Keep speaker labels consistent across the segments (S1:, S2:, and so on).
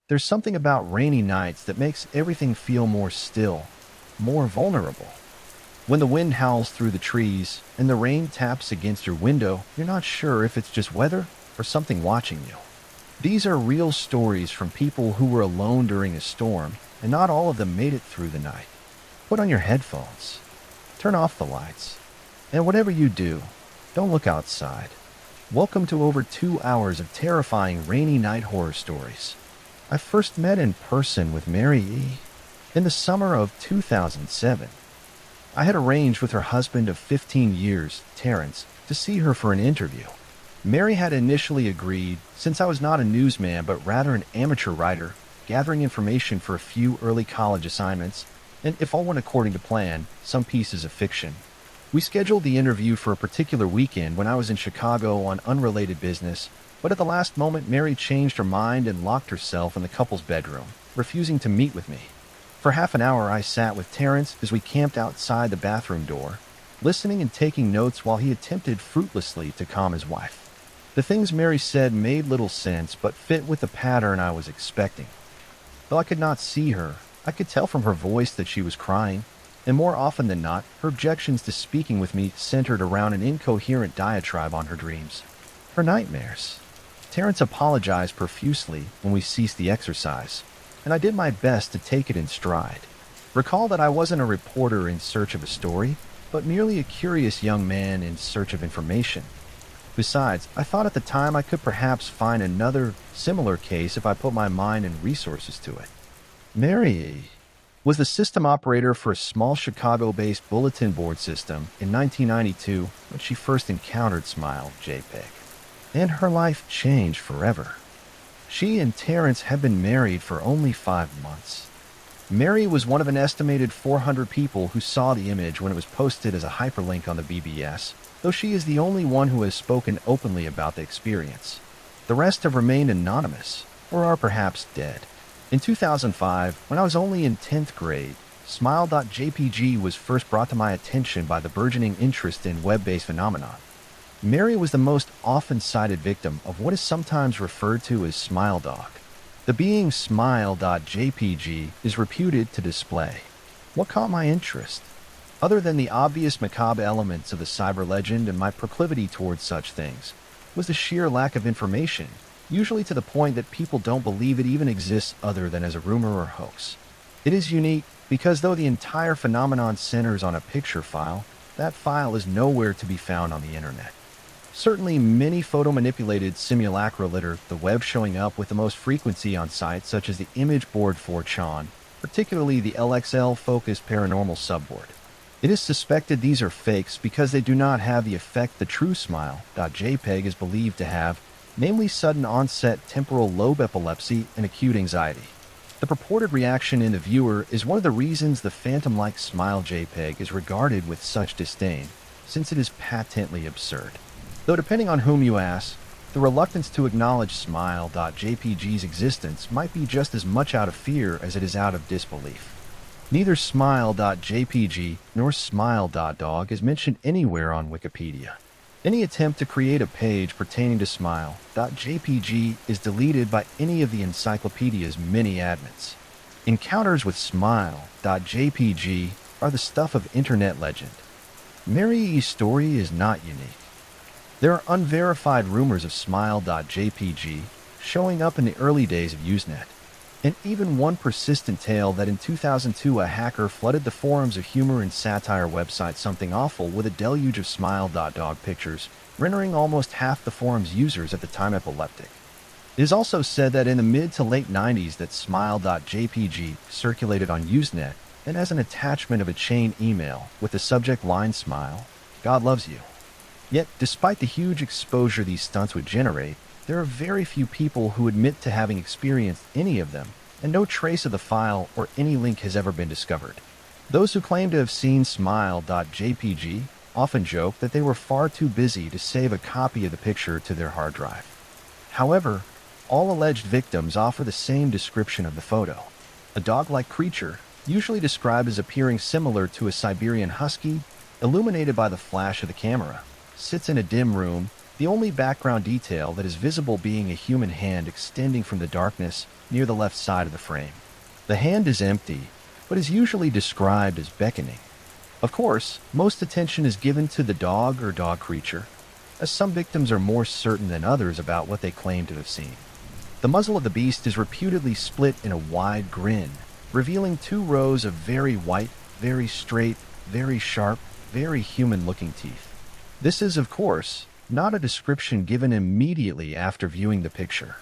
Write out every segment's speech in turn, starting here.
S1: There's something about rainy nights that makes everything feel more still, more vulnerable. When the wind howls through the trees and the rain taps against your window, you're not sure if it's just weather or something watching you. These are real stories from people who were alone during a storm, and not all of them made it through the night. Put on your headphones, turn off the lights, and whatever you do, don't look outside. Welcome to over 2 hours of terrifying rainy night horror stories. I first met in person with Mary E. in the summer of 2007. I had arranged with her husband of 15 years, Terrence, to see her for an interview. Mary had initially agreed, since I was not a newsman but rather an amateur writer, gathering information for a few early college assignments, and if all went according to plan, some pieces of fiction. We scheduled the interview for a particular weekend when I was in Chicago on unrelated business, but at the last moment Mary changed her mind and locked herself in the couple's bedroom, refusing to meet with me. For half an hour I sat with Terrence as we camped outside the bathroom door, listening and taking notes while he attempted fruitlessly to calm his wife. The things Mary said made little sense but fit with the pattern I was expecting. Though I could not see her, I could tell from her voice that she was crying, and more often than not, her objections to speaking with me centered around an incoherent diatribe on her dreams, her nightmares. Terrence apologized profusely when we ceased the exercise, and I did my best to take it in stride. Recall that I wasn't a reporter in search of a story, but merely a curious young man in search of information. Besides, I thought at the time I could perhaps find another similar case if I put my mind and resources to it. Mary was the system operator for a small Chicago-based bulletin board system in 1992 when she first encountered Smile JPEG. And her life changed forever. She and Terrence had been married for only 5 months. Mary was one of an estimated 400 people who saw the image when it was posted as a hyperlink on the BBS, though she is the only one who has spoken openly about the experience. The rest have remained anonymous, or are perhaps dead. In 2005, when I was only in 10th grade, Smile.jpg was first brought to my attention by the burgeoning interest in web-based phenomenon. Mary was the most often cited victim of what is sometimes referred to as Smile Dog. The being Smile.jpg is reputed to display what caught my interest. Other than the obvious macabre elements of the cyber legend and my proclivity towards such things, was the sheer lack of information, usually to the point that people don't believe it even exists other than as a rumor or hoax. It is unique because though the entire phenomenon centers on a picture file, that file is nowhere to be found on the internet. Certainly, many photo-manipulated simulacra litter the web, showing up with the most frequency on sites such as the image board 4chan, particularly the LXL-focused paranormal subboard. It is suspected these are fakes because they do not have the effect the true Smile.jpg is believed to have, namely sudden onset temporal lobe epilepsy and acute anxiety. The purported reaction in the viewer is one of the reasons the phantom-like Smile JPEG is regarded with such disdain, since it is patently absurd. Though depending on whom you ask, the reluctance to acknowledge Smile.jpg's existence might be just as much out of fear as it is out of disbelief. Neither Smile.jpg nor Smile.dog is mentioned anywhere on Wikipedia. Any attempt to create a page pertaining to Smile.jpg is deleted by any of the encyclopedia's many admins. Encounters with Smile.jpg are the stuff of internet legend. Mary E's story is not unique. There are unverified rumors of Smile.jpg showing up in the early days of Usenet, and even one persistent tale that in 2002 a hacker flooded the forums of humor and satire website Something Awful with a deluge of Smile.dog pictures, rendering almost half the forum's users at the time epileptic. It is also said that in the mid to late 90s that Smile.jpg circulated on Usenet and as an attachment of a chain email with the subject line Smile, God loves you. Yet, despite the huge exposure these stunts would generate, there are very few people who admit to having experienced any of them, and no trace of the file or any link has ever been discovered. Those who claim to have seen Smile.jpg often joke that they were far too busy to save a copy of the picture to their hard drive. However, all alleged victims offer the same description of the photo. A dog-like creature, usually described as appearing similar to a Siberian husky, illuminated by the flash of the camera, sits in a dim room, the only background detail that is visible being a human hand extending from the darkness near the left side of the frame. The hand is empty, but is usually described as beckoning. Of course, most attention is given to the dog or dog creature, as some victims are more certain than others about what they claim to have seen. The muzzle of the beast is reputedly split in a wide grin, revealing 2 rows of very white, very straight, very sharp, very human-looking teeth. This is, of course, not a description given immediately after viewing the picture,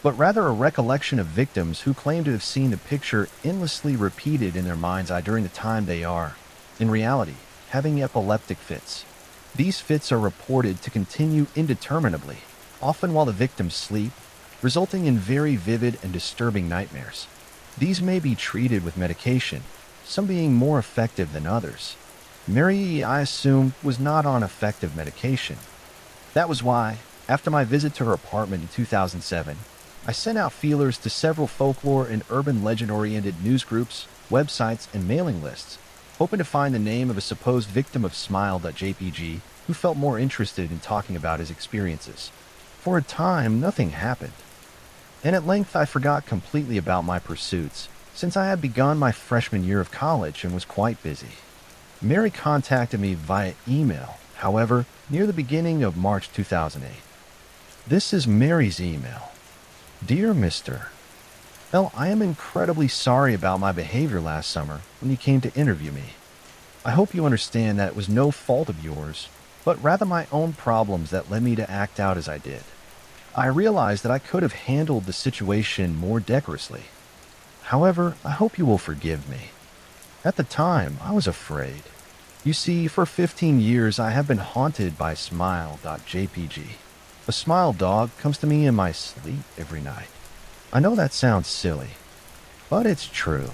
S1: but rather a recollection of victims who claim to have seen the picture endlessly repeated in their mind's eye during the time they are, in reality, having epileptic fits. These fits are reported to continue indeterminately, often while the victims sleep, resulting in very vivid and disturbing nightmares. These may be treated with medication, some being more effective than others. Mary, I assumed, was not on effective medication. That was why, after my visit to her apartment in 2007, I sent out feelers to several folklore and urban legend-oriented news groups, websites, and mailing lists, hoping to find the name of a supposed victim of Smile.jpg who felt more interested in talking about his experiences. For a time, nothing happened. And at length I forgot completely about my pursuits, since I had begun my freshman year of college and was quite busy. Mary contacted me via email, however, near the beginning of March 2008. This is Mary's email. Dear Mr. L, I am incredibly sorry about my behavior last summer when you came to interview me. I hope you understand that it was no fault of yours, but rather my own problems that led me to act out as I did. I realized that I could have handled the situation more decorously. However, I hope you will forgive me. At the time, I was afraid. You see, for 15 years I have been haunted by Smile.jpg. A smile dog comes to me in my sleep every night. I know that sounds silly, but it's true.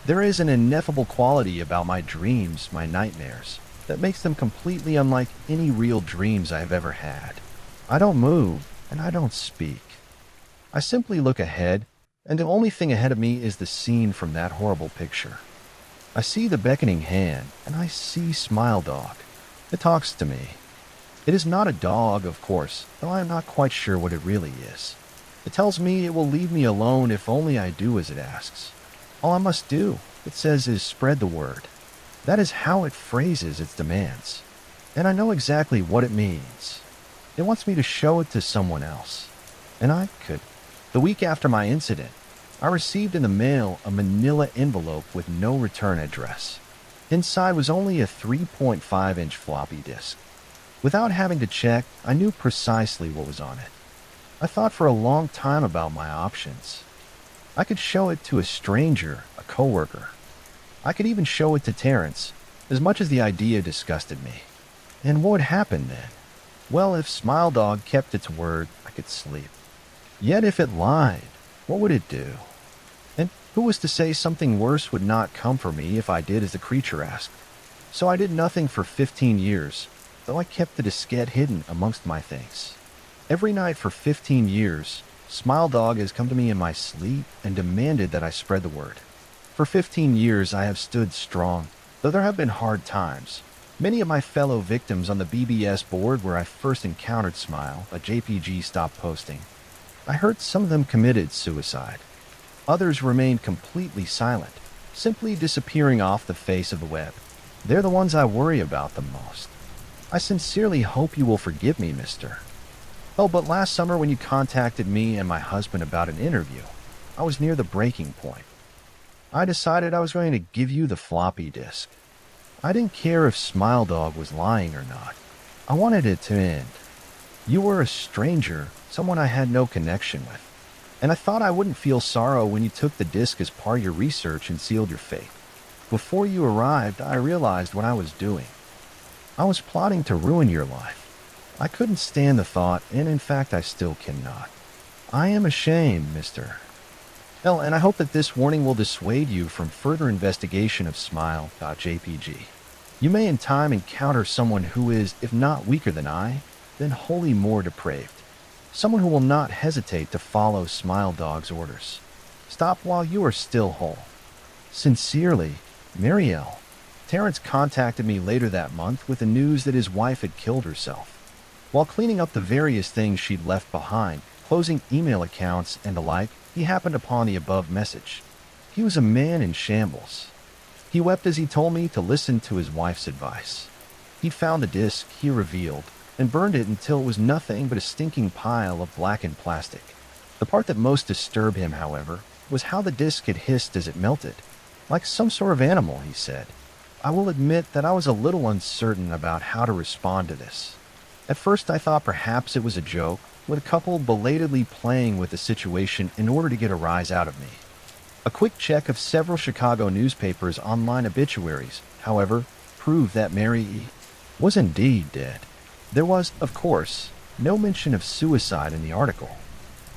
S1: There is an ineffable quality about my dreams, my nightmares, that makes them completely unlike any real dreams I have ever had. I don't move, and I don't speak. I simply look ahead, and the only thing ahead of me is the scene from that horrible picture. I see the beckoning hand, and I see Smile Dog. It talks to me. It is not a dog, of course, though I am not quite sure what it really is. It tells me it will leave me alone if only I do as it asks. All I must do, it says, is spread the word. That is how it phrases its demands. And I know exactly what it means. It wants me to show it to someone else. And I could. The week after my incident, I received in the mail a manila envelope with no return address. Inside was only a 3.5-inch floppy disk. Without having to check, I knew precisely what was on it. I thought for a long time about my options. I could show it to a stranger, a coworker. I could even show it to Terrence, as much as the idea disgusted me. And what would happen then? Well, if Smile Dog kept its word, I could sleep. Yet if it lied, what would it do? And who was to say something worse would not come for me if I did as the creature asked? So I did nothing for 15 years, though I kept the diskette hidden amongst my things. Every night for 15 years, Smile Dog has come to me in my sleep and demanded that I spread the word. For 15 years I have stood strong, though there have been hard times. Many of my fellow victims on the BBS board where I first encountered Smile.jpg stopped posting. I heard some of them committed suicide. Others remained completely silent, simply disappearing off the face of the web. They're the ones I worry about the most. I sincerely hope you will forgive me, mister. Oh, but last summer when you contacted me and my husband about an interview, I was near the breaking point. I decided I was going to give you the floppy disk. I didn't care if Smile Dog was lying or not. I wanted it to end. You were a stranger, someone I had no connection with. And I thought I wouldn't feel sorrow when you took the disk as part of your research and sealed your fate. Before you arrived, I realized what I was doing. I was plotting to ruin your life. I couldn't stand the thought, and in fact I still cannot. I am ashamed, mister. Hell, and I hope that this warning will dissuade you from further investigation of Smile.jpg. You may in time encounter someone who is, if not weaker than I, then wholly more depraved. Someone who will not hesitate to follow Smile Dog's orders. Stop while you are still whole. Sincerely, Marielle. Terrence contacted me later that month with the news that his wife had killed herself. While cleaning up the various things she'd left behind, closing email accounts and the like, he happened upon the above message. He was a man in shambles. He wept as he told me to listen to his wife's advice. He'd found the disc, he revealed, and burned it until it was nothing but a stinking pile of blackened plastic. The part that most disturbed him, however, was how the disc had hissed as it melted. Like some sort of animal, he said. I will admit that I was a little uncertain about how to respond to this. At first I thought perhaps it was a joke, with a couple belatedly playing with the situation in order to get a rise out of me. A quick check of several Chicago newspapers' online obituaries, however, proved that Mary E. was indeed dead. There was, of course, no mention of suicide in the article.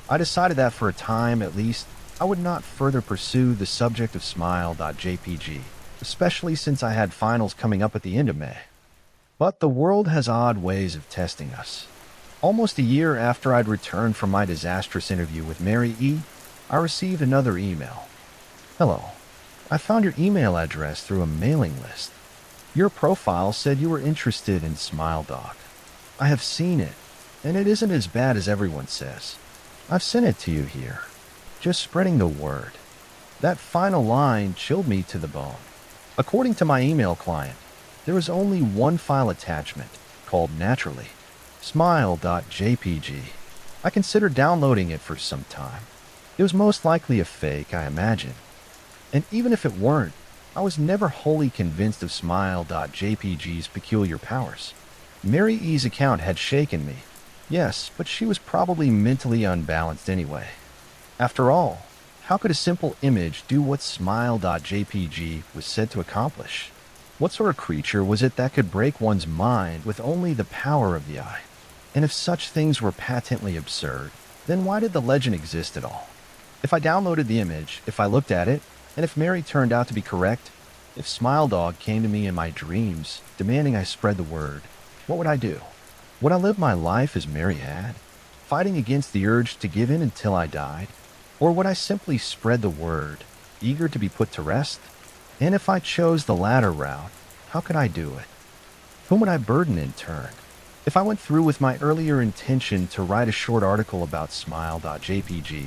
S1: I decided that for a time at least, I would not further pursue the subject of Smile.jpg, especially since I had finals coming up at the end of May. But the world has odd ways of testing us. Almost a year after I'd returned from my disastrous interview with Mary E., I received another email. Hello. I found your email address through a mailing list. Your profile said you were interested in Smile Dog. I have seen it, and it isn't as bad as everyone says. I've sent it to you here. Just spreading the word. That final line chilled me to the bone. According to my email client, there was only one file attachment, called Naturally, Smile.jpg. I considered downloading it for some time. It was most likely a fake, I imagine. And even if it weren't, I was never wholly convinced of Smile.jpg's peculiar powers. Mary E.'s account had shaken me. Yes, but she was probably mentally unbalanced anyway. After all, how could a simple image do what Smile.jpg was said to accomplish? What sort of creature was it that could break one's mind with only the power of the eye? And if such things were patently absurd, then why did the legend exist at all? If I downloaded the image, if I looked at it, and if Mary turned out to be correct, if Smile Dog came to me in my dreams, demanding I spread the word, what would I do? Would I live my life as Mary had, fighting against the urge to give in until I died? Or would I simply spread the word, eager to be put to rest? And if I chose the latter route, how could I do it? Whom would I burden in turn? If I went through with my earlier intention to write a short article about Smile.jpg,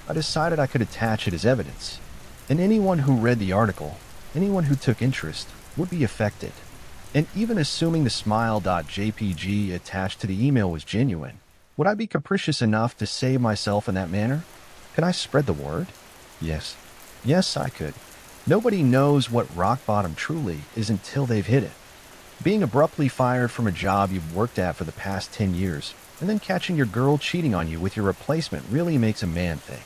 S1: I decided I could attach it as evidence. And anyone who read the article, anyone who took interest, would be affected. And even assuming the Smile.jpg attached to the email was genuine, would I be capricious enough to save myself in that manner? Could I spread the word? Yes. Yes, I could. Nobody knows what rock bottom truly is until they've hit it. Being abruptly fired from a job you've worked at for the past 10 years, and then catching your girl cheating on you with your replacement really makes a man think.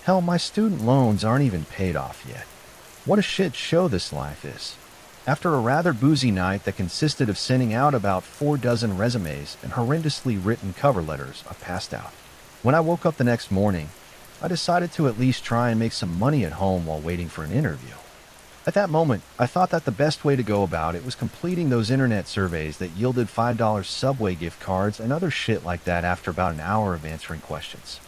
S1: Hell, my student loans aren't even paid off yet. What a shit show this life is. After a rather boozy night that consisted of sending out about 4 dozen resumes and horrendously written cover letters, I passed out. When I woke up the next morning, I decided to at least try and make some money at home while waiting for an interview. At that moment, I thought that the best way to go about it was completing those internet surveys that yielded $5 Subway gift cards and other shit like that after about an hour of answering questions.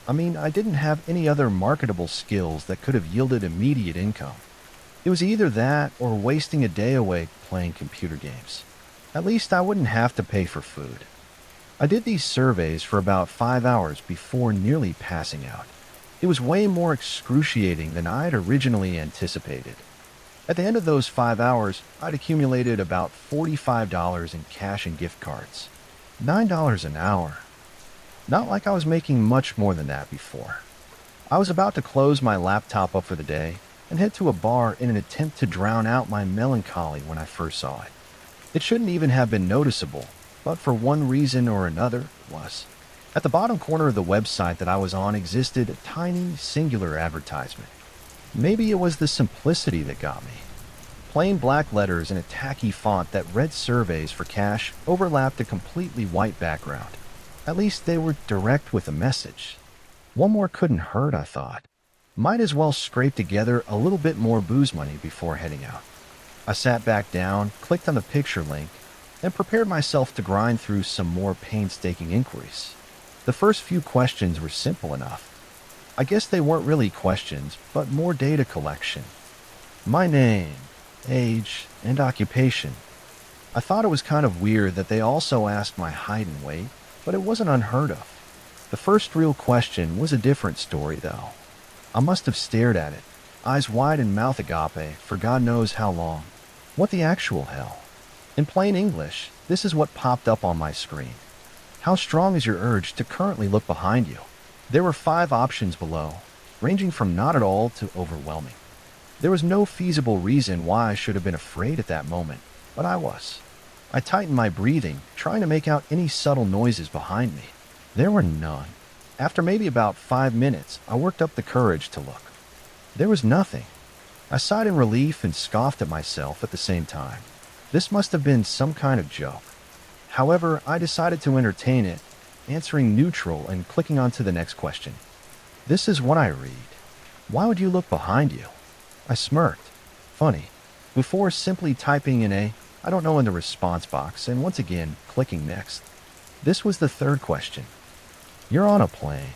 S1: I mean, I didn't have any other marketable skills that could have yielded immediate income. It was either that or wasting a day away playing computer games. At least I wouldn't have to pay for food. I did these surveys for about 5 hours before nearly passing out. It was way more excruciating than I had originally anticipated. At the end of those 5 hours, I'd accumulated about $45 in cash and gift cards. $9 an hour. Not like I was making much more than that before. I was about to close my laptop up for the day and head to a bar in an attempt to drown out my melancholy when I first saw it. It shouldn't even have been noticeable, but for one reason or another, it was. At the bottom corner of the website that I was on existed a tiny, singular advertisement. Maybe it was the simplicity that got me. Plain black letters in a tacky font that read surveys for cash overlapped a completely white background. At least they were direct with a message. One more couldn't hurt, I thought. Might as well scrape together a little bit more booze money before heading out. I sat back down, clicked on the picture link, and prepared myself to grind through some more painstaking inquiries. The first few questions were simple enough. I guess they weren't really questions, but more data collection. My name, age, and occupation. I thought it was kind of weird that they also asked my height and weight, but it wasn't unheard of. The first real question was a different story, though. I must have stared at it, eyes wide and mouth agape, for God knows how long. What the actual hell? In plain English, this is what popped up on my screen. How strong is your urge to currently look behind you? There were 5 options below, ranging from not at all to overwhelming. There was no feasible reason why I should have been afraid at that moment, but I was. I tightened my breathing, trying to make out any subtle noises behind me. There were none. After maybe about 5 minutes, I worked up the courage to look. There was nothing. I sighed in relief and scoffed at myself at the same time. This must have been some kind of joke. However, I decided to entertain it, answering neutral and clicking on to the next question. This is what I read. Why would you look behind you? I smirked. Funny. Before simply typing in I don't know in the response box and once again clicking next. This was the third question. You're on a plane.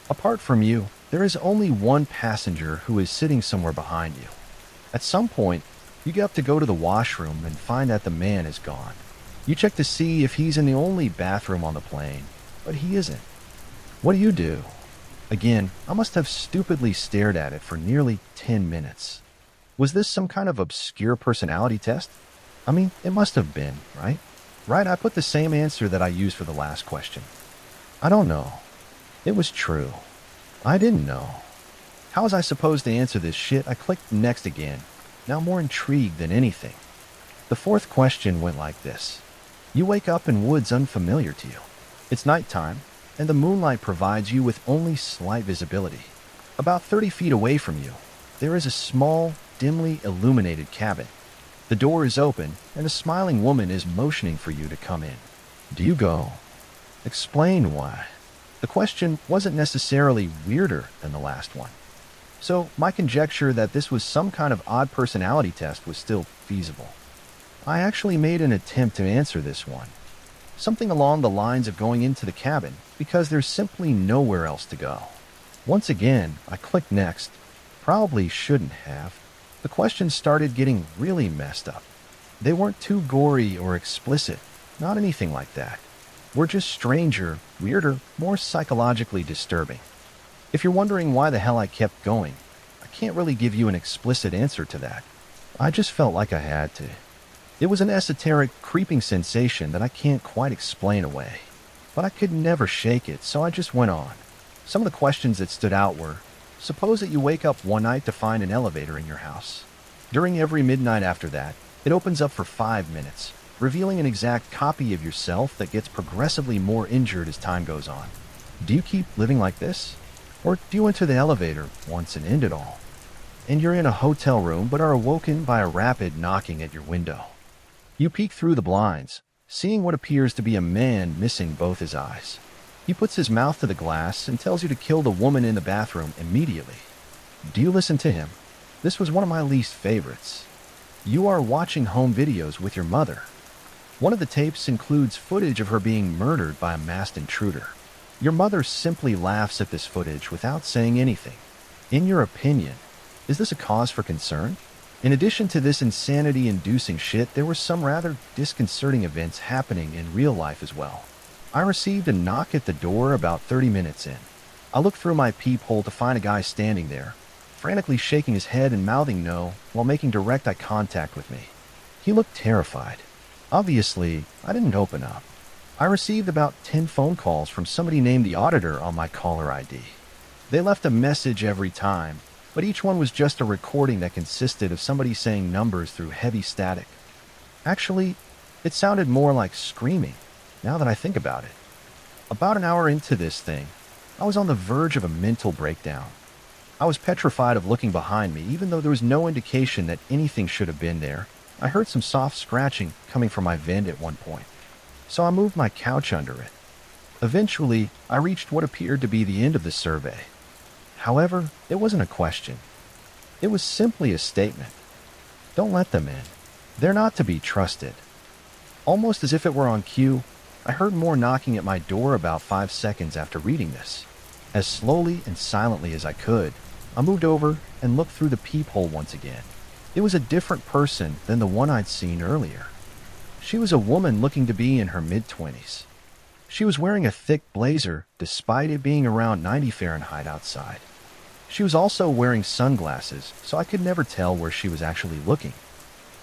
S1: Apart from you, there is only one passenger who is sitting somewhere behind you. At some point, you get up to go to the washroom and find that the man is gone. You check to see if he's in the only bathroom on the plane, but he isn't. What do? Again, I must have stupidly stared at it for nearly 10 minutes. Was this some kind of obscure personality test? I mean, it must have been, right? Right, I put the same answer that I used for the last question. I don't know. It was true. I didn't know. How was I supposed to answer this shit? I clicked next again, now more intrigued than anything. The fourth question went like this. You wake up in woods unfamiliar to you. It's nighttime, and the moonlight provides you with only slight visibility. About 30 feet away from you, there is a small, dimly illuminated cabin. The door is open, and a smiling woman is motioning for you to come in. Do you go? Explain why. The question wasn't necessarily weirder than the last one. So my conjecture that this was some kind of odd personality test was still feasible. I actually made an attempt to answer this one. Something along the lines of going into the cabin because there's simply nowhere else to go. Once again, I clicked next. Probably shouldn't have. The questions started getting really messed up. They weren't too gory or explicit, not anything like that. Were just stranger, weirder, more psychologically disturbing. If you're wondering why the hell I kept going, I can't really give you an explicit answer to that. I just felt like I had to. It was an esoteric, creeping sensation that I can't quite explain away. But I could never shake it, so I just went on. Some of the questions that stood out were, suppose that you wake up one night to find an elevator in your house. During every midnight after that, it opens up for 5 minutes, revealing an exact copy of yourself that gets progressively more injured as time goes on. Do you keep living like this? Or do you enter the elevator once and end it all? And you're in a hotel room but are awoken by a rapid knocking at your window. You peek through the blinds, seeing what appears to be a man missing both his eyes. He puts his mouth to the glass and tells you to kill the woman in the bathroom immediately. Do you listen to him? This was one of my least favorites. You are watching home videos with your mother. One of the tapes includes footage of her being murdered by a masked intruder. Your mother simply laughs at this footage without saying anything. In your opinion, is this a cause for concern? In addition to this insanity-inducing shit, there were some rather disconcerting events happening in real life as well. I received a knock at the door about 30 minutes in. I looked through my peephole to find a guy standing there, frantically shaking his head and mouthing no while making direct eye contact with me. He looked terrified. Obviously, I didn't open up. I received about 10 phone calls from somebody named the Auditor on my caller ID. They left a message every time, but each one was just a recording that consisted of somebody saying numbers through heavy static. Actually, it sounded more like screaming, now that I think about it. About an hour into this thing, I was on the verge of a mental breakdown. I was petrified of looking behind me, even though there was no indication that anything should have been there. I heard some soft scratching coming from my vent at one point, so I moved my couch under it. Eventually, I reached what appeared to be the end of the survey. However, it wasn't a question. It was simply a statement. Don't let them in. They're not to be trusted. Almost as if it were on cue, I heard more knocking at my door about 5 seconds after reading this. As slowly and silently as I could, I moved over and looked through the peephole once again. It was a different person than the one I'd seen earlier. She was a woman looking to be in her mid-20s. She was wearing a thick blazer despite it being around 90 Fahrenheit outside. She was also wearing sunglasses, so I could never tell where she was actually looking.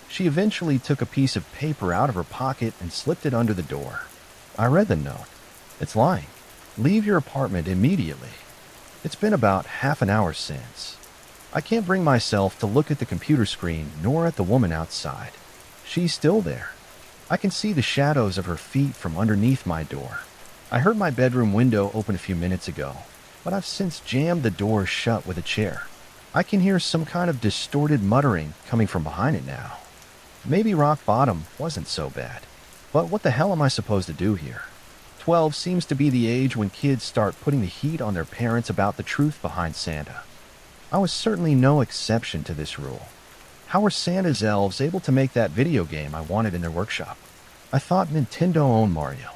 S1: She eventually took a piece of paper out of her pocket and slipped it under the door. I read the note. It's lying. Leave your apartment immediately. It's been about half an hour since. I can't bring myself to look at the computer screen nor at the woman outside. She's still there. I can see the shadows of her feet from underneath my door. I heard my bedroom window open a few minutes ago, but I've since jammed the door shut with a chair. I can hear some kind of distorted muttering coming from behind it now. Maybe rock bottom wasn't so bad. But what the hell am I supposed to do here? 12 seems to be the age when kids start putting the heat on their parents about the truth behind Santa. I was certainly no exception to this rule. How were Santa's elves able to make that video game I wanted in their workshop? I thought Nintendo owned Mario.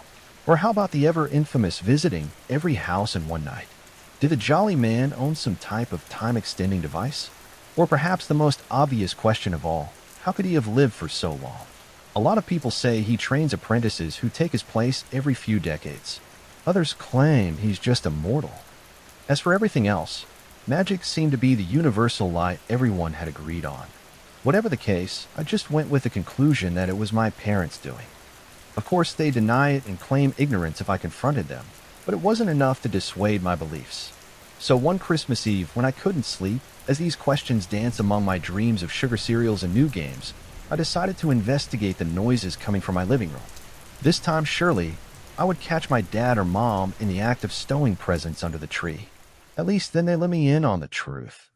S1: Or how about the ever-infamous visiting every house in one night? Did the Jolly Man own some type of time-extending device? Or perhaps the most obvious question of all, how could he have lived for so long? A lot of people say he trains apprentices who take his place every few decades. Others claim he's just immortal. As for everything else, magic seemed to be the universal lie everyone had agreed on. Whatever the case, I just went with the conclusion that it was my parents' doing. Of course, they deny it and claim ignorance if I confronted them, but it wasn't enough to dissuade my beliefs. So one Christmas Eve, when I couldn't sleep, as these questions danced among my dreams of sugar cereals and new games, I decided to investigate the noises coming from my living room. This time, surely, I would catch my dad or mom in the act of stowing presents under the tree. At least then they let me in on the truth.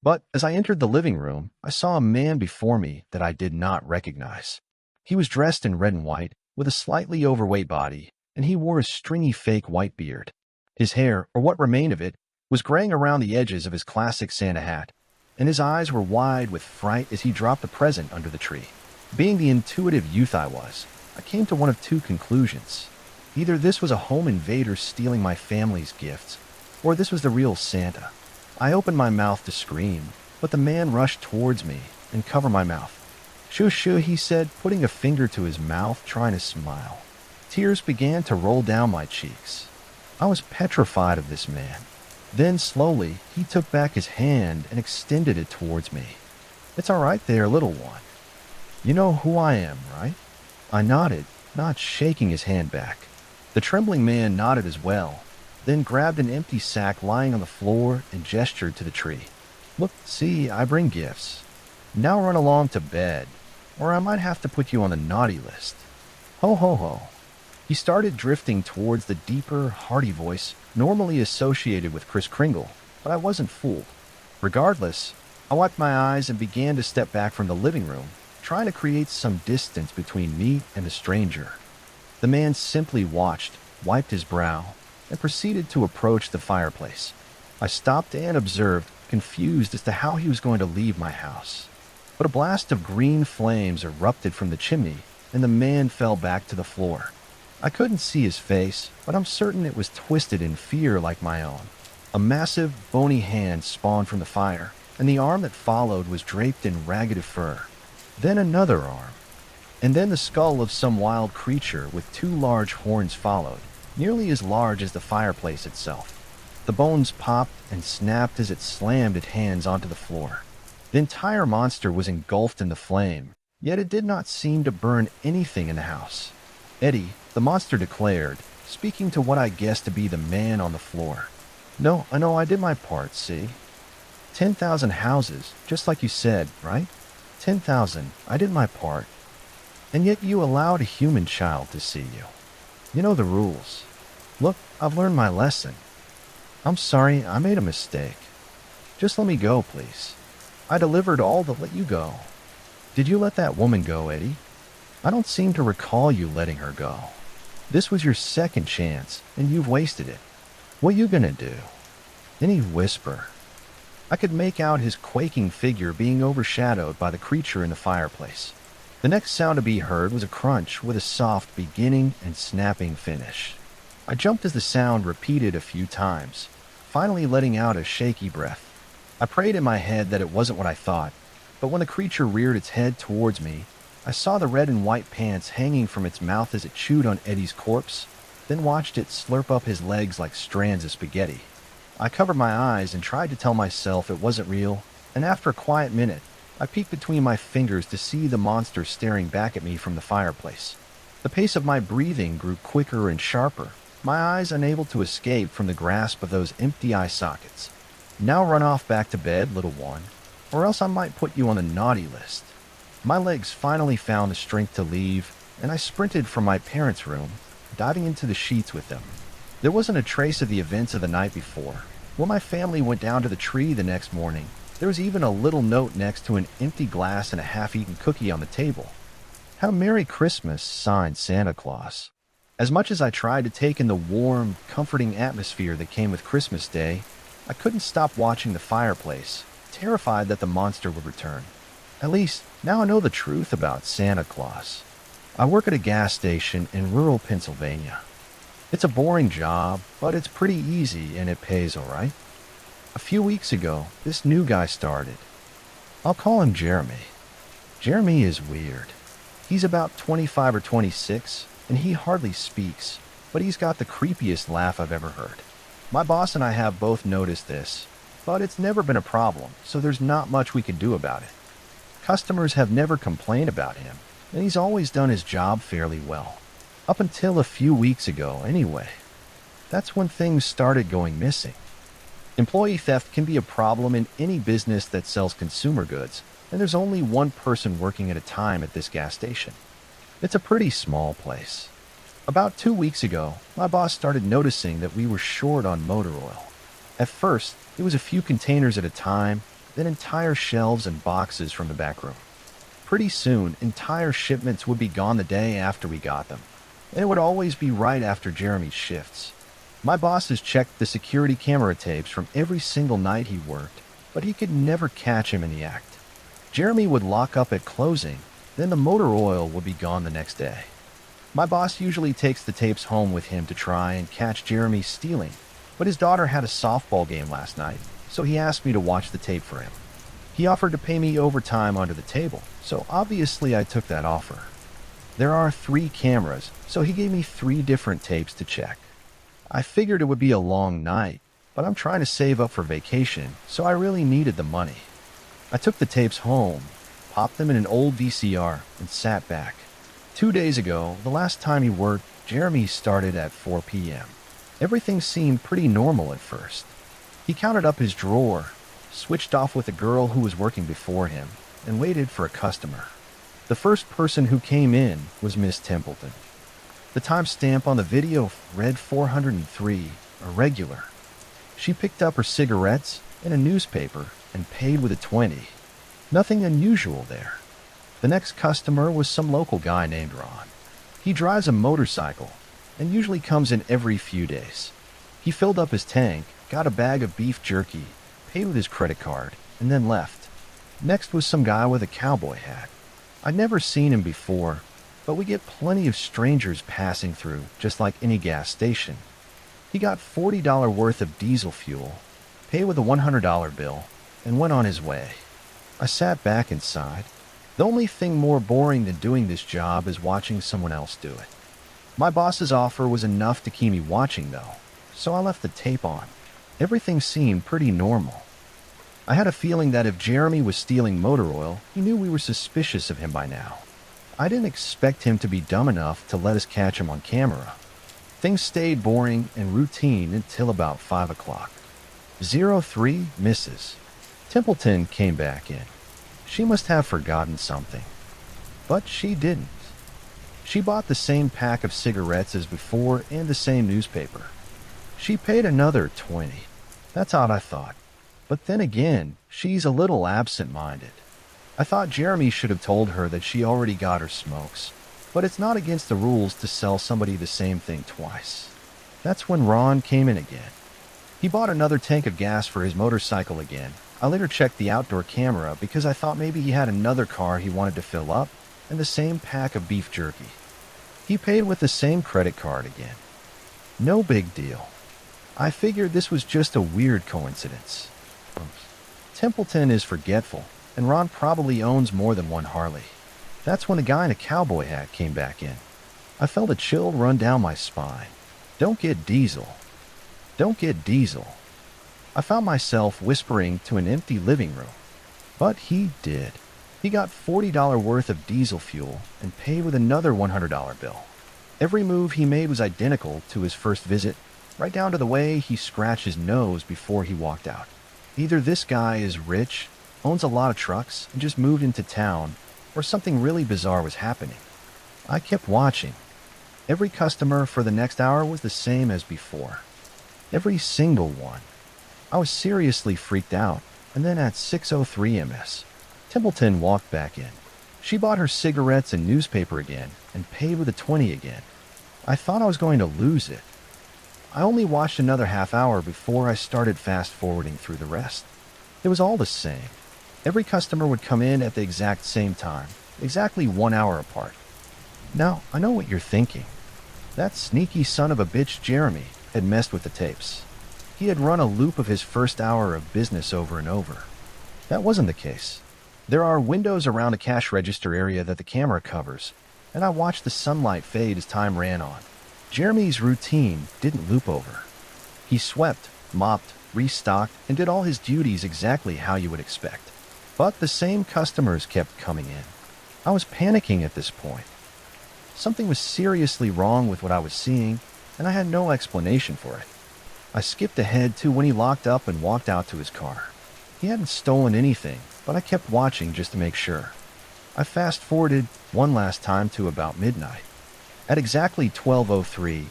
S1: But as I entered the living room, I saw a man before me that I did not recognize. He was dressed in red and white, with a slightly overweight body, and he wore a stringy fake white beard. His hair, or what remained of it, was graying around the edges of his classic Santa hat, and his eyes were wide with fright as he dropped the present under the tree. Being the intuitive youth I was, I came to one of two conclusions. Either this was a home invader stealing my family's gifts, or this was the real Santa. I opened my mouth to scream, but the man rushed towards me and covered my mouth. "Shoo shoo," he said, putting a finger to his mouth, trying to smile. Tears began to roll down my cheeks. I was petrified of this man. Then, slowly, he took back his hand and extended it towards me. "It's all right there, little one. You know who I am, right?" I nodded, not shaking his hand back. The trembling man nodded as well, then grabbed an empty sack lying on the floor and gestured to the tree. "Look, see, I bring gifts. Now run along to bed, or I might have to put you on the naughty list. Ho ho ho." He started drifting towards the deeper, hearty voice normally associated with Kris Kringle, but I wasn't fooled. Regardless, I wiped my eyes and began to step back from the living room, trying to create some distance between me and the stranger. The man simply watched, wiped his brow, and proceeded to approach the fireplace. I stopped and observed, confused as to how he was going to leave my house. But a blast of green flames erupted from the chimney, and the man fell back to the floor. I couldn't see his face, but I'm certain it was twisted in fear like my own. A massive, bony hand spawned from the fire, and the arm that followed was draped in ragged fur. Then another arm. And then the skull of some wild creature with two large horns followed, nearly as large as the fireplace itself. The bones popped and snapped as it slammed its hands onto the floor. The entire monster was engulfed in the flame, yet it did not seem to burn anything in the house. "Eddie," the monster declared, speaking to what I guessed to be the man on the floor. "No, I know I did my part, see? 10,000 houses, just like you said, right? 10,000, I did my part. And yet you allowed a human child to see you. You know the rules. Look, I've learned my lesson. I'm sorry, I made a mistake. Just let me go, please. I delivered all to let you go." "Did you let that woman go, Eddie? I don't seem to recall you letting her go. This was your second chance, and you've wasted it. What you gonna do?" Then he whispered. I could make out his quaking figure being overshadowed by the creature in the fireplace. The next sound to be heard was a crunch with a soft beginning and snapping finish. I jumped as the sound repeated a few times, finally letting out a shaky breath. I prayed in my head that it wasn't what I thought, but when the creature reared its head towards me, I saw the red and white pants hanging from its mouth as it chewed on Eddie's corpse, then watched it slurp up his legs like strands of spaghetti. I covered my eyes and tried to tell myself it wasn't real, and after a quiet minute, I peeked between my fingers to see the monster staring back at me from the fireplace. The pace of my breathing grew quicker and sharper, my eyes unable to escape from the grasp of those empty eye sockets. Now run off back to bed, little one, or else I might put you on the naughty list. My legs finally found the strength to leave, and I sprinted from my parents' room, diving into the sheets with them. There wasn't a trace of the events of the night before. When my family went down to the tree the next morning, there was even a little note next to an empty glass and a half-eaten cookie on the table. "How Merry Christmas," signed Santa Claus. As much as I tried to take in the warm, comforting atmosphere that came with Christmas Day, I couldn't stop watching the fireplace, terrified that the monster would return. At least, now I know the truth about Santa Claus. I work at a gas station in rural Pennsylvania. It's a boring job, but it's pretty easy and it pays all right. A few weeks ago, this new guy started. I'll call him Jeremy. Jeremy is weird. He's about 25 or 26, and he hardly speaks, but he's got the creepiest laugh I've ever heard. My boss and I have both noticed this, but it's never been a problem, so there's not much we can do about it. Customers have never complained about him, and he's always done his job fairly well. Up until a few weeks ago, anyway. That's when things started going missing. Employee theft can be a problem in any business that sells consumer goods, and there's only one person working at a time at this gas station. It's a pretty small place. About 2 weeks ago, my boss started noticing that we were short on motor oil. At first, it was a few containers at a time, then entire shelves and boxes from the back room. Pretty soon, entire shipments would be gone the day after we got them, and it would always be right after Jeremy's shifts. My boss has checked the security camera tapes from every single night he worked, but he could never catch him in the act. Jeremy would lock up at closing, then the motor oil would be gone the next day. My boss usually takes the tapes home with him to try and catch Jeremy stealing, but his daughter had a softball game last night, so he asked me to watch the tape for him. He offered to pay me overtime under the table, so obviously I took that offer. There are 3 cameras, so he gave me 3 different tapes to check. I figured it would be a long night, but I'm trying to save up for vacation, so I really needed the money. I took the tapes home, popped them in an old VCR, and sat back. 2 days ago, the last time he worked, Jeremy started at 4 p.m. Everything seemed pretty normal at first. He counted up his drawer, switched off with a girl who was working before him, and waited for a customer. The first person who came in was Miss Templeton. The timestamp on the video read 403, irregular. She picked up her cigarettes and a newspaper and paid with a 20. Nothing unusual there. The next customer was some local guy named Ron. He drives a motorcycle and usually comes in every few days. He filled up his tank, got a bag of beef jerky, paid with his credit card, and then left. Next was some guy with a cowboy hat. I'd never seen him before, but we get plenty of strangers passing through, just like any gas station. He got $40 worth of diesel fuel, paid with a $100 bill, and went on his way. I sat back inside. The only thing more boring than doing this job is watching someone else do it. My boss's offer was enough to keep me watching, though, so I left the tape on. Everything seemed pretty normal. I had a feeling that if Jeremy was stealing motor oil, he knew we were suspicious of him by now. I didn't expect him to be dumb enough to let us catch him on camera. Things stayed boring and routine until about 5 o'clock. 03 misses. Templeton came back in. She must have forgotten something. But she didn't. She bought the same pack of cigarettes as before and the same newspaper. She paid another 20. That's odd, I thought. But then again, she's a little absent-minded. I thought Jeremy should have told her that she already got her smokes, but it's not against the rules to sell somebody the same thing twice. That's when Ron came in again. He bought another tank of gas for his motorcycle again. I later checked the outdoor camera because I thought maybe he had another car he wanted to fill up and the same pack of beef jerky. He paid with the same credit card again. No big deal. I figured this was just a weird coincidence. Templeton is forgetful, and Ron probably owns more than one Harley. That's when the guy in a cowboy hat came back in. I felt a chill run down my spine. Don't get Diesel. Don't get Diesel. I found myself whispering to an empty living room. But he did. He got $40 worth of diesel fuel and paid with another $100 bill. Every move he made was identical to his first visit, right down to the way he scratched his nose before he walked out. Either this guy is rich, owns a lot of trucks, and just moved into town, or something really bizarre was happening. I kept watching. Every customer for the next hour was the same as before. Every single one. I was seriously freaked out, and then at 6:03 ms, Templeton walked back in. She bought her cigarettes and newspaper again and paid with a 20 again. I thought I was going to lose it. I only watched another half hour before I started fast-forwarding through the rest. It was all the same. Every customer would come in at the exact same time, exactly 1 hour apart. Now, I know what you're thinking. That sneaky son of a bitch Jeremy had messed with the tapes. He had run a loop of his first hour of business over and over. That wasn't the case. There are windows around the cash register area that the camera covers, and I watched the sunlight fade as time ran on. Jeremy's routine didn't loop over. He swept, mopped, restocked, and did all his duties exactly how you would expect. But the same customers kept coming in. I was panicking at this point. Something was seriously wrong with what I was seeing, and I had no explanation for it. I skipped ahead to when he locked up and walked out to his car. He hadn't stolen anything, but I kept watching just to make sure. I fast-forwarded one last time to about midnight. At exactly 12:03,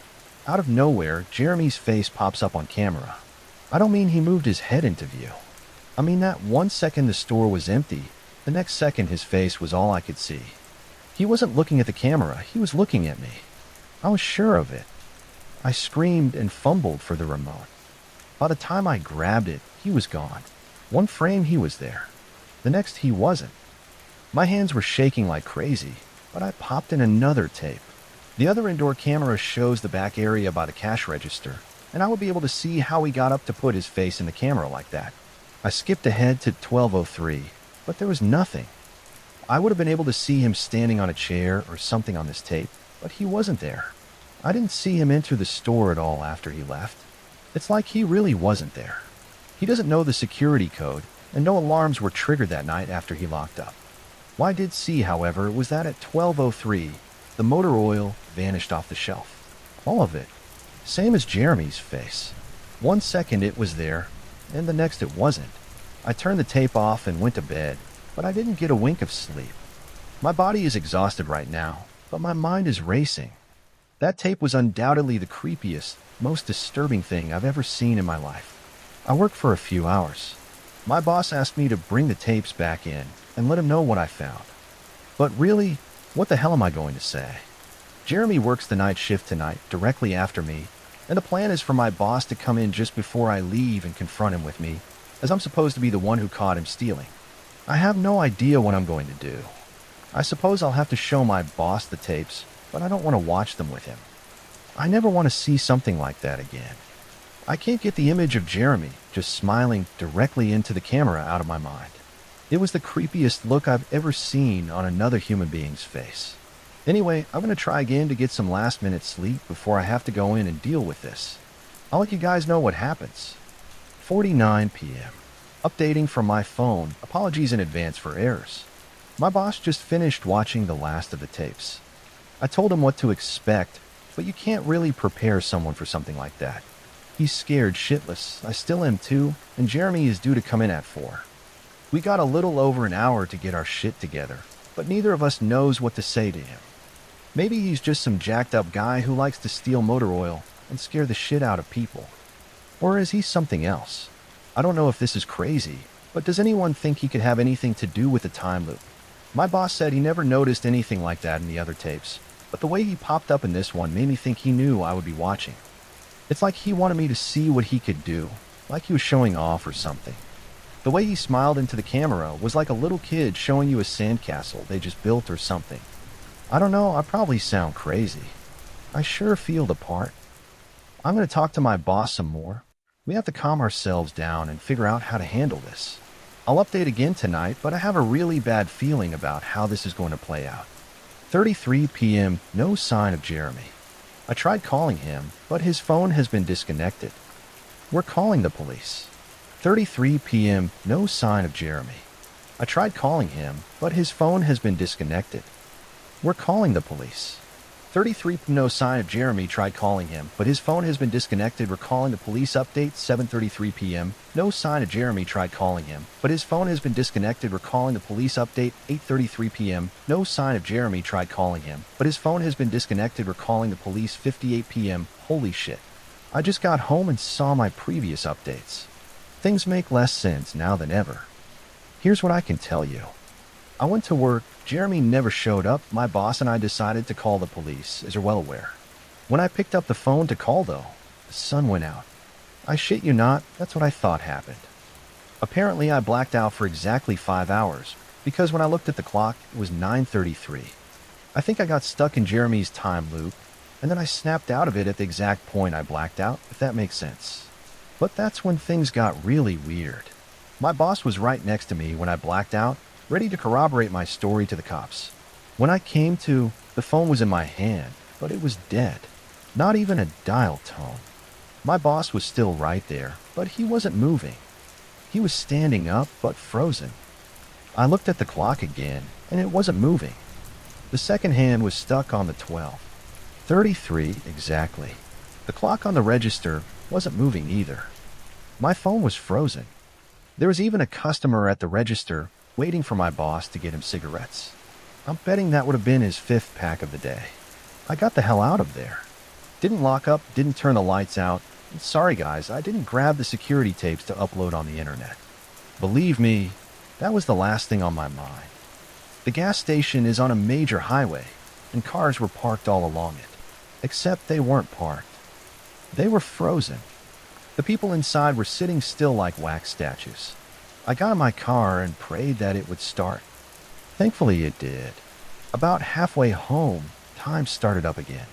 S1: out of nowhere, Jeremy's face pops up on camera. I don't mean he moved his head into view. I mean that 1 second the store was empty, the next second his face was all I could see. He wasn't looking at the camera, he was looking at me. I was sure of it. I screamed and fumbled for the remote. By the time I grabbed it, he was gone. One frame he was there. The next he wasn't. My hands were shaking like crazy, but I popped in another tape. The other indoor camera shows the back area by the cash register, and I would be able to see how he got up to put his face in the camera like that. I skipped ahead to 12:03, but there was nothing. I would have been able to see him standing on a chair or something on this tape, but he wasn't there. I didn't see him enter the store at all after he left. It's like he really wasn't there. He doesn't know the security code, and no alarms were triggered that night after he locked up. What I did see, however, was that at 12:03, the motor oil vanished off the shelf. All of it. Same as Jeremy's face. 1 second it was there, and the next it wasn't. I turned the tape off and went to bed, but I didn't get a wink of sleep. My body is exhausted right now, but my mind is racing. That tape was undoubtedly the creepiest, most disturbing thing I've ever seen in my life. I worked for a few hours. My boss asked me to bring the tapes back in and let him know what I found. But really, what the hell am I going to say? Jeremy works the night shift tonight, directly after me, and the plan is for my boss to come in just before I leave and confront him with me, as I'm supposed to be the one who caught him stealing. I have no idea what I'm going to do. I suppose I'll have to show my boss the tapes, but I don't want to watch them with him. I never want to see something like that again. I can't get the image of Jeremy just smiling directly into the camera out of my mind. It was the creepiest look I've ever seen on another human being's face. Anyway, I'm going to try again to get some last-minute sleep before I have to go in and deal with this. I'll let you guys know what happens. 4:49 p.m. Updating from my phone. Apologies in advance for errors. My boss just finished watching the last of the tapes. I told him what to expect, but you can't really prepare someone for something like that. He's scared shitless. I still am too, and Jeremy is due to come in at 4. We got a little over an hour to get our shit together, but neither of us knows what to say to him. Maybe he's just some jacked up guy who likes to steal motor oil and scare the shit out of people. Or is he something else? I don't know if this is crazy, but does anyone think he could have anything to do with the time loop? My boss said he never noticed anything like that in the other tapes, but the way he popped up in this one made me think he knew I would be watching. It's like he wanted me to see what he could do, like he was showing off or something. The way he smiled into the camera was like a little kid showing you a sandcastle they just built or something. I don't know, I probably sound crazy. I sure feel the part. I'm going to talk to my boss some more. We have to calm ourselves down and figure out how to handle this. I'll update again tonight, but I have a really bad feeling about how this is going to play out. 33 p.m., no sign of Jeremy. I tried calling him, but his phone has been disconnected. We're calling the police. 33 p.m., no sign of Jeremy. I tried calling him, but his phone has been disconnected. We're calling the police. 33 no sign of Jeremy. Tried calling him, but his phone has been disconnected. We're calling the police. Update 7:33 p.m. No sign of Jeremy. Tried calling him, but his phone has been disconnected. We're calling the police. Update 8:33 p.m. No sign of Jeremy. Tried calling him, but his phone has been disconnected. We're calling the police. 58 p.m. Holy shit. I just got home and saw my previous updates. Things make less sense now than ever. Here's what I can tell you. I went to work, Jeremy never showed up, my boss and I decided to call the police, as you're well aware. When I picked up the phone to call though, the sun went out. I shit you not, that's what I thought happened. Apparently I blacked out for exactly 5 hours, because when I looked at the clock, it was 9:33. I think I got stuck in Jeremy's time loop, and then I snapped out of it at the exact point I blacked out, if that makes sense. But that's when things got really weird. My boss was right next to me when I blacked out, ready to corroborate my story to the cops. When I came to, the phone was in my hand, but it was dead. Not even a dial tone. My boss was still right there, but he wasn't moving. He was standing up, but frozen. I looked at the clock again, and it wasn't moving. The second hand was stuck on the 12. 33 exactly. The clock on the register wasn't moving either. My phone was frozen. There was even a customer at the register waiting for my boss to get him cigarettes. I'm betting that would have been his 5th pack of the day. I got the hell out of there. Didn't lock up, didn't turn the lights out. And sorry guys, I didn't grab the security tapes to upload on the internet. Believe me, that was the last thing on my mind. The gas station is on a major highway, and cars were parked all along it. Except they weren't parked. They were frozen. The people inside were sitting still like wax statues. I got in my car and prayed that it would start. Thankfully it did. About halfway home, time started up again.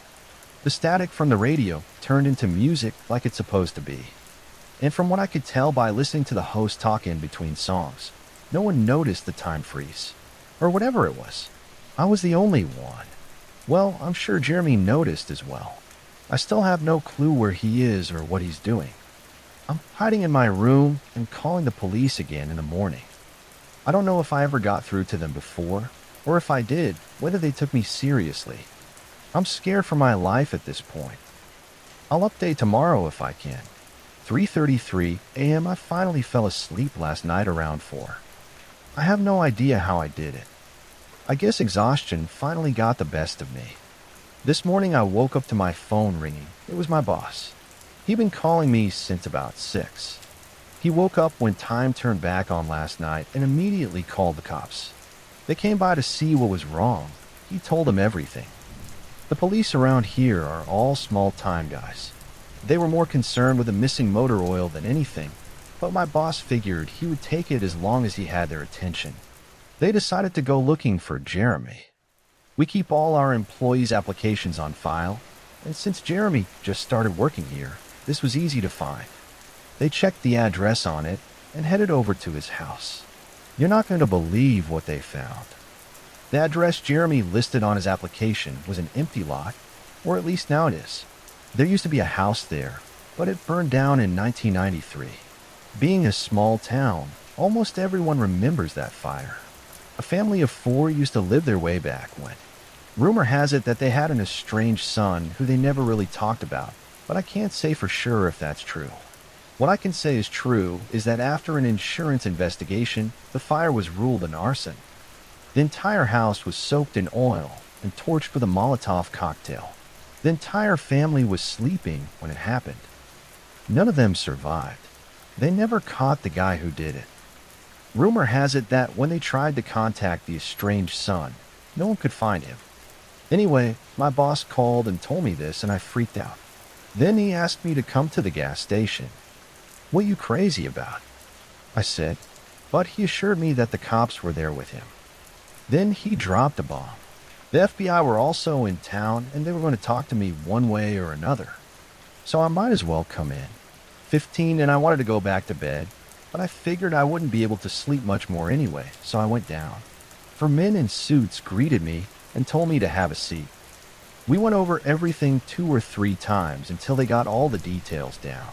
S1: The static from the radio turned into music like it's supposed to be. And from what I could tell by listening to the host talk in between songs, no one noticed the time freeze. Or whatever it was. I was the only one. Well, I'm sure Jeremy noticed as well. I still have no clue where he is or what he's doing. I'm hiding in my room and calling the police again in the morning. I don't know if I ever got through to them before, or if I did, whether they took me seriously. I'm scared for my life at this point. I'll update tomorrow if I can. 3:33 a.m. I finally fell asleep last night around 4. I have no idea how I did it. I guess exhaustion finally got the best of me. This morning I woke up to my phone ringing. It was my boss. He'd been calling me since about 6. He woke up when time turned back on last night and immediately called the cops. They came by to see what was wrong. He told them everything. The police around here are all small-time guys. They were more concerned with the missing motor oil than anything, but my boss figured he would take it as long as he had their attention. They decided to go looking for Jeremy. We keep all our employees' applications on file, and since Jeremy just started working here, this was easy to find. They checked the address on it and headed over to his house. You're not going to believe what they found. The address Jeremy listed on his application was an empty lot, or at least now it is. There used to be a house there, but it burned down in 1993. Being a small town, almost everyone remembers that fire. A family of 4 used to live there way back when. Rumor has it that they had an estranged son who they never really talked about, but I can't say for sure if that's true. What I can say is true is that after an insurance investigation, the fire was ruled an arson. The entire house was soaked in oil and torched with a Molotov cocktail. The entire family was sleeping when it happened. None of them survived. They never caught the guy who did it. Rumor has it that when they tried to contact the estranged son, no one could find him. Anyway, my boss called and told me this and I freaked out. Then he asked me to come to the gas station. What are you crazy about? I said, but he assured me that the cops were there with him. Then he dropped a bomb. The FBI were also in town and they were going to talk to me one way or another. So I might as well come in. 15 and I wanted to go back to bed, but I figured I wouldn't be able to sleep much more anyway, so I went down. Four men in suits greeted me and told me to have a seat. We went over everything 2 or 3 times until they got all the details down.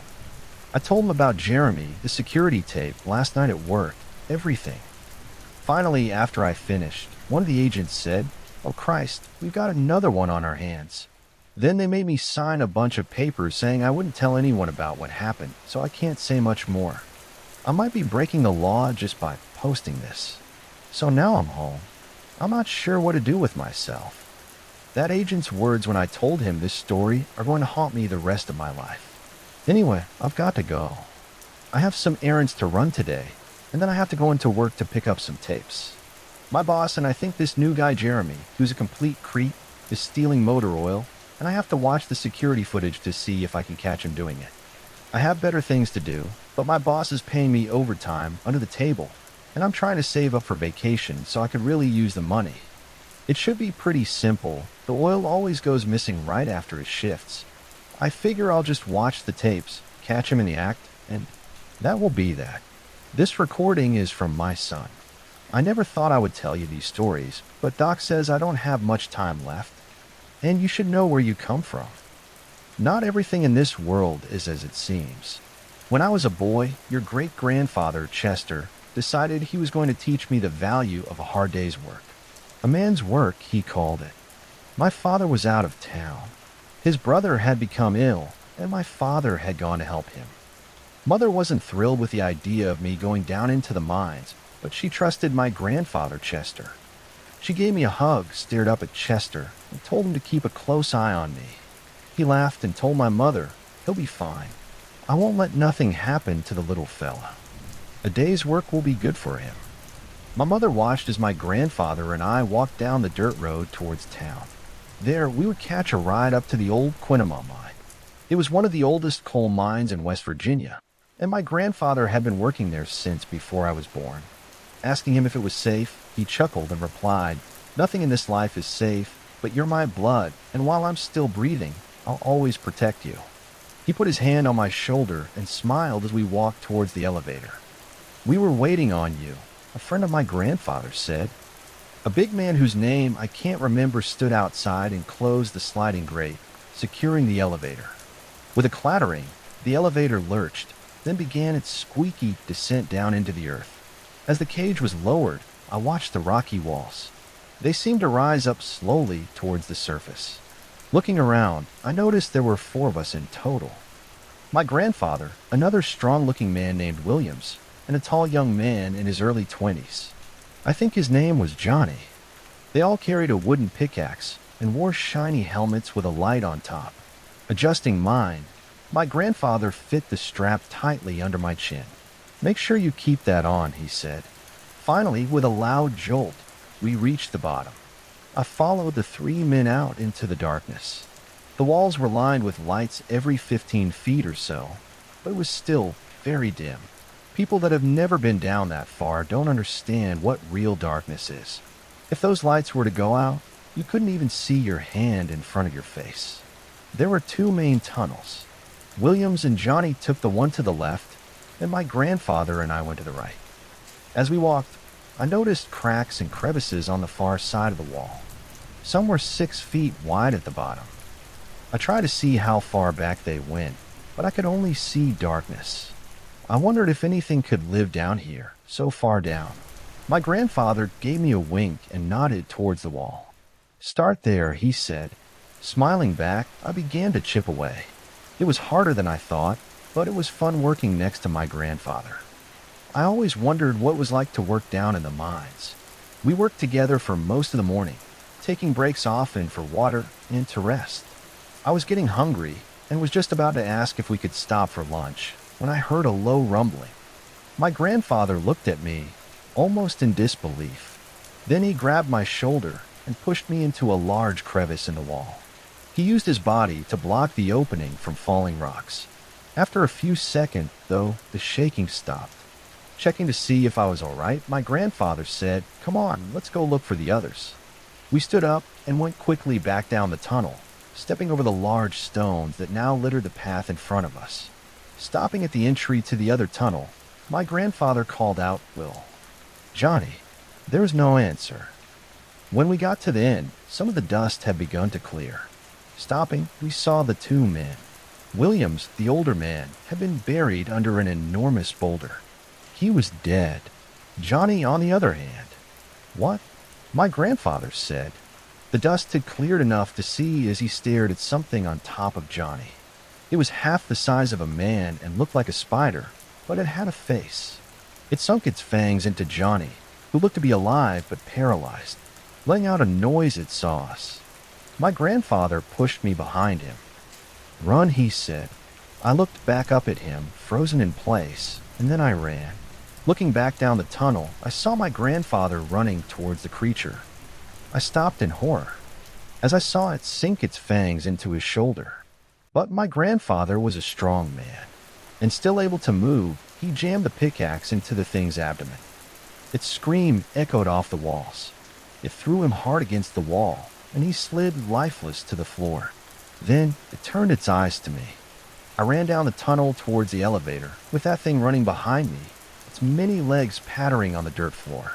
S1: I told them about Jeremy, the security tape, last night at work, everything. Finally, after I finished, one of the agents said, "Oh Christ, we've got another one on our hands." Then they made me sign a bunch of papers saying I wouldn't tell anyone about what happened, so I can't say much more. I might be breaking the law just by posting this. So now I'm home. I'm not sure what to do with myself. That agent's words when I told him this story are going to haunt me the rest of my life. Anyway, I've got to go. I have some errands to run today, and then I have to go into work to pick up some tapes. My boss and I think this new guy Jeremy, who's a complete creep, is stealing motor oil, and I have to watch the security footage to see if I can catch him doing it. I have better things to do, but my boss is paying me overtime under the table, and I'm trying to save up for vacation so I could really use the money. It should be pretty simple. The oil always goes missing right after his shifts. I figure I'll just watch the tapes, catch him in the act, and that will be that. This recording is from my son. I never thought I would tell you these stories, but Doc says I don't have much time left, and you should know where you come from. Not everything in this world is as it seems. When I was a boy, your great-grandfather, Chester, decided he was going to teach me the value of a hard day's work. A man's work, he called it. My father was out of town. His brother had become ill, and my father had gone to help him. Mother wasn't thrilled with the idea of me going down into the mines, but she trusted my grandfather, Chester. She gave me a hug, stared up at Chester, and told him to keep a close eye on me. He laughed and told my mother, "He'll be fine. I won't let nothing happen to the little fella. A day's work will be good for him." My mother watched as my grandfather and I walked down the dirt road towards town. There, we would catch a ride up to the old Quinema mine. It was one of the oldest coal mines in West Virginia, and my grandfather had been working there since before I was born. Asking him if it was safe, he chuckled and replied, "Nothing in this life is safe, but you're my blood, and while I'm still breathing, I'll always protect you." He put his hand on my shoulder and smiled as we walked towards the elevator. "We were waiting on you," a friend of my grandfather said. A big man whose name I can't remember stood outside and closed the sliding grate, securing the elevator. With a clattering, the elevator lurched, then began its squeaky descent down into the earth. As the cage was lowered, I watched the rocky walls. They seemed to rise up slowly towards the surface. Looking around, I noticed there were 4 of us in total. My grandfather, another strong-looking man named Williams, and a tall young man in his early 20s. I think his name was Johnny. They all carried a wooden pickaxe and wore shiny helmets with a light on top. Adjusting mine, my grandfather fit the strap tightly under my chin. "Make sure you keep that on," he said. Finally, with a loud jolt, we reached the bottom. I followed the 3 men out into the darkness. The walls were lined with lights every 15 feet or so, but it was still very dim. People that have never been down that far don't understand what real darkness is. If those lights were to go out, you couldn't even see your hand in front of your face. There were 2 main tunnels. Williams and Johnny took the one to the left, and my grandfather and I went to the right. As we walked, I noticed cracks and crevices on the far side of the wall. Some were 6 feet wide at the bottom. I tried to see how far back they went, but I could only see darkness. I wondered if anything could live down here, so far down. My grandfather gave me a wink and nodded towards the wall. "Start there," he said. Smiling back, I began to chip away. It was harder than I thought, but it was fun working next to my grandfather. I always wondered what it was like to work down in the mines. We worked together for most of the morning, taking breaks often for water and to rest. I was getting hungry and was just about to ask if we could stop for lunch when I heard a low rumbling. My grandfather looked at me, almost in disbelief. Then he grabbed my shoulder and pushed me into a large crevice in the wall. He used his body to block the opening from falling rocks. After a few seconds, though, the shaking stopped. Checking to see if I was all right, my grandfather said, "Come on, let's go look for the others." We stood up and went quickly back down the tunnel, stepping over the large stones that now littered the path in front of us. Stopping at the entry to the other tunnel, My grandfather called out, "Will." "Johnny." There was no answer. When we got to the end, some of the dust had begun to clear. Stopping, we saw the two men. Williams, the older man, had been buried under an enormous boulder. He was dead. Johnny, on the other hand. "What?" my grandfather said. The dust had cleared enough to see as he stared at something on top of Johnny. It was half the size of a man and looked like a spider, but it had a face. It sunk its fangs into Johnny, who looked to be alive but paralyzed, letting out a noise at saw us. My grandfather pushed me behind him. "Run," he said. I looked back up at him, frozen in place, and then I ran. Looking back down the tunnel, I saw my grandfather running towards the creature. I stopped in horror as I saw it sink its fangs into his shoulder. But my grandfather was a strong man, and still able to move, he jammed the pickaxe into the thing's abdomen. Its scream echoed off the walls. It threw him hard against the wall, and he slid lifeless to the floor. Then it turned its eyes to me. I ran down the tunnel towards the elevator, with that thing running behind me, its many legs pattering on the dirt floor.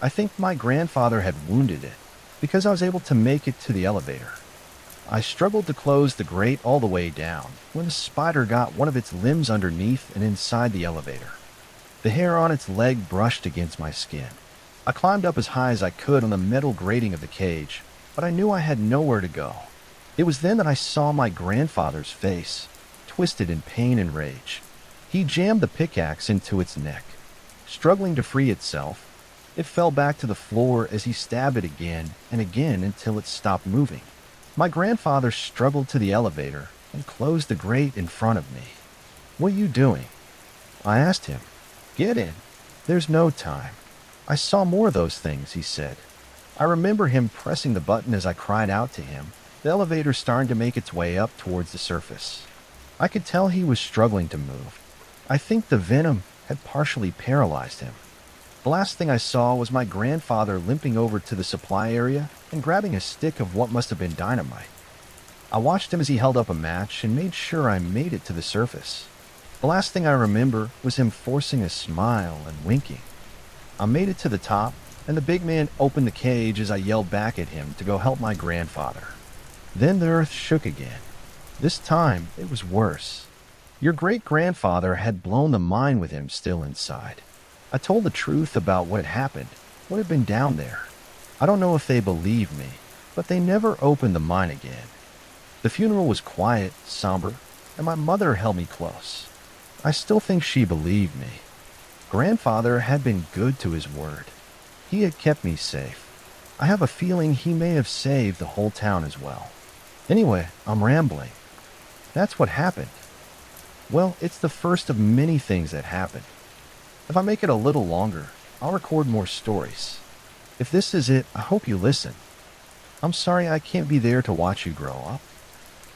S1: I think my grandfather had wounded it, because I was able to make it to the elevator. I struggled to close the grate all the way down when the spider got one of its limbs underneath and inside the elevator. The hair on its leg brushed against my skin. I climbed up as high as I could on the metal grating of the cage, but I knew I had nowhere to go. It was then that I saw my grandfather's face, twisted in pain and rage. He jammed the pickaxe into its neck. Struggling to free itself, it fell back to the floor as he stabbed it again and again until it stopped moving. My grandfather struggled to the elevator and closed the grate in front of me. "What are you doing?" I asked him. "Get in. There's no time." "I saw more of those things," he said. I remember him pressing the button as I cried out to him, the elevator starting to make its way up towards the surface. I could tell he was struggling to move. I think the venom had partially paralyzed him. The last thing I saw was my grandfather limping over to the supply area and grabbing a stick of what must have been dynamite. I watched him as he held up a match and made sure I made it to the surface. The last thing I remember was him forcing a smile and winking. I made it to the top, and the big man opened the cage as I yelled back at him to go help my grandfather. Then the earth shook again. This time, it was worse. Your great-grandfather had blown the mine with him still inside. I told the truth about what had happened, what had been down there. I don't know if they believed me, but they never opened the mine again. The funeral was quiet, somber, and my mother held me close. I still think she believed me. Grandfather had been good to his word. He had kept me safe. I have a feeling he may have saved the whole town as well. Anyway, I'm rambling. That's what happened. Well, it's the first of many things that happened. If I make it a little longer, I'll record more stories. If this is it, I hope you listen. I'm sorry I can't be there to watch you grow up.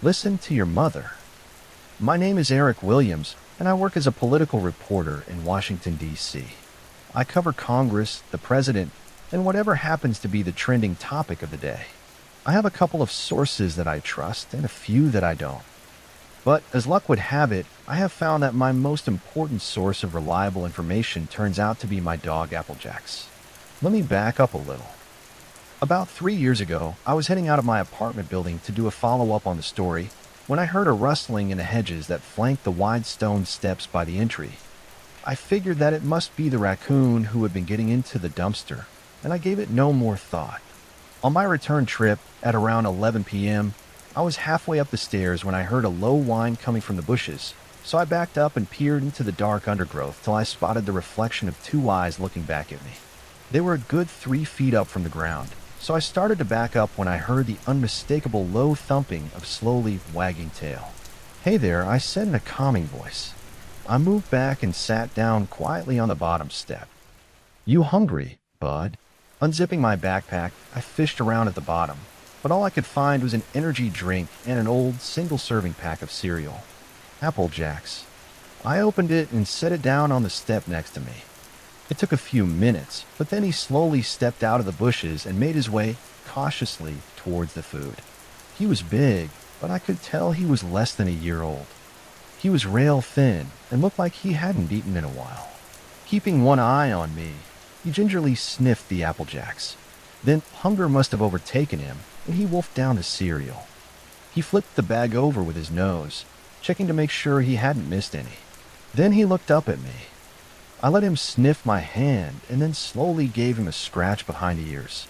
S1: Listen to your mother. My name is Eric Williams, and I work as a political reporter in Washington, D.C. I cover Congress, the president, and whatever happens to be the trending topic of the day. I have a couple of sources that I trust and a few that I don't. But as luck would have it, I have found that my most important source of reliable information turns out to be my dog Applejacks. Let me back up a little. About 3 years ago, I was heading out of my apartment building to do a follow-up on the story when I heard a rustling in the hedges that flanked the wide stone steps by the entry. I figured that it must be the raccoon who had been getting into the dumpster, and I gave it no more thought. On my return trip, at around 11 p.m., I was halfway up the stairs when I heard a low whine coming from the bushes, so I backed up and peered into the dark undergrowth till I spotted the reflection of two eyes looking back at me. They were a good 3 feet up from the ground, so I started to back up when I heard the unmistakable low thumping of slowly wagging tail. "Hey there," I said in a calming voice. I moved back and sat down quietly on the bottom step. "You hungry, bud?" Unzipping my backpack, I fished around at the bottom, but all I could find was an energy drink and an old single-serving pack of cereal. Applejacks. I opened it and set it down on the step next to me. It took a few minutes, but then he slowly stepped out of the bushes and made his way cautiously towards the food. He was big, but I could tell he was less than a year old. He was rail thin and looked like he hadn't eaten in a while. Keeping one eye on me, he gingerly sniffed the Apple Jacks. Then hunger must have overtaken him, and he wolfed down his cereal. He flipped the bag over with his nose, checking to make sure he hadn't missed any. Then he looked up at me. I let him sniff my hand and then slowly gave him a scratch behind the ears.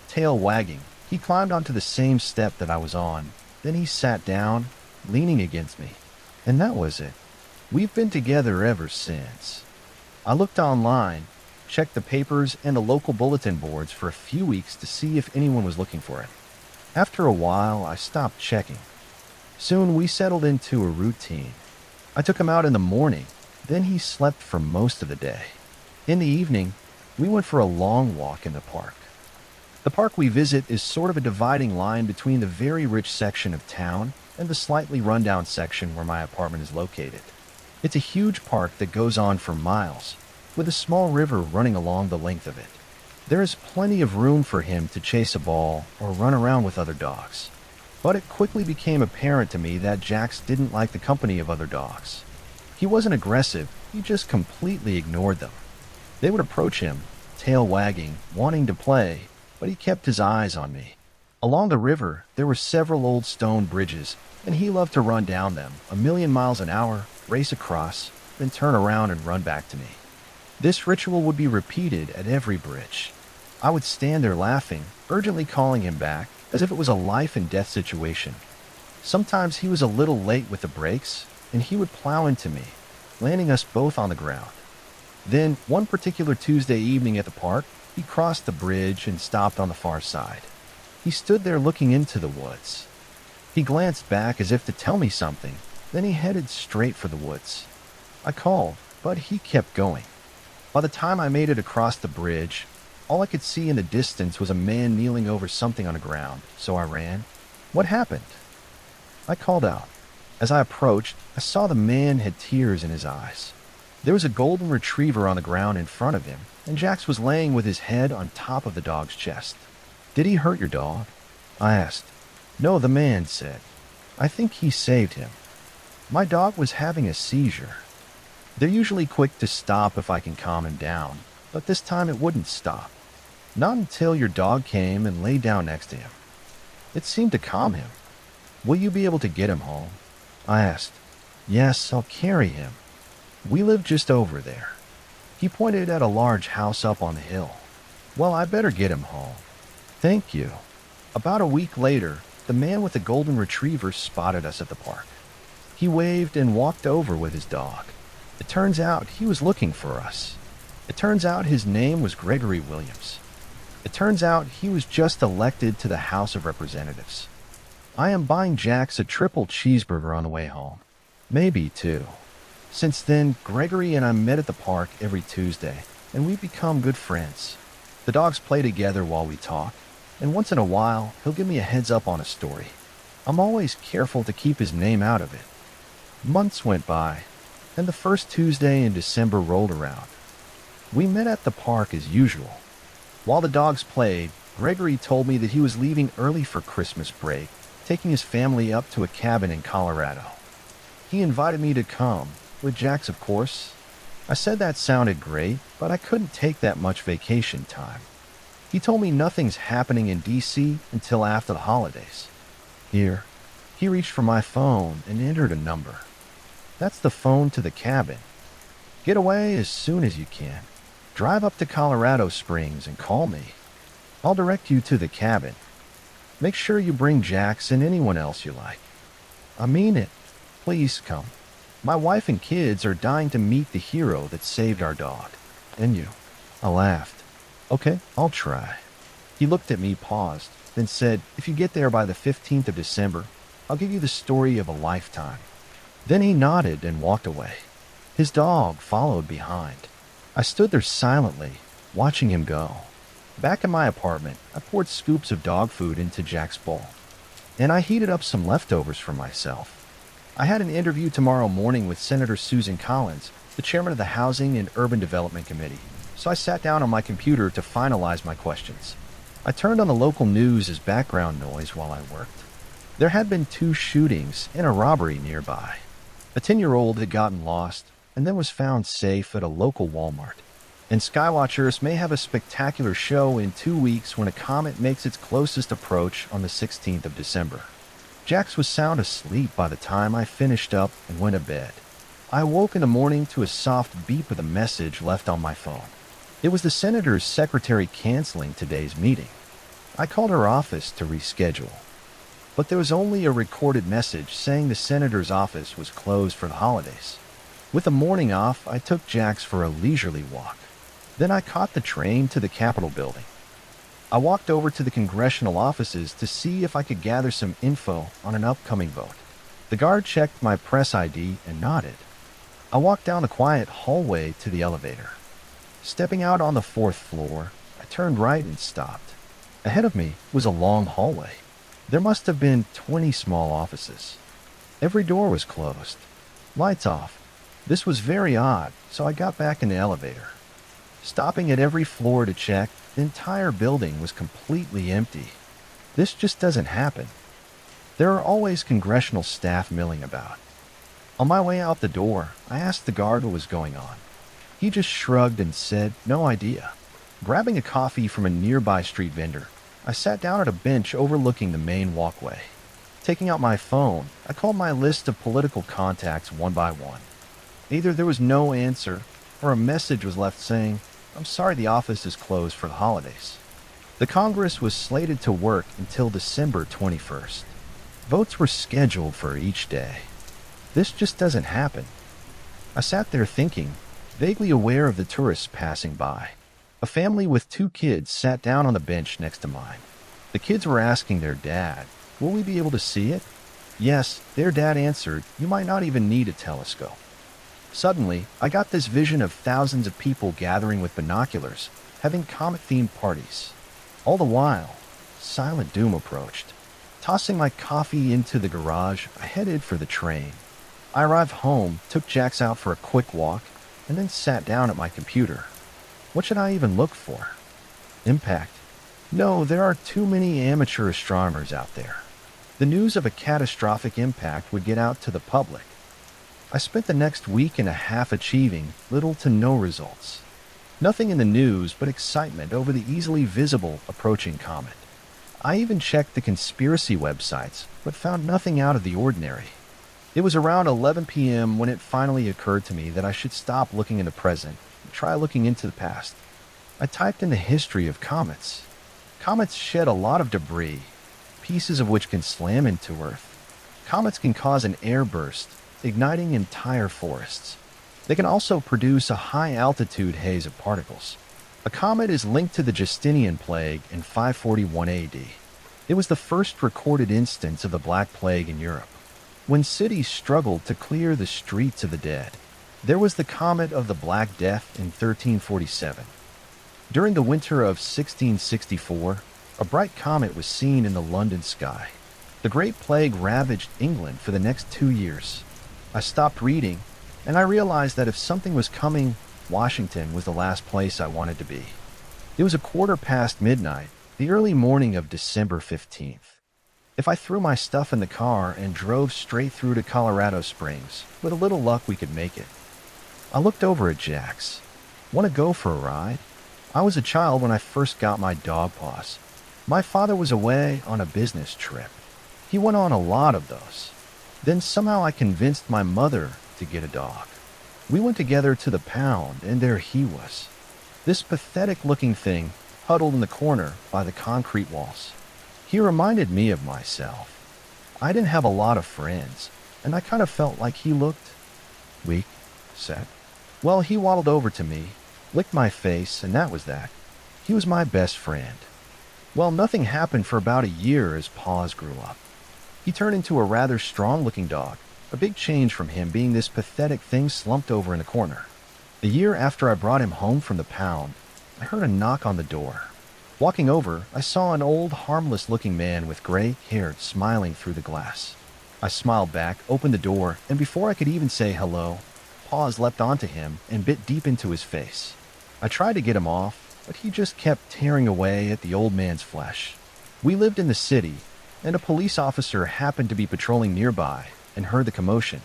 S1: Tail wagging, he climbed onto the same step that I was on. Then he sat down, leaning against me. And that was it. We've been together ever since. I looked online, checked the papers and the local bulletin boards for a few weeks to see if anyone was looking for him. After a while, I stopped checking. Soon we settled into a routine. I took him out in the morning, then he slept for most of the day. In the evening, we went for a long walk in the park. The park we visit is sort of a dividing line between the very rich section of town and the slightly rundown section where my apartment is located. It's a huge park that goes on for miles, with a small river running along the length of it. There is plenty of room for him to chase a ball or run around with other dogs. But it quickly became apparent to me that Jax didn't like the company of other dogs. He wasn't aggressive, he just completely ignored them. They would approach him, tail wagging, wanting to play, but he kept his eyes on me. Along the river, there were several old stone bridges, and he loved to run down them, 1,000,000 miles an hour, race across, then turn around and run back to me. This ritual would be repeated at every bridge. I would stand there laughing, urgently calling him back, as if it was a life and death situation. Sometimes he was a little late with the brakes, and he would plow into me, landing us both on the ground. Then, one particular Tuesday evening at the park, he crossed the bridge and stopped on the far side. He stood there looking into the woods. He glanced back as if to tell me something, then he headed straight for the woods. I called, but he kept going. By the time I made it across the bridge, all I could see in the distance was a man kneeling over something on the ground, so I ran. What happened? I called out. As I approached, I saw the man had tears in his eyes. There was a golden retriever on the ground in front of him, and Jax was laying with his head on top of the dog's chest. Did he hurt your dog? I asked. No, the man said. I think he saved him. My dog was having a seizure. They're usually quick to stop if I can calm him down, but this time it wouldn't stop. Not until your dog came and lay down next to him. It seemed to calm him. Will you be able to get him home? I asked. Yes, I'll carry him. We live just over there. He pointed at a large house up on the hill. Well, I better get him home. Thank you. About a week later, the man with the golden retriever spotted us at the park. He waved and walked over with his dog. It turns out he was looking for us. It turns out his name was Gregory Williams. It turns out he was just elected to the House of Representatives. I am buying Jax a triple cheeseburger on the way home. Maybe two. Since then, Gregory and I met at the park every Tuesday, and we've become good friends. The dogs play together while we talk, and once in a while, he'll give me a heads up on a story. I'm always careful to keep his name out of it. Months went by, and the first Tuesday in December rolled around. We met at the park as usual. While the dogs played, Gregory told me that he was leaving early for Christmas break, taking his family up to a cabin in Colorado. He invited me to come, with Jax of course. I said that sounded great, but I couldn't take that much vacation time. He told me nothing's happening in DC until after the holidays. Here, he reached for my phone and entered a number. That's the phone to the cabin. Get away as soon as you can. Drive up to Colorado Springs and call me. I'll direct you to the cabin. Make sure you bring Jax and anyone else you like. I mean it. Please come. My wife and kids are dying to meet the hero that saved our dog. And you. I laughed. Okay, I'll try. He looked at me, paused, then said, if you get there by the 15th of December, I'll give you the story of a lifetime. Then he nodded and walked away. His dog followed behind. I stood there silently, watching him go. Back in my apartment, I poured scoops of dog food into Jack's bowl, and I heated up some leftovers for myself. I had an interview tomorrow morning with Senator Susan Collins, the chairman of the Housing and Urban Development Committee, so I sat down on my computer to finalize my questions. I turned on the local news as background noise while I worked. There had been 2 shootings and a robbery nearby. A 10-year-old had gotten lost and then was found safe at a local Walmart. And Skywatchers may have a spectacular show in 2 weeks when a comet makes its closest approach on the 16th of December. Jax was sound asleep by the time I finished up and went to bed. I awoke in the morning to a soft beep of the message left on my phone. It was the senator's secretary canceling today's meeting. I called her office to reschedule, but there was only a recorded message saying the senator's office was closed for the holidays. With the morning off, I took Jax for a leisurely walk. Then I caught the train to the Capitol building. I walked over to the congressional offices to see if I could gather some info on an upcoming vote. The guard checked my press ID and nodded. I walked down the quiet hallway to the elevator. Stepping out on the 4th floor, I turned right and stopped. Ahead of me was a long hallway. There must have been 20 small offices. Every door was closed. Lights off. This was very odd, so I got back in the elevator. Stopping at every floor to check, the entire building was completely empty. This just doesn't happen. There are always congressional staff milling about. On my way out the door, I asked the guard what was going on. He just shrugged and said, "No idea." Grabbing a coffee from a nearby street vendor, I sat down at a bench overlooking the main walkway. Taking out my phone, I called my list of political contacts one by one. Either there was no answer, or a message was left saying, "I'm sorry the office is closed for the holidays." The Congress was slated to work until December 21st. Votes were scheduled for each day. This just doesn't happen. I sat there thinking, vaguely aware of the tourists passing by. A family with 2 kids sat down on the bench next to mine. The kids were asking their dad, "Will we be able to see it?" Yes, their dad answered, "You might not even need a telescope." Suddenly, I got this vision of thousands of people gathering with binoculars, having comet-themed parties. All the while, silent doom approached. Tossing my coffee into the garage, I headed for the train. I arrived home, took Jax out for a quick walk, and then sat down at my computer. What should I even look for? Impact? No, there are too many amateur astronomers out there. The news of a catastrophic impact would get out to the public. I spent the next week and a half achieving little to no results. Nothing in the news but excitement over the easily visible approaching comet. I even checked the conspiracy websites, but found nothing out of the ordinary. It was around 11 p.m. when it finally occurred to me that I should stop looking in the present and try looking into the past. I typed in the history of comets. Comets shed a lot of debris, pieces of which can slam into Earth. Comets can cause an airburst, igniting entire forests. They can also produce a high-altitude haze of particles. A comet is linked to the Justinian Plague in 541 AD. It was the first recorded instance of the Black Plague in Europe. When cities struggled to clear the streets of the dead, there was the Comet of the Black Death in 1347. During the winter of 1664, a bright comet was seen in the London sky. The Great Plague ravaged England for the next 2 years. I stopped reading, and I realized that if something was coming, Washington was the last place I wanted to be. It was 1:15 midnight, the early morning of December 15th. If I threw my stuff in the car and drove straight through to Colorado Springs, with a little luck we could make it. I looked over at Jax. "Want to go for a ride?" I was a child when I first got my dog paws. My father was away on a business trip. He went on a lot of those. Then somehow I convinced my mother to get a dog. We went together to the pound, and there he was. This pathetic-looking thing huddled in the corner by the concrete walls. He reminded me of myself. I didn't have a lot of friends, and I kind of felt like he looked weak, sad. Well, he waddled over to me, licked my face, and that was that. He was my best friend. Well, nothing happened for about a year as Paws grew up. He turned into a rather strong-looking dog, a big change from him being this pathetic thing slumped over in the corner. A year after I brought him home from the pound, I heard a knock on the door. Walking over, I saw an old, harmless-looking man with gray hair smiling through the glass. I smiled back, opened the door, and before I could even say hello, Paws leapt onto him and bit deep into his face. I tried to get him off, but he just kept tearing away at the old man's flesh. We lived in the city, and a police officer happened to be patrolling nearby and heard the commotion.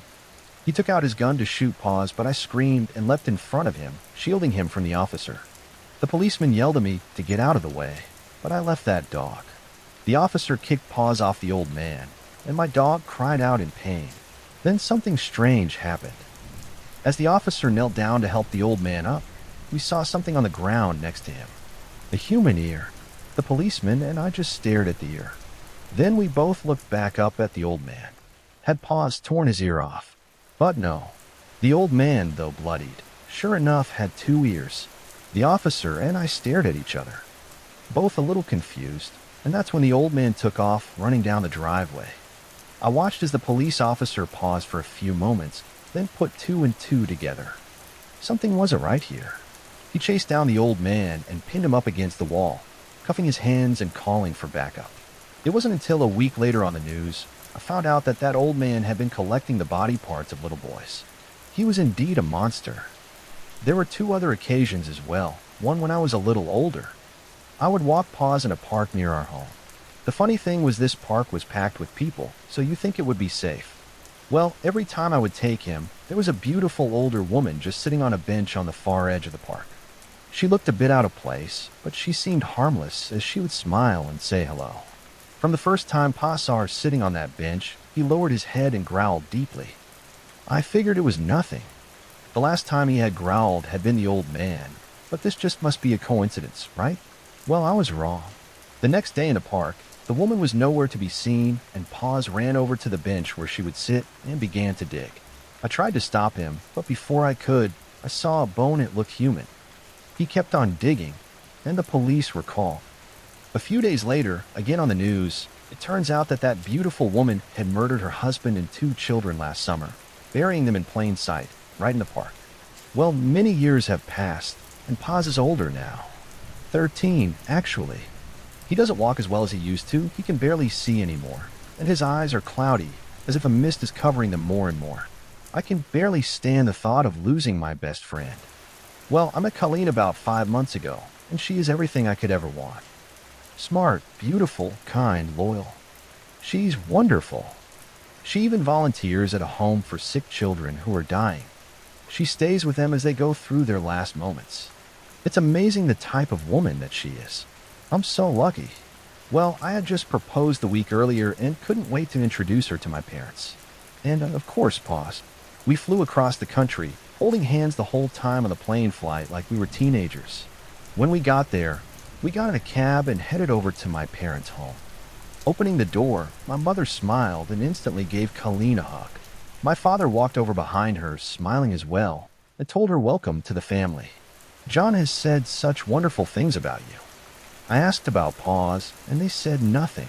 S1: He took out his gun to shoot Paws, but I screamed and leapt in front of him, shielding him from the officer. The policeman yelled at me to get out of the way, but I left that dog. The officer kicked Paws off the old man, and my dog cried out in pain. Then something strange happened. As the officer knelt down to help the old man up, we saw something on the ground next to him. A human ear. The policeman and I just stared at the ear. Then we both looked back up at the old man. Had Paws torn his ear off? But no. The old man, though bloodied, sure enough had 2 ears. The officer and I stared at each other, both a little confused, and that's when the old man took off, running down the driveway. I watched as the police officer paused for a few moments, then put 2 and 2 together. Something wasn't right here. He chased down the old man and pinned him up against the wall, cuffing his hands and calling for backup. It wasn't until a week later on the news I found out that that old man had been collecting the body parts of little boys. He was indeed a monster. There were 2 other occasions as well, one when I was a little older. I would walk Paws in a park near our home. The funny thing was this park was packed with people, so you think it would be safe. Well, every time I would take him, there was a beautiful older woman just sitting on a bench on the far edge of the park. She looked a bit out of place, but she seemed harmless as she would smile and say hello. From the first time Pa saw her sitting on that bench, he lowered his head and growled deeply. I figured it was nothing. The last time he had growled had been the old man, but this just must be a coincidence, right? Well, I was wrong. The next day in the park, the woman was nowhere to be seen, and Paws ran over to the bench where she would sit and began to dig. I tried to stop him, but before I could, I saw a bone that looked human. He kept on digging, and the police were called. A few days later, again on the news, it turns out that that beautiful woman had murdered her husband and 2 children last summer, burying them in plain sight, right in the park. Well, many years have passed, and Paws is older now. 13, actually. He doesn't walk as well as he used to, he can barely see anymore, and his eyes are cloudy, as if a mist is covering them more and more. I can barely stand the thought of losing my best friend. Well, I met Colleen about 5 months ago, and she is everything I could ever want. Smart, beautiful, kind, loyal. She's wonderful. She even volunteers at a home for sick children who are dying. She stays with them as they go through their last moments. It's amazing the type of woman that she is. I'm so lucky. Well, I had just proposed the week earlier and couldn't wait to introduce her to my parents. And of course, Paws. We flew across the country, holding hands the whole time on the plane flight like we were teenagers. When we got there, we got in a cab and headed over to my parents' home. Opening the door, my mother smiled and instantly gave Colleen a hug. My father walked over behind her, smiling as well, and told her welcome to the family. John has said such wonderful things about you. I asked about Paws, and they said nothing.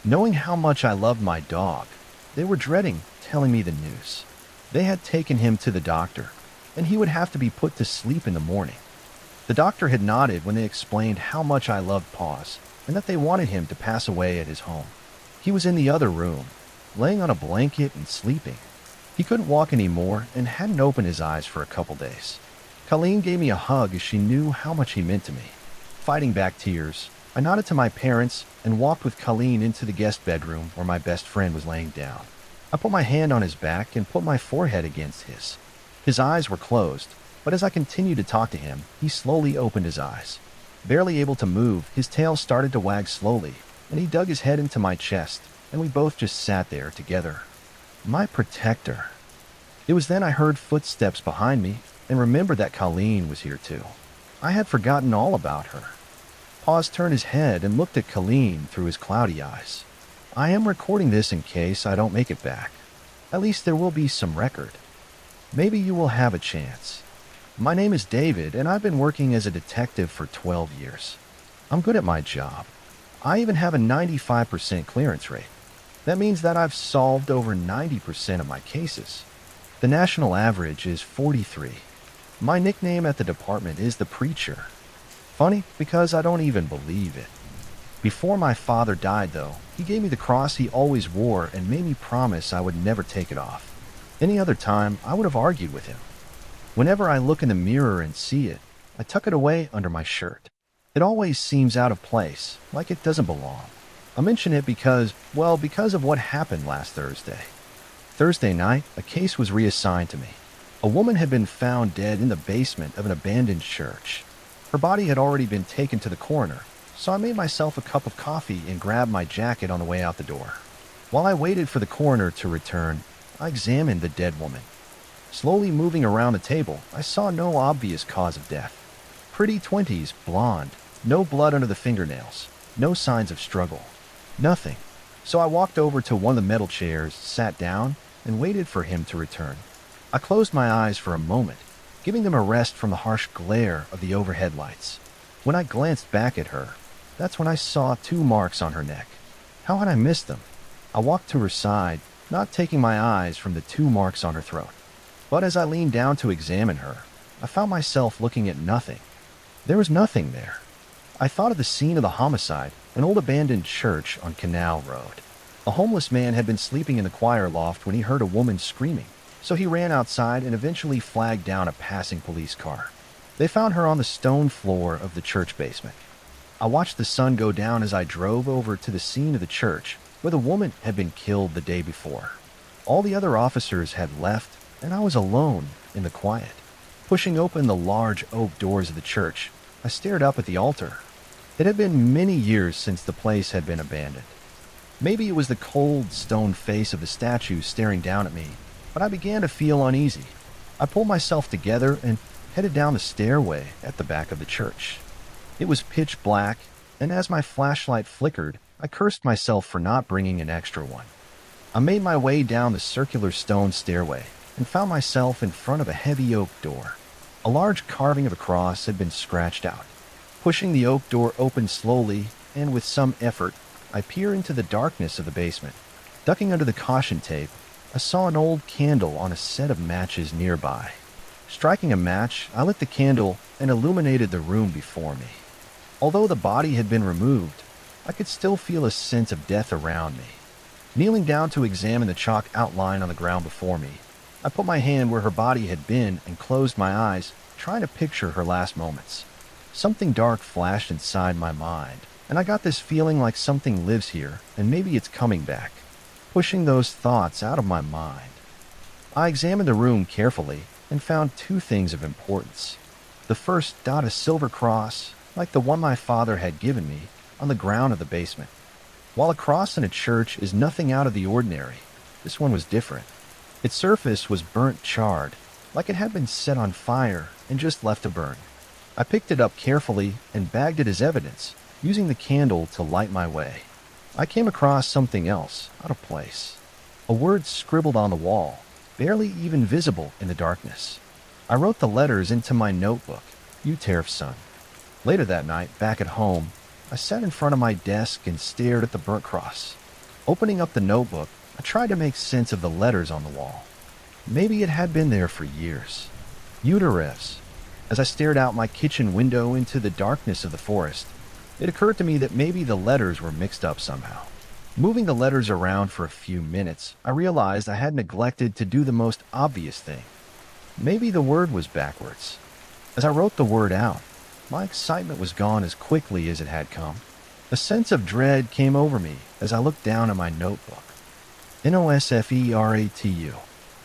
S1: Knowing how much I loved my dog, they were dreading telling me the news. They had taken him to the doctor, and he would have to be put to sleep in the morning. The doctor had nodded when they explained how much I loved Paws, and that they wanted him to pass away at his home. He was in the other room, laying on a blanket and sleeping. He couldn't walk anymore and hadn't opened his eyes for a couple days. Colleen gave me a hug as she knew how much he meant to me. Fighting back tears, I nodded to my parents and walked with Colleen into the guest bedroom where my best friend was laying down. I put my hand on his back and put my forehead against his. His eyes were closed, but as I continued to talk to him, he slowly opened his eyes. Barely able to move, his tail started to wag slowly, and he dug his head into my chest, and we both just sat there together. My protector. It was then I heard footsteps behind me and remembered that Colleen was here too. I had forgotten all about her. Paws turned his head and looked at Colleen through his cloudy eyes. I am recording this in case I don't make it back. At least there will be some record. Maybe you will have a chance. My name is David, and I've been working as a detective for 12 years. I'm good at my job. I even have a 95% clearance rate. That means that I've solved over 90% of my cases. The national average is 43. My nickname at the department is the Preacher. Funny, because I don't even believe it. Before my father died, though, he gave me the cross he always wore and made me promise I would never take it off. Any other time, I would have argued with him. Whenever I look in the mirror and see it, I tuck it away under my shirt. It always seems out of place, like it doesn't belong. I mention it because of what happened last Thursday. Thursday night, a case was reassigned to me. A woman had been found dead in the basement of an abandoned church. Her body had already been taken to the coroner, so I made myself a cup of coffee and grabbed my jacket on the way out the door. While I waited for the coroner to return, I examined the dead woman. Slowly moving around the table, I saw no obvious cause of death. Pretty 20s, blonde, no blood under the fingernails, no signs of struggle. Nothing. So I walked over to one of the metal chairs, sat down, and waited for him to return. I closed my eyes for a moment, giving them a rest from the harsh glare of the overhead lights. When I glanced back at her, that's when I saw 2 marks on her neck. How had I missed them? I walked to her side, not taking my eyes from the 2 marks on her throat. But as I leaned down to examine her, I found myself looking at nothing. There was nothing there. I thought of the scene of the homicide, an old abandoned church on Canal Road. A homeless man had been sleeping in the choir loft when he heard a woman screaming, so he ran outside and eventually flagged down a passing police car. They found her on the stone floor of the church basement. I watched the sun go down as I drove over to the scene of the church where the woman had been killed the day before. All the other officers had left, and I was alone in the quiet. Pushing open the large oak doors of the church, I stared up at the altar. It had been many years since the place had been abandoned. Maybe it was the cold stone face of the statue staring down at me, but I began to feel uneasy. I pulled myself together and headed down the stairway at the back of the church. It was pitch black, and as my flashlight flickered, I cursed myself for not bringing an extra one. I made my way down the circular stone stairway and found myself in front of a heavy oak door. A large carving of a cross had been scratched out. Pushing the oak door open slowly, and with some effort, I peered into the darkness of the basement. Ducking under the caution tape, I saw an old candle on a set of matches nearby. Striking a match, I lit the candle and illuminated the room before me. Although the body had been removed, I could still feel a sense of death around me. Kneeling down to examine the chalk outline on the ground before me, I put my hand where her body had been and closed my eyes, trying to picture her last moments. Something dark flashed inside my mind, and I got this feeling like something lives here and maybe it's coming back, pushing those thoughts out of my mind. I examined the room carefully and found 2 things of importance. The first, a silver cross, like the one my father had given me, on the ground of the basement. While a cross in a church is nothing out of the ordinary, this one was different. Its surface was burnt charred, like it had been set on fire and just left to burn. I picked it up carefully and bagged it as evidence, using the candle to light my way. I came across something else, out of place. A word scribbled on the wall, barely even visible in the darkness. I wrote the letters into my notebook, Uterf son. Later that night, back at home, I sat in front of my desk and stared at the burnt cross. Opening up the notebook, I tried to make sense of the letters on the wall. Maybe it had been there for years. Uterefs. As I stared out my kitchen window into the darkness of the forest, it occurred to me that maybe the letters were mixed up somehow. Moving the letters around for a few minutes, I realized I had neglected to do the most obvious thing. Maybe the word was backwards. As I wrote the word out, my excitement was gone as quickly as it had come. A sense of dread came over me as I looked down at my notebook. Nosferatu.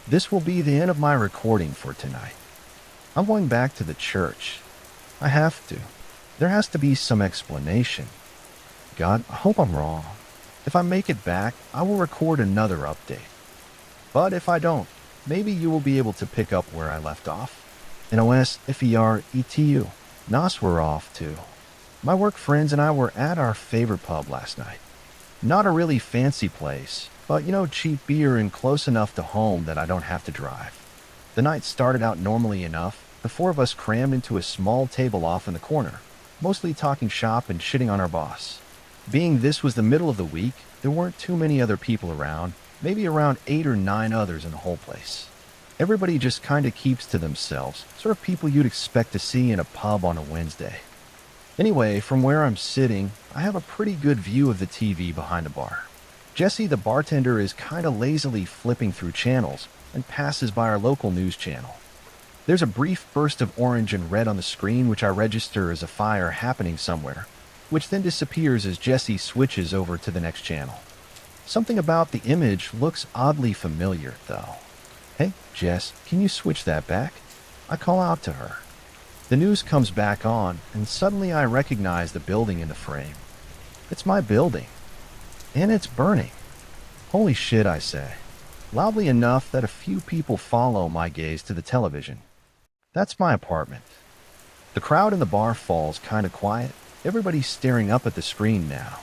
S1: This will be the end of my recording for tonight. I'm going back to the church. I have to. There has to be some explanation. God, I hope I'm wrong. If I make it back, I will record another update. But if I don't, maybe you will be able to pick up where I left off. Nosferatu. Nos were off too. My work friends and I were at our favorite pub last night. Not a really fancy place, but cheap beer and close enough to home that I don't have to drive. The night started out normally enough. The 4 of us crammed into a small table off in the corner, mostly talking shop and shitting on our boss. Being this was the middle of the week, there weren't too many other people around, maybe around 8 or 9 others in the whole place. Everybody just kind of keeps to themselves, sort of people you'd expect to see in a pub on a Wednesday. Anyway, from where I'm sitting, I have a pretty good view of the TV behind the bar. Jesse, the bartender, is kind of lazily flipping through channels and passes by our local news channel. There's a brief burst of orange and red on the screen which I register as a fire happening somewhere, which then disappears as Jesse switches over to the next channel. Something about the image looks oddly familiar, though. Hey, Jess, can you switch that back? I call out to her. The news comes back on, and suddenly I recognize the building in the frame. It's my building, and it's burning. Holy shit, I say, loudly enough that a few people follow my gaze to the television. That's my apartment. The crowd in the bar falls kind of quiet. Everybody's staring up at the screen now.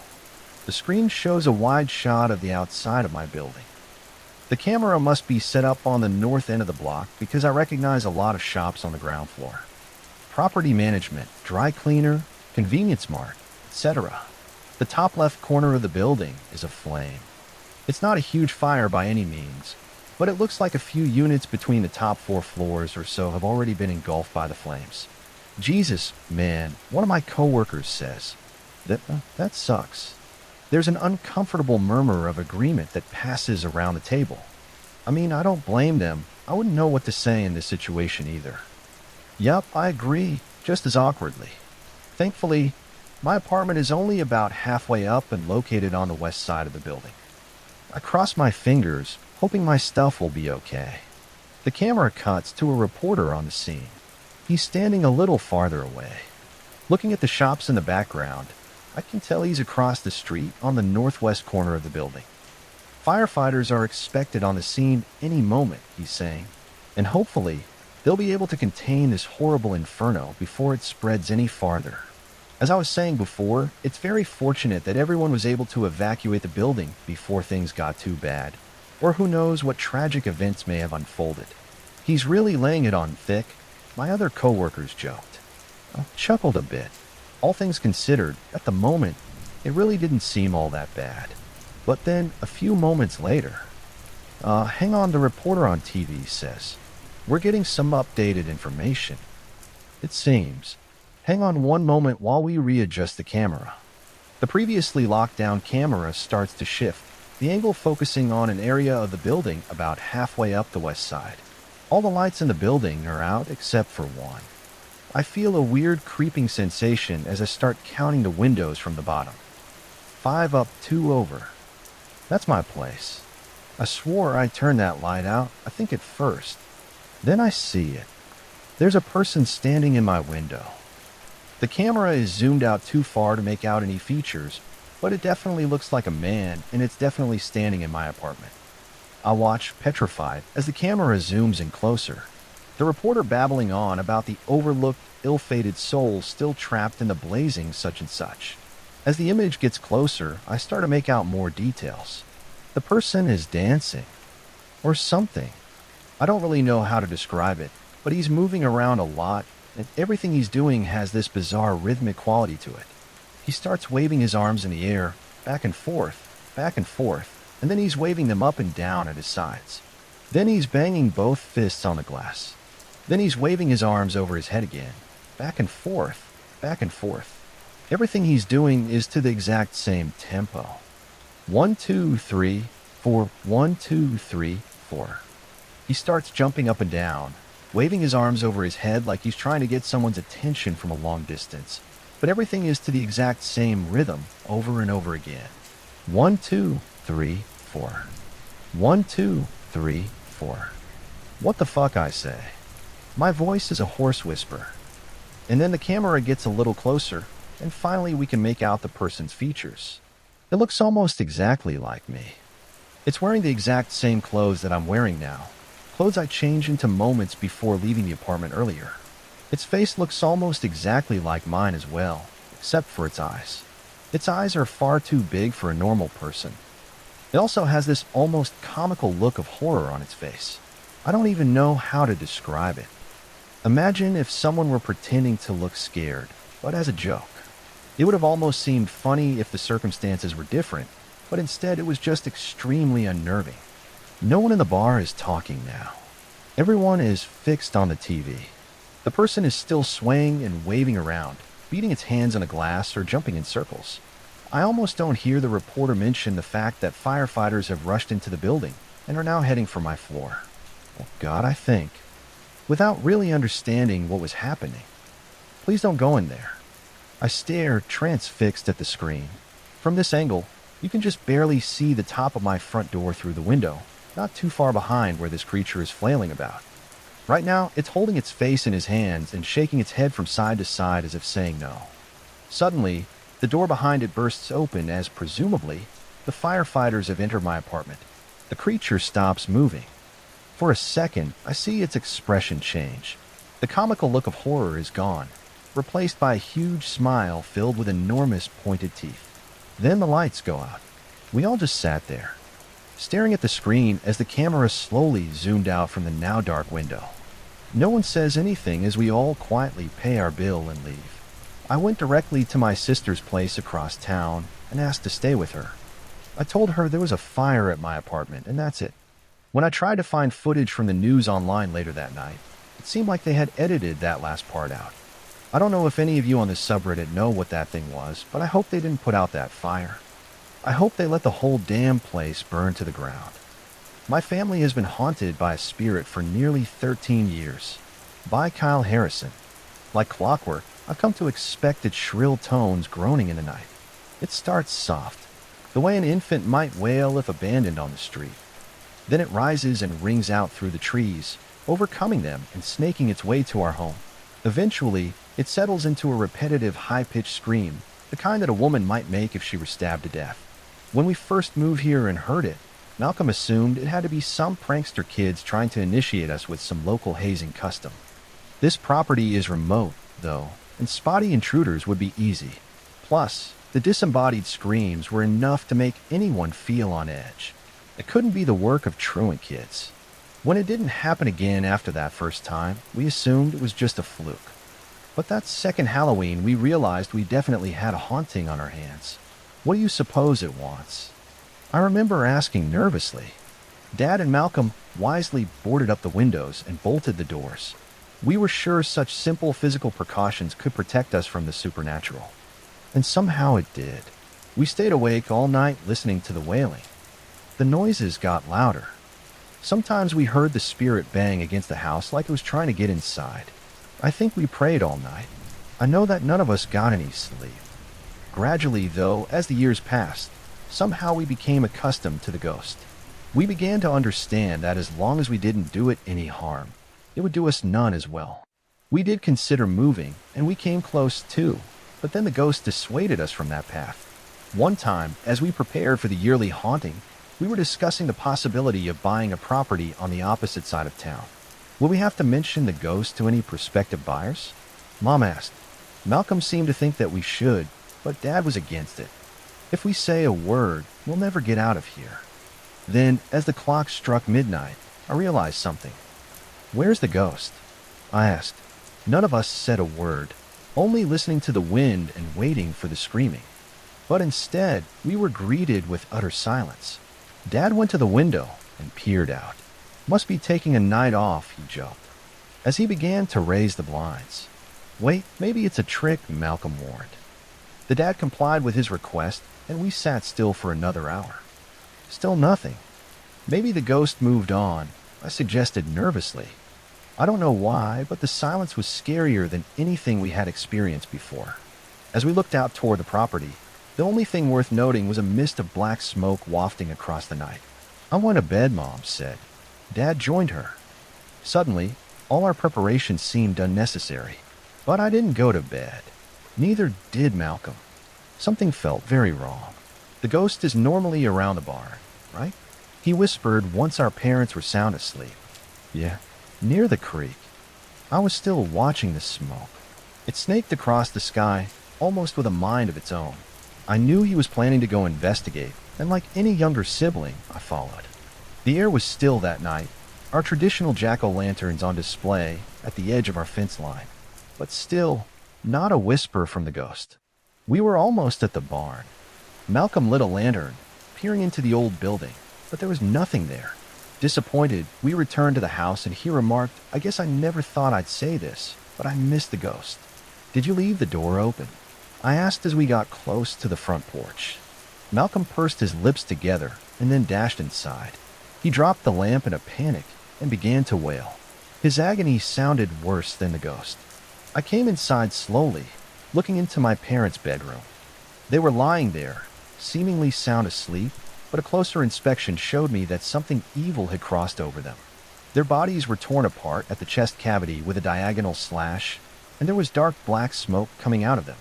S1: The screen shows a wide shot of the outside of my building. The camera must be set up on the north end of the block because I recognize a lot of shops on the ground floor. Property management, dry cleaner, convenience mart, etc. The top left corner of the building is aflame. It's not a huge fire by any means, but it looks like a few units between the top 4 floors or so have already been engulfed by the flames. Jesus, man, one of my coworkers says, that sucks. There's an uncomfortable murmur of agreement that passes around the table. I mean, I don't blame them. I wouldn't know what to say in this situation either. Yup, I agree, just as awkwardly. Thankfully, my apartment is only about halfway up and located on the west side of the building. I cross my fingers, hoping my stuff will be okay. The camera cuts to a reporter on the scene. He's standing a little farther away. Looking at the shops in the background, I can tell he's across the street on the northwest corner of the building. Firefighters are expected on the scene any moment, he's saying, and hopefully they'll be able to contain this horrible inferno before it spreads any farther. As I was saying before, it's very fortunate that everyone was able to evacuate the building before things got too bad, or who knows what tragic events may have unfolded. He's really laying it on thick, my other coworkers joked. I chuckled a bit. All things considered, at the moment, it really didn't seem all that bad. But then, a few moments later, hang on, the reporter on TV says, we're getting some updated information. It seems. Hang on one moment while we readjust the camera. The previously locked down camera starts to shift, the angle focusing on an area of the building about halfway up the west side. All the lights in the building are out except for one. I feel a weird creeping sensation as I start counting the windows from the bottom. 5 up, 2 over. That's my place. I swore I'd turn that light out, I think at first. Then I see it. There's a person standing in my window. The camera is zoomed out too far to make out any features, but it definitely looks like a man, and it's definitely standing in my apartment. I watch, petrified, as the camera zooms in closer. The reporter babbling on about the overlooked, ill-fated soul still trapped in the blazing such and such. As the image gets closer, I start to make out more details. The person is dancing. Or something. I don't really know how to describe it, but he's moving around a lot, and everything he's doing has this bizarre rhythmic quality to it. He starts waving his arms in the air, back and forth, and then he's waving them up and down at his sides. Then he's banging both fists on the glass. Then he's waving his arms over his head again, back and forth. Everything he's doing is to the exact same tempo. 1, 2, 3, 4, 1, 2, 3, 4. He starts jumping up and down, waving his arms over his head like he's trying to get someone's attention from a long distance. But everything is to the exact same rhythm over and over again. 1, 2, 3, 4. 1, 2, 3, 4. What the fuck, I say. My voice is a hoarse whisper. And then the camera gets a little closer, and finally we can make out the person's features. It looks almost exactly like me. It's wearing the exact same clothes that I'm wearing now, clothes I changed into moments before leaving the apartment earlier. Its face looks almost exactly like mine as well, except for its eyes. Its eyes are far too big for a normal person. It also has this almost comical look of horror on its face. I don't even know how to describe it. Imagine if someone were pretending to look scared, but as a joke. It would have almost seemed funny if the circumstances were different, but instead it was just extremely unnerving. No one in the bar is talking now. Everyone is fixed on the TV. The person is still swaying and waving around, beating its hands on a glass or jumping in circles. I almost don't hear the reporter mention the fact that firefighters have rushed into the building and are now heading for my floor. Oh God, I think. Without really understanding what was happening. Please don't go in there. I stare transfixed at the screen. From this angle, You can just barely see the top of my front door through the window, not too far behind where this creature is flailing about. Right now, it's holding its face in his hands and shaking its head from side to side as if saying no. Suddenly, the door behind it bursts open as, presumably, the firefighters have entered my apartment. The creature stops moving. For a second, I see its expression change. The comical look of horror is gone, replaced by a huge smile filled with enormous pointed teeth. Then the lights go out. We all just sat there, staring at the screen as the camera slowly zoomed out from the now dark window. No one says anything as we all quietly pay our bill and leave. I went directly to my sister's place across town and asked to stay with her. I told her there was a fire at my apartment, and that's it. When I tried to find footage from the news online later that night, it seemed like they had edited that last part out. I don't know if any of you on this subreddit know what that thing was, but I hope they didn't put out that fire. I hope they let the whole damn place burn to the ground. My family has been haunted by a spirit for nearly 13 years. By Kyle Harrison. Like clockwork, I've come to expect its shrill tones groaning in the night. It starts soft, the way an infant might wail if abandoned on the street. Then it rises and rings out through the trees, overcoming them and snaking its way to our home. Eventually, it settles into a repetitive, high-pitched scream, the kind that a woman might make if she were stabbed to death. When we first moved here and heard it, Malcolm assumed it had to be some prankster kids trying to initiate us with some local hazing custom. This property is remote, though, and spotty intruders would be easy. Plus, the disembodied screams were enough to make anyone feel on edge. It couldn't be the work of truant kids. When it didn't happen again after that first time, we assumed it was just a fluke. But that second Halloween, we realized we definitely had a haunting on our hands. What do you suppose it wants? I remember asking nervously. Dad and Malcolm wisely boarded up the windows and bolted the doors. We were sure such simple physical precautions could protect us from the supernatural. And somehow it did. We stayed awake all night listening to the wailing. The noises got louder. Sometimes we heard the spirit bang against the house like it was trying to get inside. I think we prayed all night. I know that none of us got any sleep. Gradually, though, as the years passed, somehow we became accustomed to the ghost. We began to understand that as long as we didn't do it any harm, it would do us none as well. We did consider moving, and we came close too, but then the ghost dissuaded us from that path. One time, as we prepared for the yearly haunting, we were discussing the possibility of buying a property on the opposite side of town. Will we have to mention the ghost to any prospective buyers? Mom asked. Malcolm seemed to think that we should, but Dad was against it. If we say a word, we'll never get out of here. Then, as the clock struck midnight, I realized something. Where's the ghost? I asked. None of us said a word, only listening to the wind and waiting for the screaming. But instead, we were greeted with utter silence. Dad went to the window and peered out. Must be taking a night off, he joked, as he began to raise the blinds. Wait, maybe it's a trick, Malcolm warned. The dad complied with his request, and we sat still for another hour. Still nothing. Maybe the ghost moved on, I suggested nervously. I don't know why, but the silence was scarier than anything we had experienced before. As we looked out toward the property, the only thing worth noting was a mist of black smoke wafting across the night. I want to bed, Mom said. Dad joined her. Suddenly, all our preparations seemed unnecessary. But I didn't go to bed. Neither did Malcolm. Something felt very wrong. The ghost is normally around the barn, right? He whispered once our parents were sound asleep. Yeah, near the creek. I was still watching the smoke. It snaked across the sky, almost with a mind of its own. I knew he was planning to go investigate, and like any younger sibling, I followed. The air was still that night, our traditional jack-o'-lanterns on display at the edge of our fence line. But still, not a whisper from the ghost. We were almost at the barn. Malcolm lit a lantern, peering into the old building, but there was nothing there. Disappointed, we returned to the house and he remarked, I guess I never thought I'd say this, but I missed the ghost. Did you leave the door open? I asked as we got close to the front porch. Malcolm pursed his lips together and then dashed inside. He dropped the lamp in a panic and began to wail. His agony sounded worse than the ghost. I came inside slowly, looking into my parents' bedroom. They were lying there, seemingly sound asleep, but a closer inspection showed me that something evil had crossed over them. Their bodies were torn apart at the chest cavity with a diagonal slash, and there was dark black smoke coming out of them.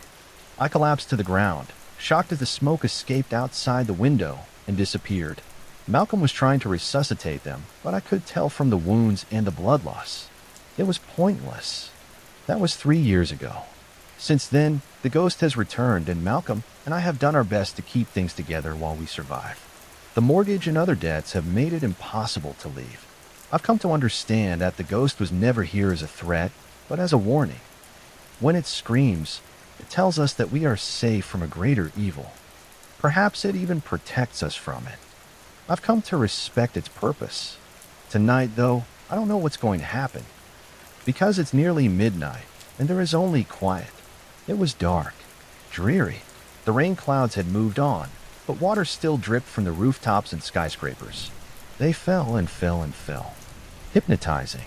S1: I collapsed to the ground, shocked as the smoke escaped outside the window and disappeared. Malcolm was trying to resuscitate them, but I could tell from the wounds and the blood loss. It was pointless. That was 3 years ago. Since then, the ghost has returned, and Malcolm and I have done our best to keep things together while we survive. The mortgage and other debts have made it impossible to leave. I've come to understand that the ghost was never here as a threat, but as a warning. When it screams, it tells us that we are safe from a greater evil. Perhaps it even protects us from it. I've come to respect its purpose. Tonight, though, I don't know what's going to happen. Because it's nearly midnight, and there is only quiet. It was dark, dreary. The rain clouds had moved on, but water still dripped from the rooftops and skyscrapers. They fell and fell and fell. Hypnotizing.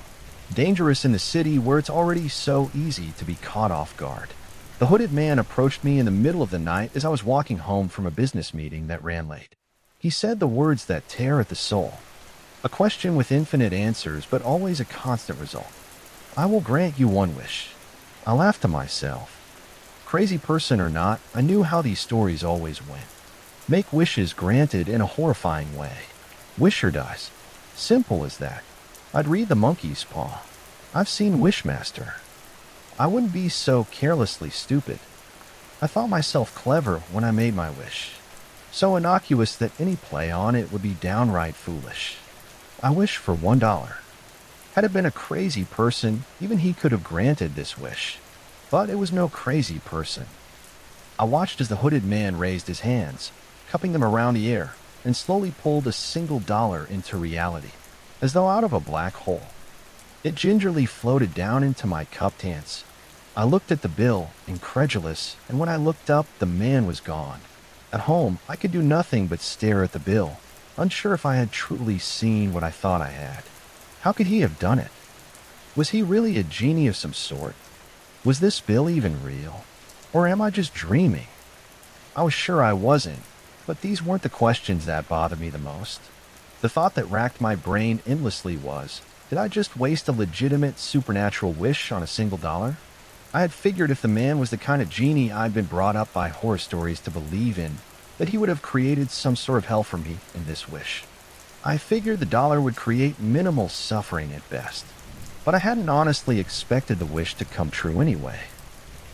S1: Dangerous in the city where it's already so easy to be caught off guard. The hooded man approached me in the middle of the night as I was walking home from a business meeting that ran late. He said the words that tear at the soul. A question with infinite answers, but always a constant result. I will grant you one wish. I laughed to myself. Crazy person or not, I knew how these stories always went. Make wishes granted in a horrifying way. Wish or dies. Simple as that. I'd read The Monkey's Paw. I've seen Wishmaster. I wouldn't be so carelessly stupid. I thought myself clever when I made my wish. So innocuous that any play on it would be downright foolish. I wish for $1. Had it been a crazy person, even he could have granted this wish. But it was no crazy person. I watched as the hooded man raised his hands, cupping them around the air, and slowly pulled a single dollar into reality, as though out of a black hole. It gingerly floated down into my cupped hands. I looked at the bill, incredulous, and when I looked up, the man was gone. At home, I could do nothing but stare at the bill, unsure if I had truly seen what I thought I had. How could he have done it? Was he really a genie of some sort? Was this bill even real? Or am I just dreaming? I was sure I wasn't, but these weren't the questions that bothered me the most. The thought that racked my brain endlessly was, did I just waste a legitimate supernatural wish on a single dollar? I had figured if the man was the kind of genie I'd been brought up by horror stories to believe in, that he would have created some sort of hell for me in this wish. I figured the dollar would create minimal suffering at best, but I hadn't honestly expected the wish to come true anyway.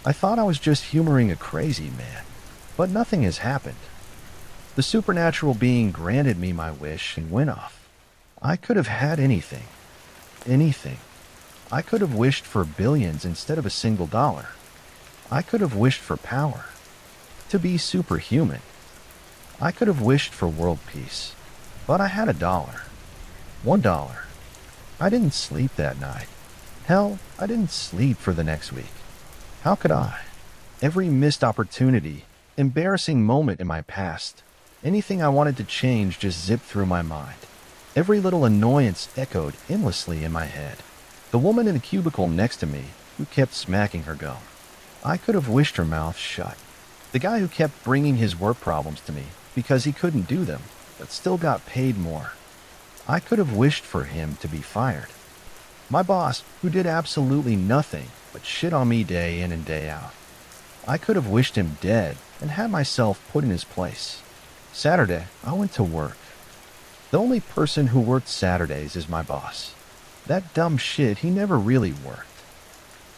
S1: I thought I was just humoring a crazy man, but nothing has happened. The supernatural being granted me my wish and went off. I could have had anything. Anything. I could have wished for billions instead of a single dollar. I could have wished for power. To be superhuman. I could have wished for world peace. But I had $1. $1. I didn't sleep that night. Hell, I didn't sleep for the next week. How could I? Every missed opportunity, embarrassing moment in my past, anything I wanted to change just zipped through my mind. Every little annoyance echoed endlessly in my head. The woman in the cubicle next to me, who kept smacking her gum. I could have wished her mouth shut. The guy who kept bringing his work problems to me because he couldn't do them, but still got paid more. I could have wished for him to be fired. My boss, who did absolutely nothing but shit on me day in and day out. I could have wished him dead and had myself put in his place. Saturday, I went to work. The only person who worked Saturdays is my boss. That dumb shit, he never really worked.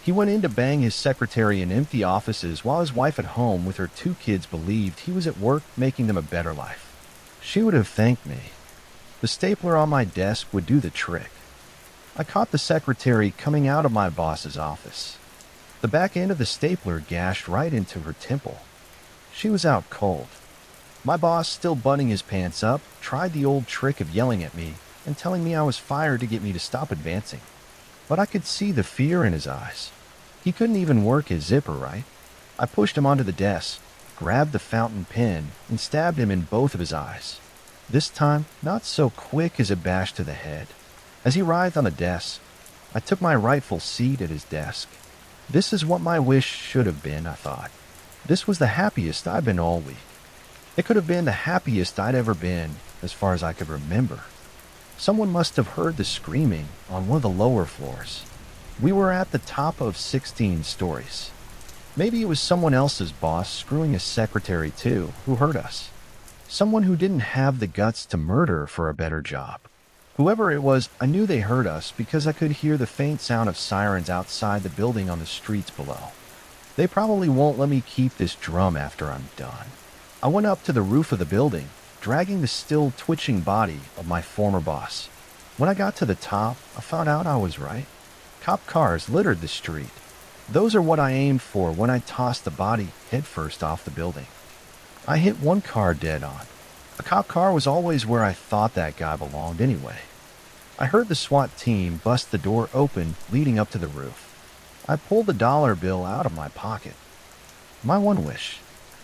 S1: He went in to bang his secretary in empty offices while his wife at home with her 2 kids believed he was at work making them a better life. She would have thanked me. The stapler on my desk would do the trick. I caught the secretary coming out of my boss's office. The back end of the stapler gashed right into her temple. She was out cold. My boss, still buttoning his pants up, tried the old trick of yelling at me and telling me I was fired to get me to stop advancing. But I could see the fear in his eyes. He couldn't even work his zipper right. I pushed him onto the desk, grabbed the fountain pen, and stabbed him in both of his eyes. This time, not so quick as a bash to the head. As he writhed on the desk, I took my rightful seat at his desk. This is what my wish should have been, I thought. This was the happiest I'd been all week. It could have been the happiest I'd ever been, as far as I could remember. Someone must have heard the screaming on one of the lower floors. We were at the top of 16 stories. Maybe it was someone else's boss screwing his secretary too, who heard us. Someone who didn't have the guts to murder for a better job. Whoever it was, I knew they heard us because I could hear the faint sound of sirens outside the building on the streets below. They probably won't let me keep this drum after I'm done. I went up to the roof of the building, dragging the still twitching body of my former boss. When I got to the top, I found out I was right. Cop cars littered the street. Those are what I aimed for when I tossed the body headfirst off the building. I hit one car dead on. A cop car was always where I thought that guy belonged anyway. I heard the SWAT team bust the door open leading up to the roof. I pulled the dollar bill out of my pocket. My one wish.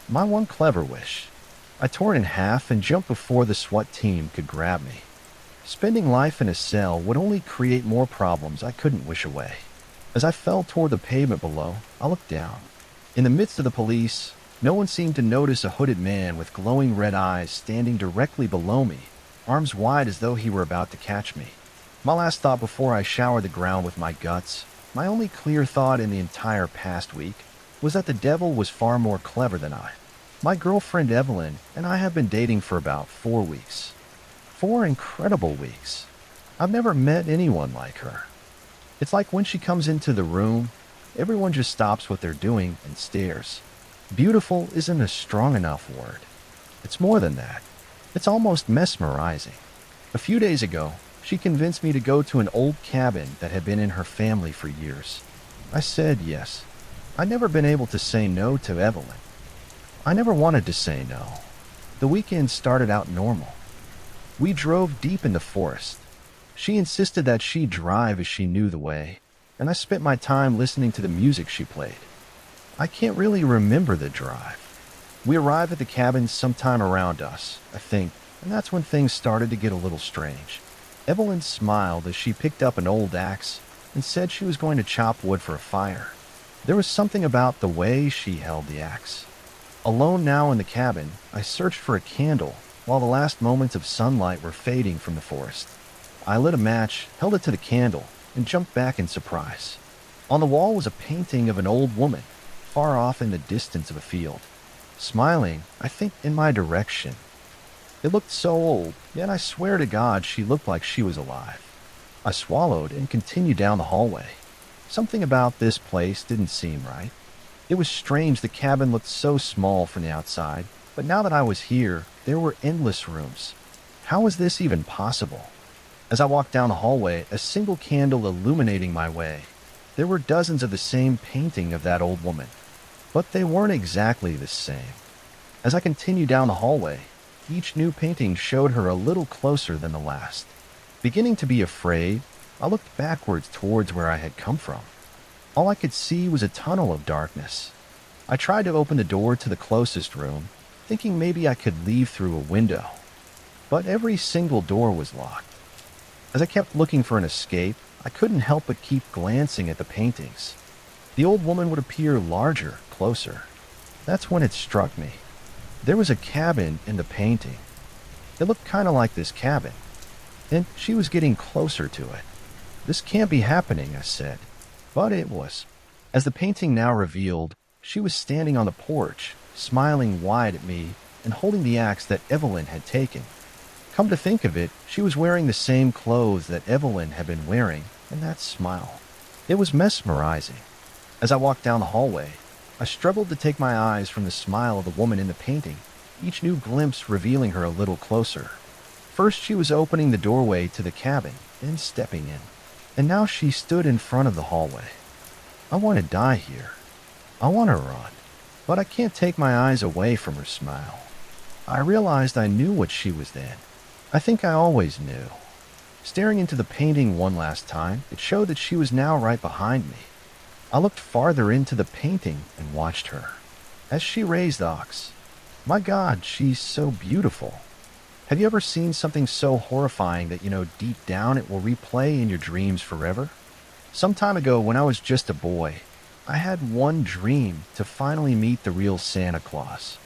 S1: My one clever wish. I tore it in half and jumped before the SWAT team could grab me. Spending life in a cell would only create more problems I couldn't wish away. As I fell toward the pavement below, I looked down. In the midst of the police, no one seemed to notice a hooded man with glowing red eyes standing directly below me, arms wide as though he were about to catch me. My last thought before I showered the ground with my guts, my only clear thought in the entire past week, was that the devil was far more clever than I. My girlfriend Evelyn and I have been dating for about 4 weeks. 4 incredible weeks. I've never met anyone like her. It's like when she comes into the room, everyone just stops what they're doing and stares. Beautiful isn't a strong enough word. It's more than that. It's almost mesmerizing. A few days ago, she convinced me to go to an old cabin that had been in her family for years. I said yes. I'd never been able to say no to Evelyn. I never wanted to say no. The weekend started out normal. We drove deep in the forest. She insisted that she drive as she knew the way, and I spent my time listening to the music she played. I can't really remember the drive. We arrived at the cabin sometime around us, I think, and that's when things started to get a little strange. Evelyn smiled as she picked up an old axe and said she was going to chop wood for a fire. There was something about the way she held the axe. Alone now in the cabin, I searched for a candle while the last moments of sunlight were fading from the forest. I lit a match, held it to the candle, and jumped back in surprise. On the wall was a painting of an old woman, far off in the distance of a field, smiling, I think, in my direction. It looked so old, yet I swear to God she looked like she was alive. I swallowed and continued down the hallway. Something about this place didn't seem right. It was strange the cabin looked so small from the outside, but now that I was here, there were endless rooms. How was this even possible? As I walked down the hallway, a single candle illuminating my way, there were dozens of the same painting of that old woman. But they weren't exactly the same. As I continued down the hallway, each new painting showed her a little closer than the last. Beginning to be afraid, I looked backwards towards where I had come from. All I could see was a tunnel of darkness. I tried to open the door to the closest room, thinking maybe I could leave through a window. But every single door was locked. As I kept looking for an escape, I couldn't help but keep glancing at the paintings. The old woman would appear larger, closer. That's when it struck me. There was a cabin in the painting. It looked kind of like this cabin, and she was getting closer to it. This can't be happening, I said. But it was. As the painting now revealed, she was standing on the porch, smiling wide at me and holding the axe that Evelyn had taken. Come to think of it, she was wearing the same clothes that Evelyn had been wearing, and that smile. It was mesmerizing. As I walked down the hallway, I struggled to take my eyes from the smile of the woman in the painting, each new glimpse revealing her a little closer. First she was opening the doorway to the cabin, then stepping in, and now she stood in front of the hallway. I want to die here. I want to run, but I can't take my eyes away from her smile. I realized I knew what she was then. I think I always knew. Staring into the painting one last time, it showed that she was now right behind me. I looked farther into the painting and watched her. As she raised the axe, my God, she's so beautiful. Have you ever seen something so horrifying that you know deep down it will replay in your dreams forever? Some time ago, when I was just a boy, I had one dream to finally meet the real Santa Claus.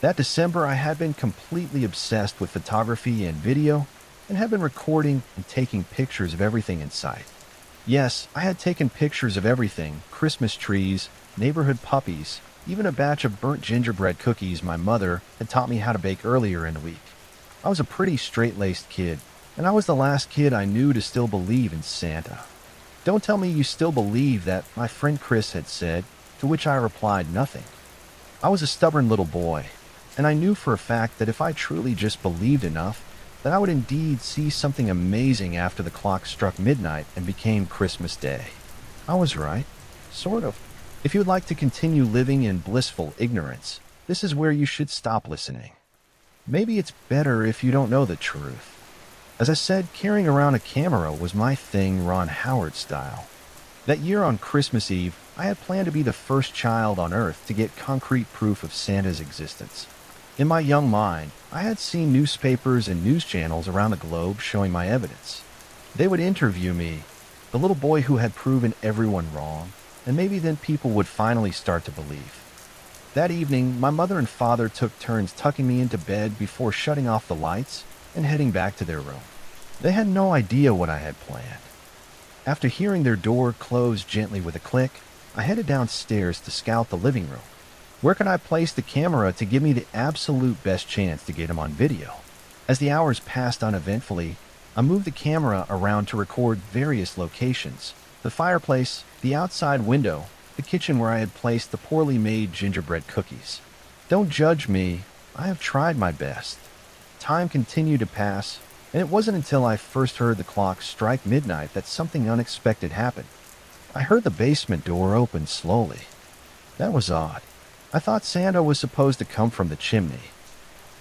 S1: That December, I had been completely obsessed with photography and video and had been recording and taking pictures of everything in sight. Yes, I had taken pictures of everything: Christmas trees, neighborhood puppies, even a batch of burnt gingerbread cookies my mother had taught me how to bake earlier in the week. I was a pretty straight-laced kid, and I was the last kid I knew to still believe in Santa. "Don't tell me you still believe that," my friend Chris had said, to which I replied nothing. I was a stubborn little boy, and I knew for a fact that if I truly just believed enough, that I would indeed see something amazing after the clock struck midnight and became Christmas Day. I was right. Sort of. If you would like to continue living in blissful ignorance, this is where you should stop listening. Maybe it's better if you don't know the truth. As I said, carrying around a camera was my thing, Ron Howard style. That year on Christmas Eve, I had planned to be the first child on Earth to get concrete proof of Santa's existence. In my young mind, I had seen newspapers and news channels around the globe showing my evidence. They would interview me, the little boy who had proven everyone wrong, and maybe then people would finally start to believe. That evening, my mother and father took turns tucking me into bed before shutting off the lights and heading back to their room. They had no idea what I had planned. After hearing their door close gently with a click, I headed downstairs to scout the living room. Where could I place the camera to give me the absolute best chance to get him on video? As the hours passed uneventfully, I moved the camera around to record various locations: the fireplace, the outside window, the kitchen where I had placed the poorly made gingerbread cookies. Don't judge me, I have tried my best. Time continued to pass, and it wasn't until I first heard the clock strike midnight that something unexpected happened. I heard the basement door open slowly. That was odd. I thought Santa was supposed to come from the chimney.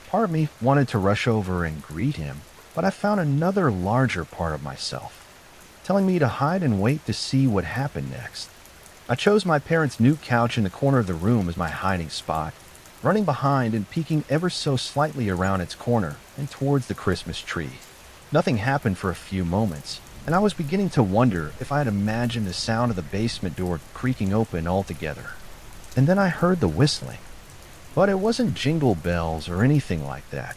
S1: Part of me wanted to rush over and greet him, but I found another larger part of myself telling me to hide and wait to see what happened next. I chose my parents' new couch in the corner of the room as my hiding spot, running behind and peeking ever so slightly around its corner and towards the Christmas tree. Nothing happened for a few moments, and I was beginning to wonder if I had imagined the sound of the basement door creaking open altogether. And then I heard the whistling. But it wasn't jingle bells or anything like that.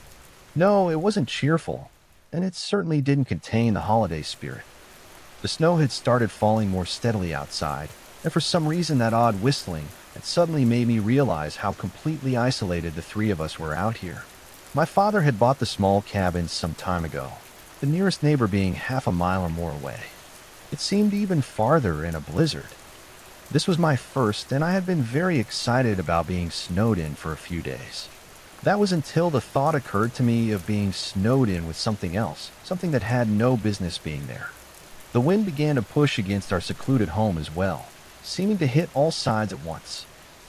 S1: No, it wasn't cheerful, and it certainly didn't contain the holiday spirit. The snow had started falling more steadily outside, and for some reason that odd whistling had suddenly made me realize how completely isolated the three of us were out here. My father had bought the small cabin some time ago, the nearest neighbor being half a mile or more away. It seemed even farther in a blizzard. This was my first, and I had been very excited about being snowed in for a few days. That was until the thought occurred to me of being snowed in with something else, something that had no business being there. The wind began to push against our secluded home as well, seeming to hit all sides at once.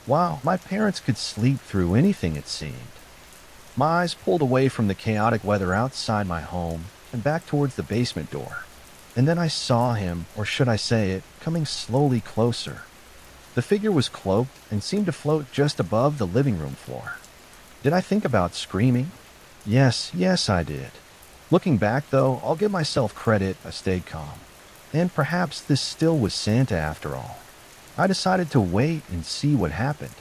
S1: Wow, my parents could sleep through anything, it seemed. My eyes pulled away from the chaotic weather outside my home and back towards the basement door. And then I saw him, or should I say it, coming slowly closer. The figure was cloaked and seemed to float just above the living room floor. Did I think about screaming? Yes, I did. Looking back, though, I'll give myself credit, I stayed calm. And perhaps this still was Santa after all. I decided to wait and see what happened.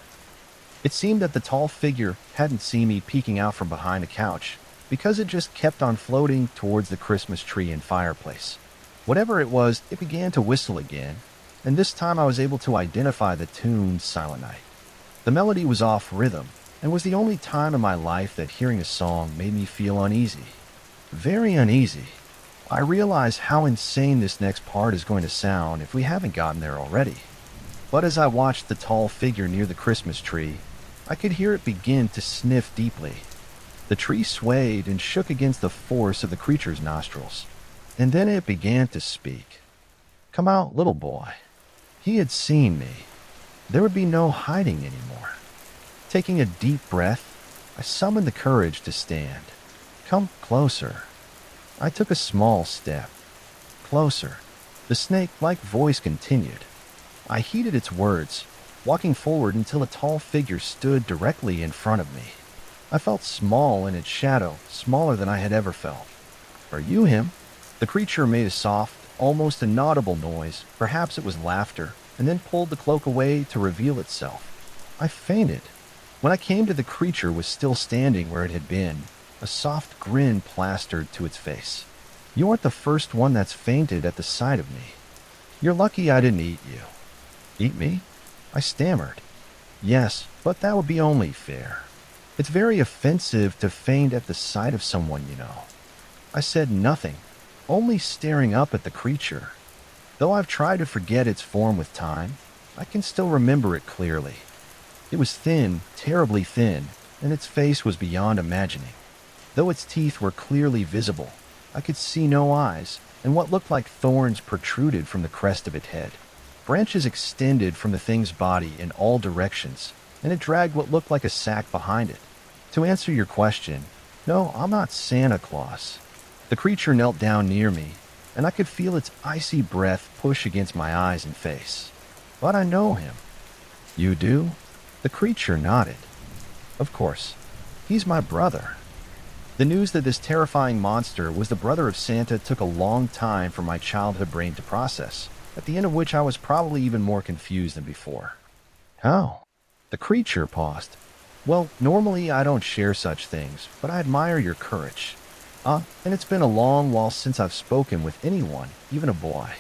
S1: It seemed that the tall figure hadn't seen me peeking out from behind the couch, because it just kept on floating towards the Christmas tree and fireplace. Whatever it was, it began to whistle again, and this time I was able to identify the tune Silent Night. The melody was off rhythm, and was the only time in my life that hearing a song made me feel uneasy. Very uneasy. I realize how insane this next part is going to sound if we haven't gotten there already. But as I watched the tall figure near the Christmas tree, I could hear it begin to sniff deeply. The tree swayed and shook against the force of the creature's nostrils, and then it began to speak. "Come out, little boy." He had seen me. There would be no hiding anymore. Taking a deep breath, I summoned the courage to stand. "Come closer." I took a small step. Closer. The snake-like voice continued. I heeded its words, walking forward until a tall figure stood directly in front of me. I felt small in its shadow, smaller than I had ever felt. "Are you him?" The creature made a soft, almost inaudible noise, perhaps it was laughter, and then pulled the cloak away to reveal itself. I fainted. When I came to, the creature was still standing where it had been, a soft grin plastered to its face. You aren't the first one that's fainted at the sight of me. You're lucky I didn't eat you. Eat me? I stammered. Yes, but that would be only fair. It's very offensive to faint at the sight of someone you know. I said nothing, only staring up at the creature. Though I've tried to forget its form with time, I can still remember it clearly. It was thin, terribly thin, and its face was beyond imagining. Though its teeth were clearly visible, I could see no eyes, and what looked like thorns protruded from the crest of its head. Branches extended from the thing's body in all directions, and it dragged what looked like a sack behind it. To answer your question, no, I'm not Santa Claus. The creature knelt down near me, and I could feel its icy breath push against my eyes and face. But I know him. You do? The creature nodded. Of course. He's my brother. The news that this terrifying monster was the brother of Santa took a long time for my childhood brain to process, at the end of which I was probably even more confused than before. How? The creature paused. Well, normally I don't share such things, but I admire your courage. And it's been a long while since I've spoken with anyone, even a boy.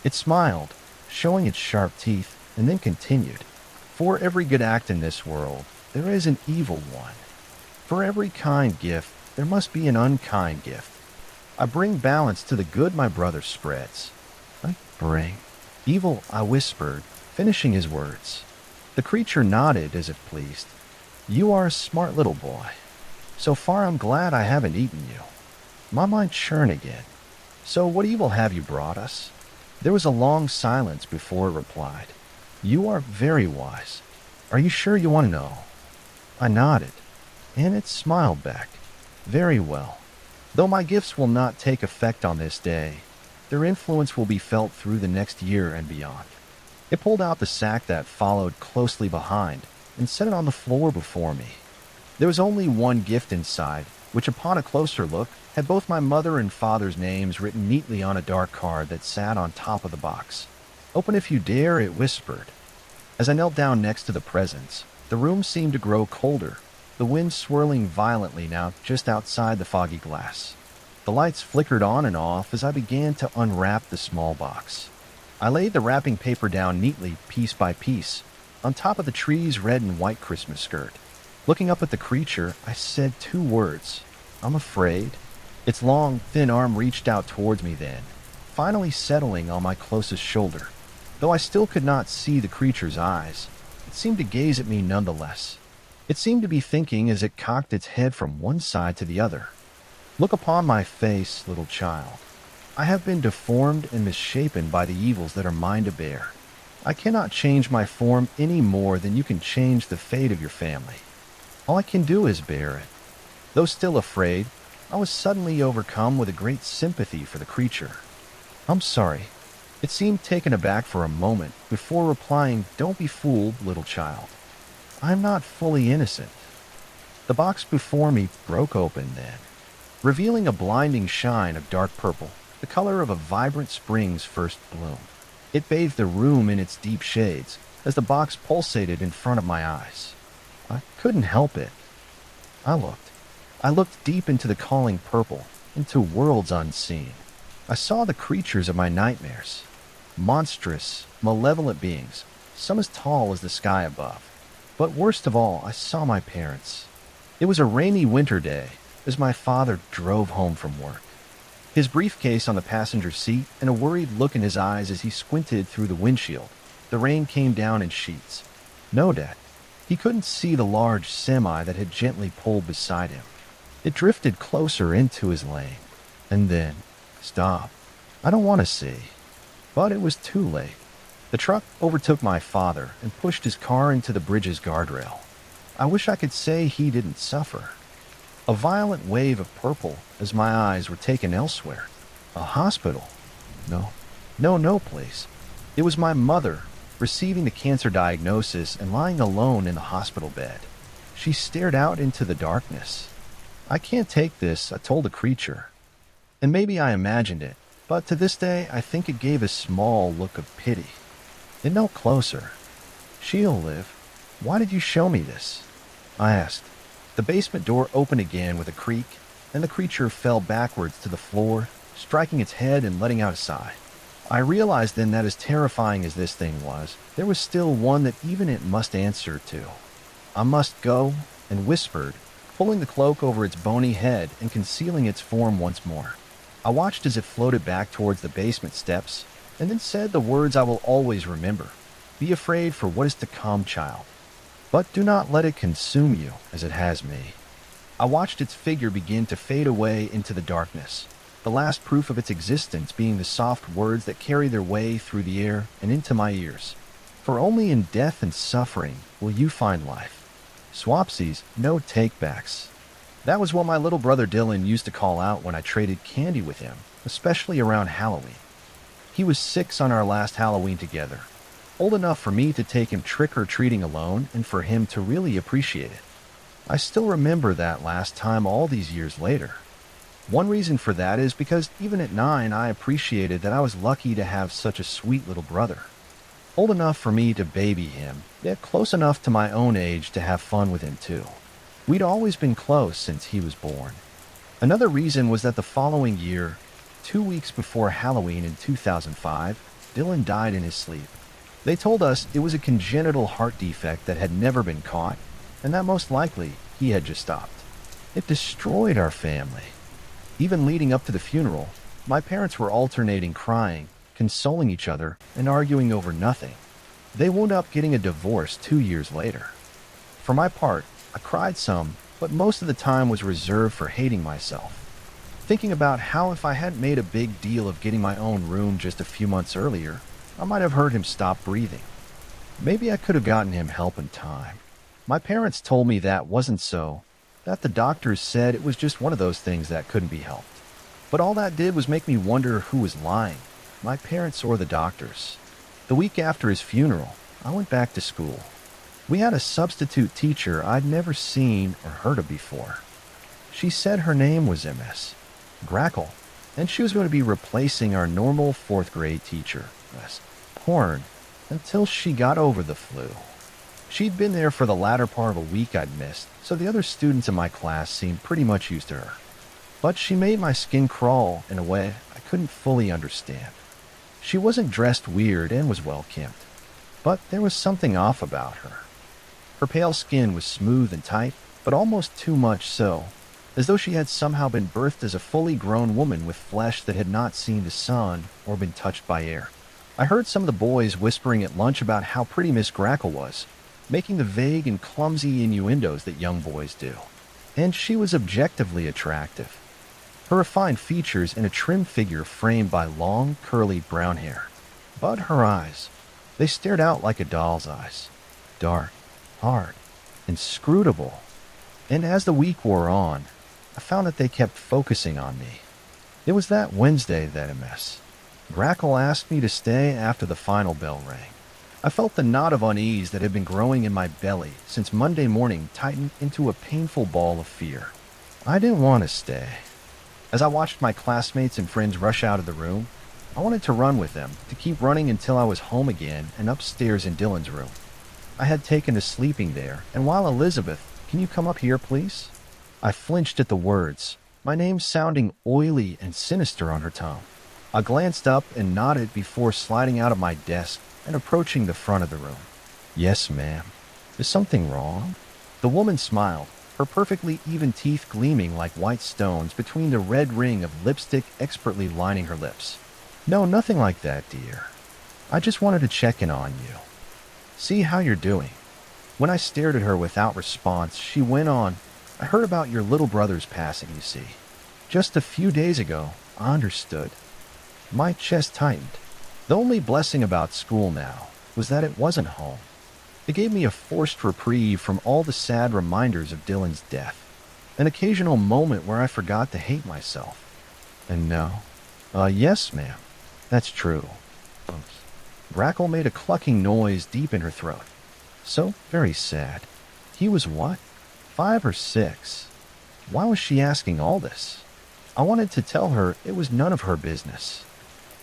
S1: It smiled, showing its sharp teeth, and then continued. For every good act in this world, there is an evil one. For every kind gift, there must be an unkind gift. I bring balance to the good my brother spreads. I bring evil, I whispered, finishing his words. The creature nodded as if pleased. You are a smart little boy. So far I'm glad I haven't eaten you. My mind churned again. So what evil have you brought us? There was a long silence before it replied. You are very wise. Are you sure you want to know? I nodded, and it smiled back. Very well. Though my gifts will not take effect on this day, their influence will be felt through the next year and beyond. It pulled out the sack that followed closely behind and set it on the floor before me. There was only one gift inside, which upon a closer look had both my mother and father's names written neatly on a dark card that sat on top of the box. Open if you dare, it whispered. As I knelt down next to the presents, the room seemed to grow colder, the wind swirling violently now just outside the foggy glass. The lights flickered on and off as I began to unwrap the small box. I laid the wrapping paper down neatly, piece by piece, on top of the tree's red and white Christmas skirt. Looking up at the creature, I said 2 words. I'm afraid. Its long, thin arm reached out towards me then, finally settling on my closest shoulder. Though I still could not see the creature's eyes, it seemed to gaze at me nonetheless. It seemed to be thinking as it cocked its head from one side to the other. Look upon my face, little child. I have been deformed and misshapen by the evils that are mine to bear. I cannot change my form any more than you can change the fate of your family. All I can do is bear it. Though still afraid, I was suddenly overcome with a great sympathy for the creature. I'm sorry. It seemed taken aback for a moment before replying, Don't be fooled, little child. I'm not fully innocent. The box before me broke open then, revealing a blinding shine of dark purple, the color of a vibrant spring's first bloom. It bathed the room in its deep shades as the box pulsated in front of my eyes. I couldn't help it. I looked deep into the calling purple, into worlds unseen. I saw the creatures of my nightmares. Monstrous, malevolent beings, some as tall as the sky above. But worst of all, I saw my parents. It was a rainy winter day as my father drove home from work. His briefcase on the passenger seat and a worried look in his eyes as he squinted through the windshield. The rain came down in sheets. No, Dad. He couldn't see the large semi that had gently pulled beside him. It drifted closer into his lane. And then, stop. I don't want to see. But it was too late. The truck overtook my father and pushed his car into the bridge's guardrail. I wish I could say he didn't suffer. A violent wave of purple as my eyes were taken elsewhere. A hospital. No, please. It was my mother, receiving the cancer diagnosis and lying alone in the hospital bed. She stared out into the darkness. I can't take this, I told the creature. And maybe I imagined it, but to this day I think it gave a small look of pity. It knelt closer. She'll live. Why did you show me this? I asked. The basement door opened again with a creak, and the creature fell backwards to the floor, striking its head and letting out a sigh. I realized then that as terrifying as this thing was, there was still one that even it must answer to. I must go, and whispered, pulling the cloak over its bony head and concealing its form once more. I watched as it floated back towards the basement steps, and then said the words I will always remember. Be afraid for what is to come, child, but do not let it consume you as it has me. I watched its figure begin to fade away into the darkness, the last proof of its existence being the soft words that carry their way through the air and into my ears. For only in death and suffering will you find life. Swapsies, no takebacks. That was what my little brother Dylan used to call out when I traded candy with him, especially around Halloween. He was 6 on our last Halloween together, old enough for me to take him trick-or-treating alone and for him to really appreciate it. I still remember that last time all these years later. One reason for that is because even at 9 I appreciated that I was lucky to have such a sweet little brother. Old enough for me to baby him, yet close enough to my own age to have fun with him too. We'd always been close since he was born. Another reason was that the following year, 2 weeks before Halloween in 2005, Dylan died in his sleep. They told us it was a congenital heart defect that had never been caught, and that most likely he had just stopped. It destroyed our family. Even leading up to the funeral, my parents were alternating crying, consoling each other, and arguing over nothing. They wound up getting a divorce 2 years later. For my part, I cried some, but most of the time was reserved for hating myself. Thinking about how if I hadn't made a big deal of getting my own room just a few months earlier, I might have heard him stop breathing. Maybe I could have gotten him help in time. My parents told me that wasn't so, that the doctors said it was just one of those things that couldn't be helped. But all that did was make me wonder who was lying, my parents or the doctors. The week after his funeral, I went back to school. We had a substitute teacher I'd never seen or heard of before. She said her name was Miss Grackle, and she was going to be replacing our normal 4th grade teacher, Miss Horn, until she got over the flu. She'd been there for the latter part of a week I'd missed, so the other students in my class seemed pretty much used to her. But she made my skin crawl in a way I couldn't fully understand. She wasn't dressed weird and was well-kempt, but there was something off about her. Her pale skin was smooth and tight, but almost too much so, as though she had somehow been birthed as a fully grown woman with flesh that had not seen the sun or been touched by air. I heard some of the boys whispering at lunch about how pretty Miss Grackle was, making the vague and clumsy innuendos that young boys do. And she was objectively attractive. Her refined features and a trim figure framed by long, curly brown hair. But her eyes, they stared out like a doll's eyes. Dark, hard, inscrutable. And as the week wore on, I found that they kept focusing on me. It was that Wednesday that Miss Grackle asked me to stay after the final bell rang. I felt the knot of unease that had been growing in my belly since Monday morning tighten into a painful ball of fear. I didn't want to stay. As I watched my classmates and friends rush out of the room, I wanted to run with them, to keep running until I was home again and upstairs in Dylan's room. I had taken to sleeping there, and while Elizabeth, can you come up here, please? I flinched at the words, my name sounding oily and sinister on her tongue. I glanced up and nodded before sliding out of my desk and approaching the front of the room. Yes, ma'am. Is something wrong? The woman smiled, her perfectly even teeth gleaming like white stones between the red ring of lipstick expertly lining her lips. No, nothing like that, dear. I just wanted to check in on you. See how you're doing. When I stared at her without response, she went on, I heard about your little brother's passing, you see. Just a few days ago, I understood. My chest tightened. The only blessing about school now was that it wasn't home. It gave me a forced reprieve from all the sad reminders of Dylan's death, an occasional moment where I forgot to hate myself. And no, yes, ma'am, that's true. Oops. Grackle made a clucking noise deep in her throat. So very sad. He was what? 5 or 6. Why was she asking all this? I wanted to tell her it was none of her business.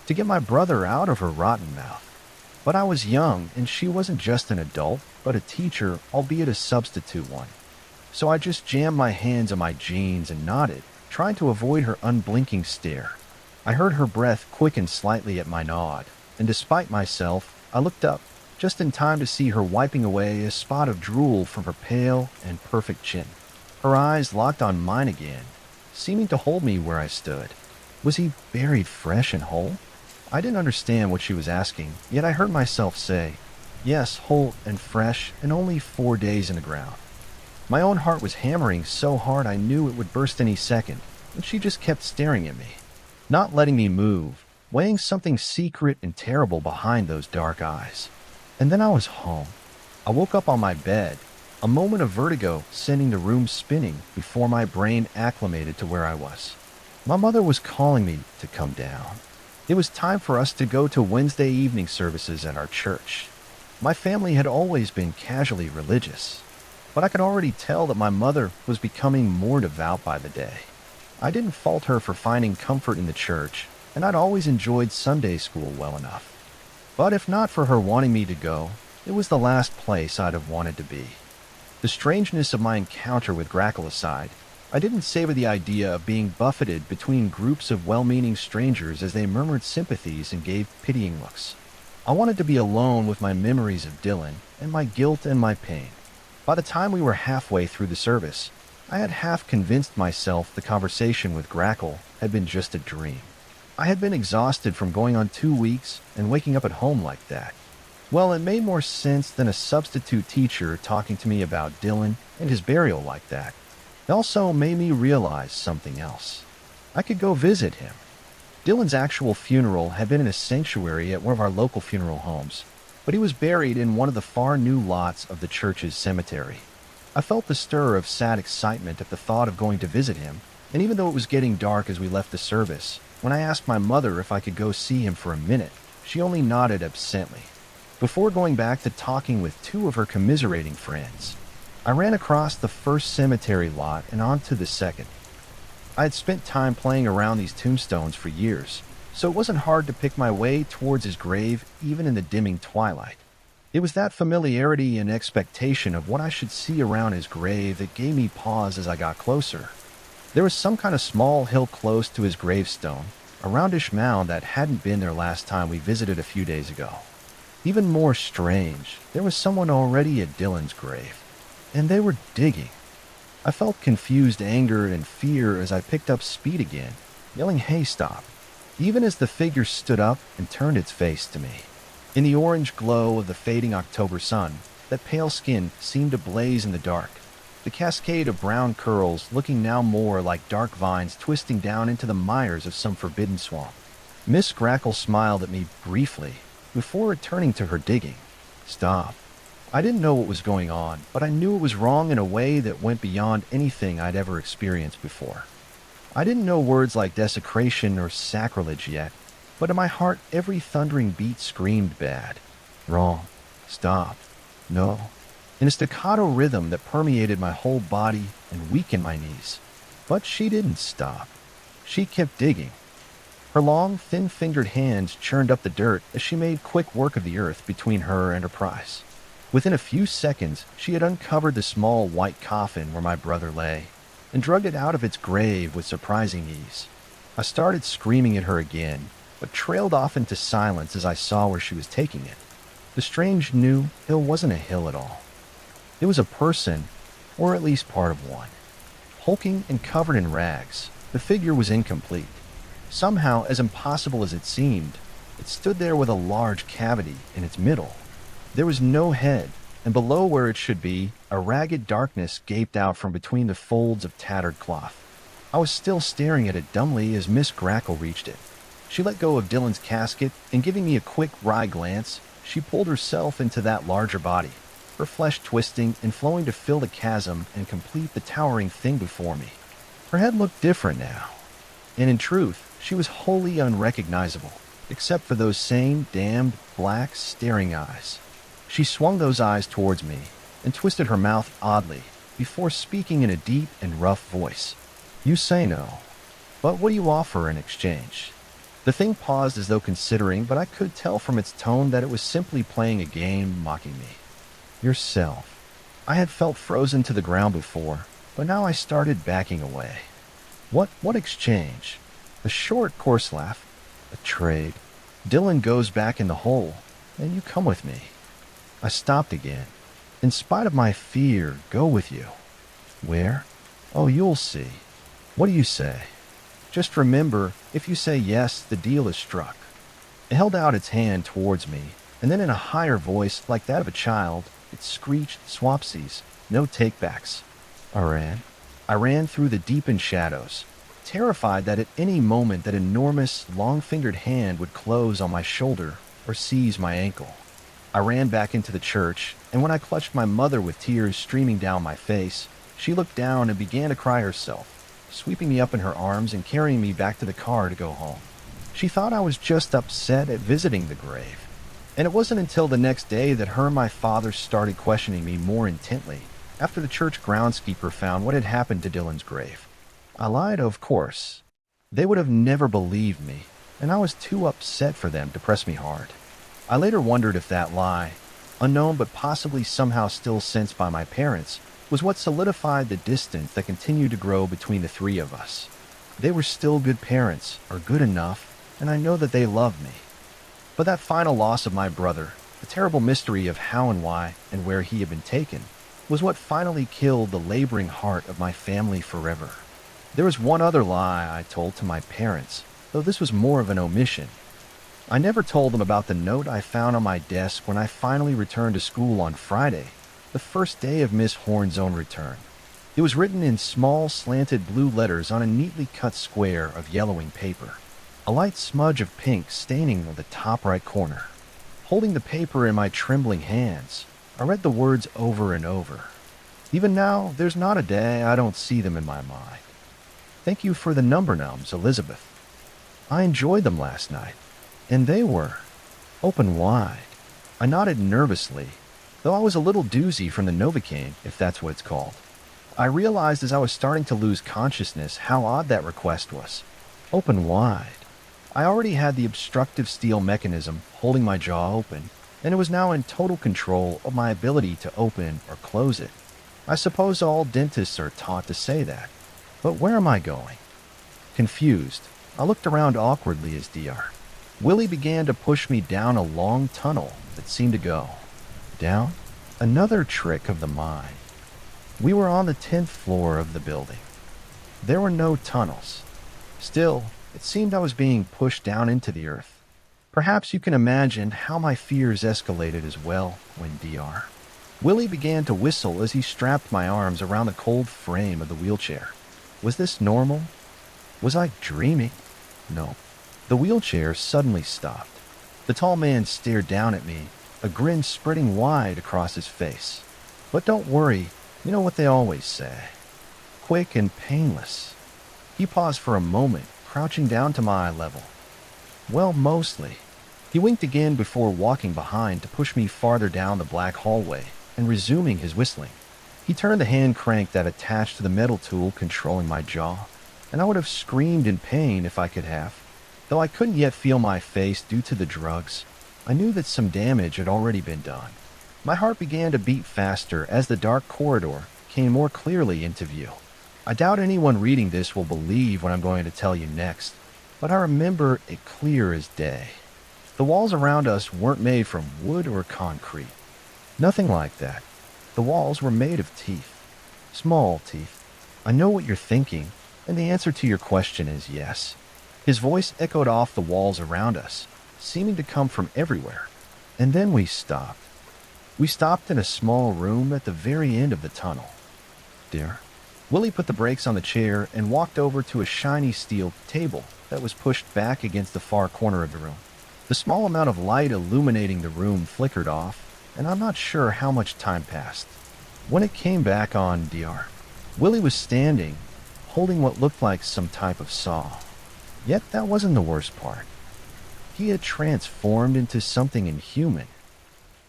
S1: To get my brother out of her rotten mouth. But I was young, and she wasn't just an adult, but a teacher, albeit a substitute one. So I just jammed my hands on my jeans and nodded, trying to avoid her unblinking stare. I heard her breath quicken slightly at my nod, and despite myself, I looked up, just in time to see her wiping away a spot of drool from her pale and perfect chin. Her eyes locked on mine again, seeming to hold me where I stood. Was he buried fresh and whole? I didn't understand what she was asking, yet I heard myself say, yes, whole and fresh, and only 4 days in the ground. My own heart was hammering so hard I knew it would burst any second, and she just kept staring at me, not letting me move, weighing something secret and terrible behind those dark eyes. And then I was home. I woke up on my bed, a moment of vertigo sending the room spinning before my brain acclimated to where I was. My mother was calling me to come down. It was time for us to go to Wednesday evening services at our church. My family had always been casually religious, but I could already tell that my mother was becoming more devout by the day. I didn't fault her for finding comfort in the church, and I'd always enjoyed Sunday school well enough. But if not for her wanting me to go, it was the last place I'd have wanted to be. The strangeness of my encounter with Grackle aside, I didn't savor the idea of being buffeted between groups of well-meaning strangers as they murmured sympathies and gave pitying looks. I wanted to be alone with my memories of Dylan and my guilt and my pain. By the time we were halfway through the service, I had half convinced myself the conversation with Grackle had been just a dream. I had been exhausted from going on 2 weeks and waking up at home like that. Well, it made more sense than a substitute teacher talking to me about Dylan and his burial like that. It also made me realize something else. I could go visit him. Dylan's actual funeral had been in a sanctuary at one of our local funeral homes, but he was buried in one of the far new lots of the church's cemetery. I felt the stir of sad excitement at the thought of going to visit him, and even though it was getting dark as we left the service, when I asked my mother if I could go see him for a minute, she only nodded absently. Before going back to talking with 2 of her commiserating friends, I ran across the first cemetery lot and onto the second. I had spent time playing around these tombstones for years, so it wasn't hard to pick my way towards his grave even in the dimming twilight. It was that familiarity and expectation of what I should see around his grave that gave me pause as I got closer. There was some kind of small hill close to his gravestone, a roundish mound that hadn't been there last time we visited a few days ago. Even more strange, there was someone already at Dylan's grave, and they were digging. I felt confused anger and fear as I picked up speed again, yelling, "Hey, stop," even as the figure stood up and turned its face to me. In the orange glow of the fading October sun, that pale skin seemed to blaze in the dark, the cascade of brown curls looking now more like dark vines twisting down into the mires of some forbidden swamp. Miss Grackle smiled at me briefly before returning to her digging. "Stop." I didn't know what was going on, but I knew it was wrong in a way that went beyond anything I'd ever experienced before. I didn't know words like desecration or sacrilege yet, but in my heart every thundering beat screamed bad. Wrong. Stop. No. In a staccato rhythm that permeated my whole body and weakened my knees. But she didn't stop. She kept digging. Her long, thin-fingered hands churned up the dirt as she made quick work of the earth between her and her prize. Within a few seconds, she had uncovered the small white coffin where my brother lay, and dragged it out of its grave with surprising ease. I started screaming at her again, but trailed off into silence as I saw where she was taking it. The strange new hill wasn't a hill at all. It was a person, or at least part of one. Hulking and covered in rags, the figure was incomplete. Somehow, as impossible as it seemed, it stood there with a large cavity in its middle. There was no head, and below where it should be, a ragged darkness gaped out from between the folds of tattered cloth. I was still staring at it dumbly as Miss Grackle reached it. She let go of Dylan's casket, and giving me a quick, wry glance, she pulled herself into that larger body, her flesh twisting and flowing to fill the chasm and complete the towering thing before me. Her head looked different now, and in truth, she was wholly unrecognizable, except for those same damned, black, staring eyes. She swung those eyes towards me and twisted her mouth oddly before speaking in a deep and rough voice. "You say no, but what do you offer in exchange?" The thing paused as though considering, but I could tell from its tone that it was simply playing a game, mocking me. "Yourself." I had felt frozen to the ground before, but now I started backing away. What exchange? A short, coarse laugh. A trade. Dylan goes back in the hole, and you come with me. I stopped again. In spite of my fear, go with you. Where? Oh, you'll see. What do you say? Just remember, if you say yes, the deal is struck. It held out its hand towards me, and then in a higher voice, like that of a child, it screeched swapsies, no takebacks. I ran. I ran through the deepened shadows, terrified that at any moment that enormous, long-fingered hand would close on my shoulder or seize my ankle. I ran back into the church, and when I clutched my mother with tears streaming down my face, she looked down and began to cry herself, sweeping me up in her arms and carrying me back to the car to go home. She thought I was just upset at visiting the grave, and it wasn't until the next day that her and my father started questioning me more intently after the church groundskeeper found what had happened to Dylan's grave. I lied, of course. They would have never believed me, and I was too upset for them to press me hard. I later wondered if that lie, unknown but possibly somehow still sensed by my parents, was what solidified the distance that continued to grow between the three of us. They were still good parents, or good enough, and I know that they loved me. But that final loss of my brother, the terrible mystery of how and why and where he had been taken, was what finally killed the laboring heart of my family forever. There was one other lie I told to my parents, though this was more of an omission. I never told them about the note I found on my desk when I finally returned to school on Friday, the first day of Miss Horn's own return. It was written in small, slanted blue letters on a neatly cut square of yellowing paper, a light smudge of pink staining the top right corner. Holding the paper in my trembling hands, I read the words over and over. Even now, there's not a day I don't see them in my mind. Thank you for the number numbs, Elizabeth. I enjoyed them last night, and they were open wide. I nodded nervously, though I was a little doozy from the Novocaine, if that's what it's called. I realized as I was starting to lose consciousness how odd that request was. Open wide. I already had the obstructive steel mechanism holding my jaw open, and it was now in total control of my ability to open or close it. I suppose all dentists are taught to say that. But where am I going? Confused, I looked around awkwardly as Dr. Willie began to push me down a long tunnel that seemed to go down. Another trick of the mind. We were on the 10th floor of the building. There were no tunnels. Still, it seemed I was being pushed down into the earth. Perhaps you can imagine how my fears escalated as well when Dr. Willie began to whistle as he strapped my arms around the cold frame of the wheelchair. Was this normal? Was I dreaming? No. The wheelchair suddenly stopped. The tall man stared down at me, a grin spreading wide across his face. But don't worry, you know what they always say. Quick and painless. He paused for a moment, crouching down to my eye level. Well, mostly. He winked again before walking behind to push me farther down the black hallway and resuming his whistling. He turned the hand crank that attached to the metal tool controlling my jaw, and I would have screamed in pain if I could have. Though I couldn't yet feel my face due to the drugs, I knew that some damage had already been done. My heart began to beat faster as the dark corridor came more clearly into view. I doubt anyone reading this will believe what I'm going to tell you next, but I remember it clear as day. The walls around us weren't made from wood or concrete. Nothing like that. The walls were made of teeth. Small teeth. I know what you're thinking, and the answer to your question is yes. His voice echoed off the walls around us, seeming to come from everywhere. And then we stopped. We stopped in a small room at the very end of the tunnel. Dear. Willie put the brakes on the chair and walked over to a shiny steel table that was pushed back against the far corner of the room. The small amount of light illuminating the room flickered off, and I'm not sure how much time passed. When it came back on, Dr. Willie was standing, holding what looked like some type of saw. Yet that wasn't the worst part. He had transformed into something inhuman.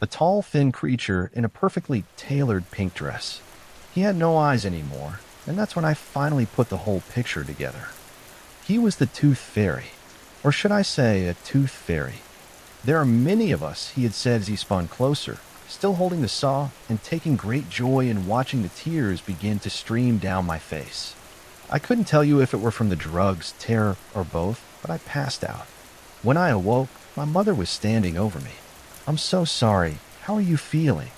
S1: A tall, thin creature in a perfectly tailored pink dress. He had no eyes anymore, and that's when I finally put the whole picture together. He was the Tooth Fairy, or should I say a Tooth Fairy. There are many of us, he had said as he spun closer, still holding the saw and taking great joy in watching the tears begin to stream down my face. I couldn't tell you if it were from the drugs, terror, or both, but I passed out. When I awoke, my mother was standing over me. "I'm so sorry. How are you feeling?"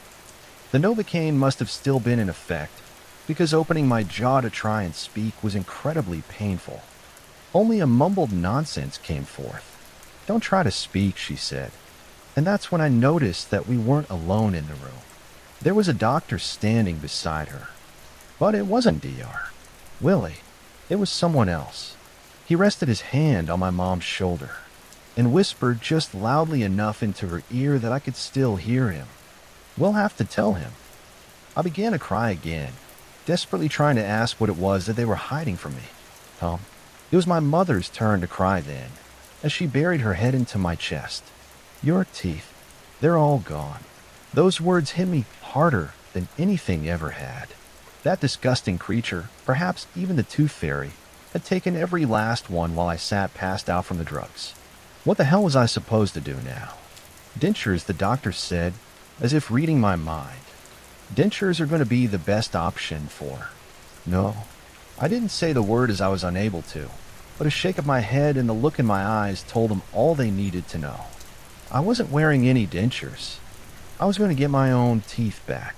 S1: The Novocaine must have still been in effect, because opening my jaw to try and speak was incredibly painful. Only a mumbled nonsense came forth. "Don't try to speak," she said. And that's when I noticed that we weren't alone in the room. There was a doctor standing beside her. But it wasn't DR. Willie. It was someone else. He rested his hand on my mom's shoulder and whispered just loudly enough into her ear that I could still hear him. "We'll have to tell him." I began to cry again, desperately trying to ask what it was that they were hiding from me. It was my mother's turn to cry then, as she buried her head into my chest. "Your teeth, they're all gone." Those words hit me harder than anything ever had. That disgusting creature, perhaps even the tooth fairy, had taken every last one while I sat passed out from the drugs. What the hell was I supposed to do now? Dentures, the doctor said, as if reading my mind. Dentures are going to be the best option for... No, I didn't say the word as I was unable to, but a shake of my head and the look in my eyes told them all they needed to know. I wasn't wearing any dentures. I was going to get my own teeth back.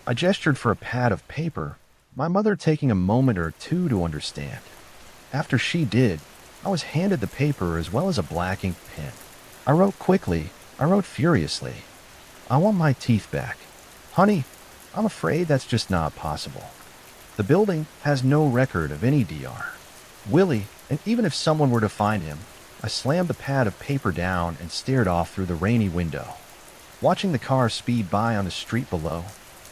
S1: I gestured for a pad of paper, my mother taking a moment or two to understand. After she did, I was handed the paper as well as a black ink pen. I wrote quickly. I wrote furiously. "I want my teeth back. Honey, I'm afraid that's just not possible. The building has no record of any DR. Willie, and even if someone were to find him..." I slammed the pad of paper down and stared off through the rainy window. Watching the car speed by on the street below,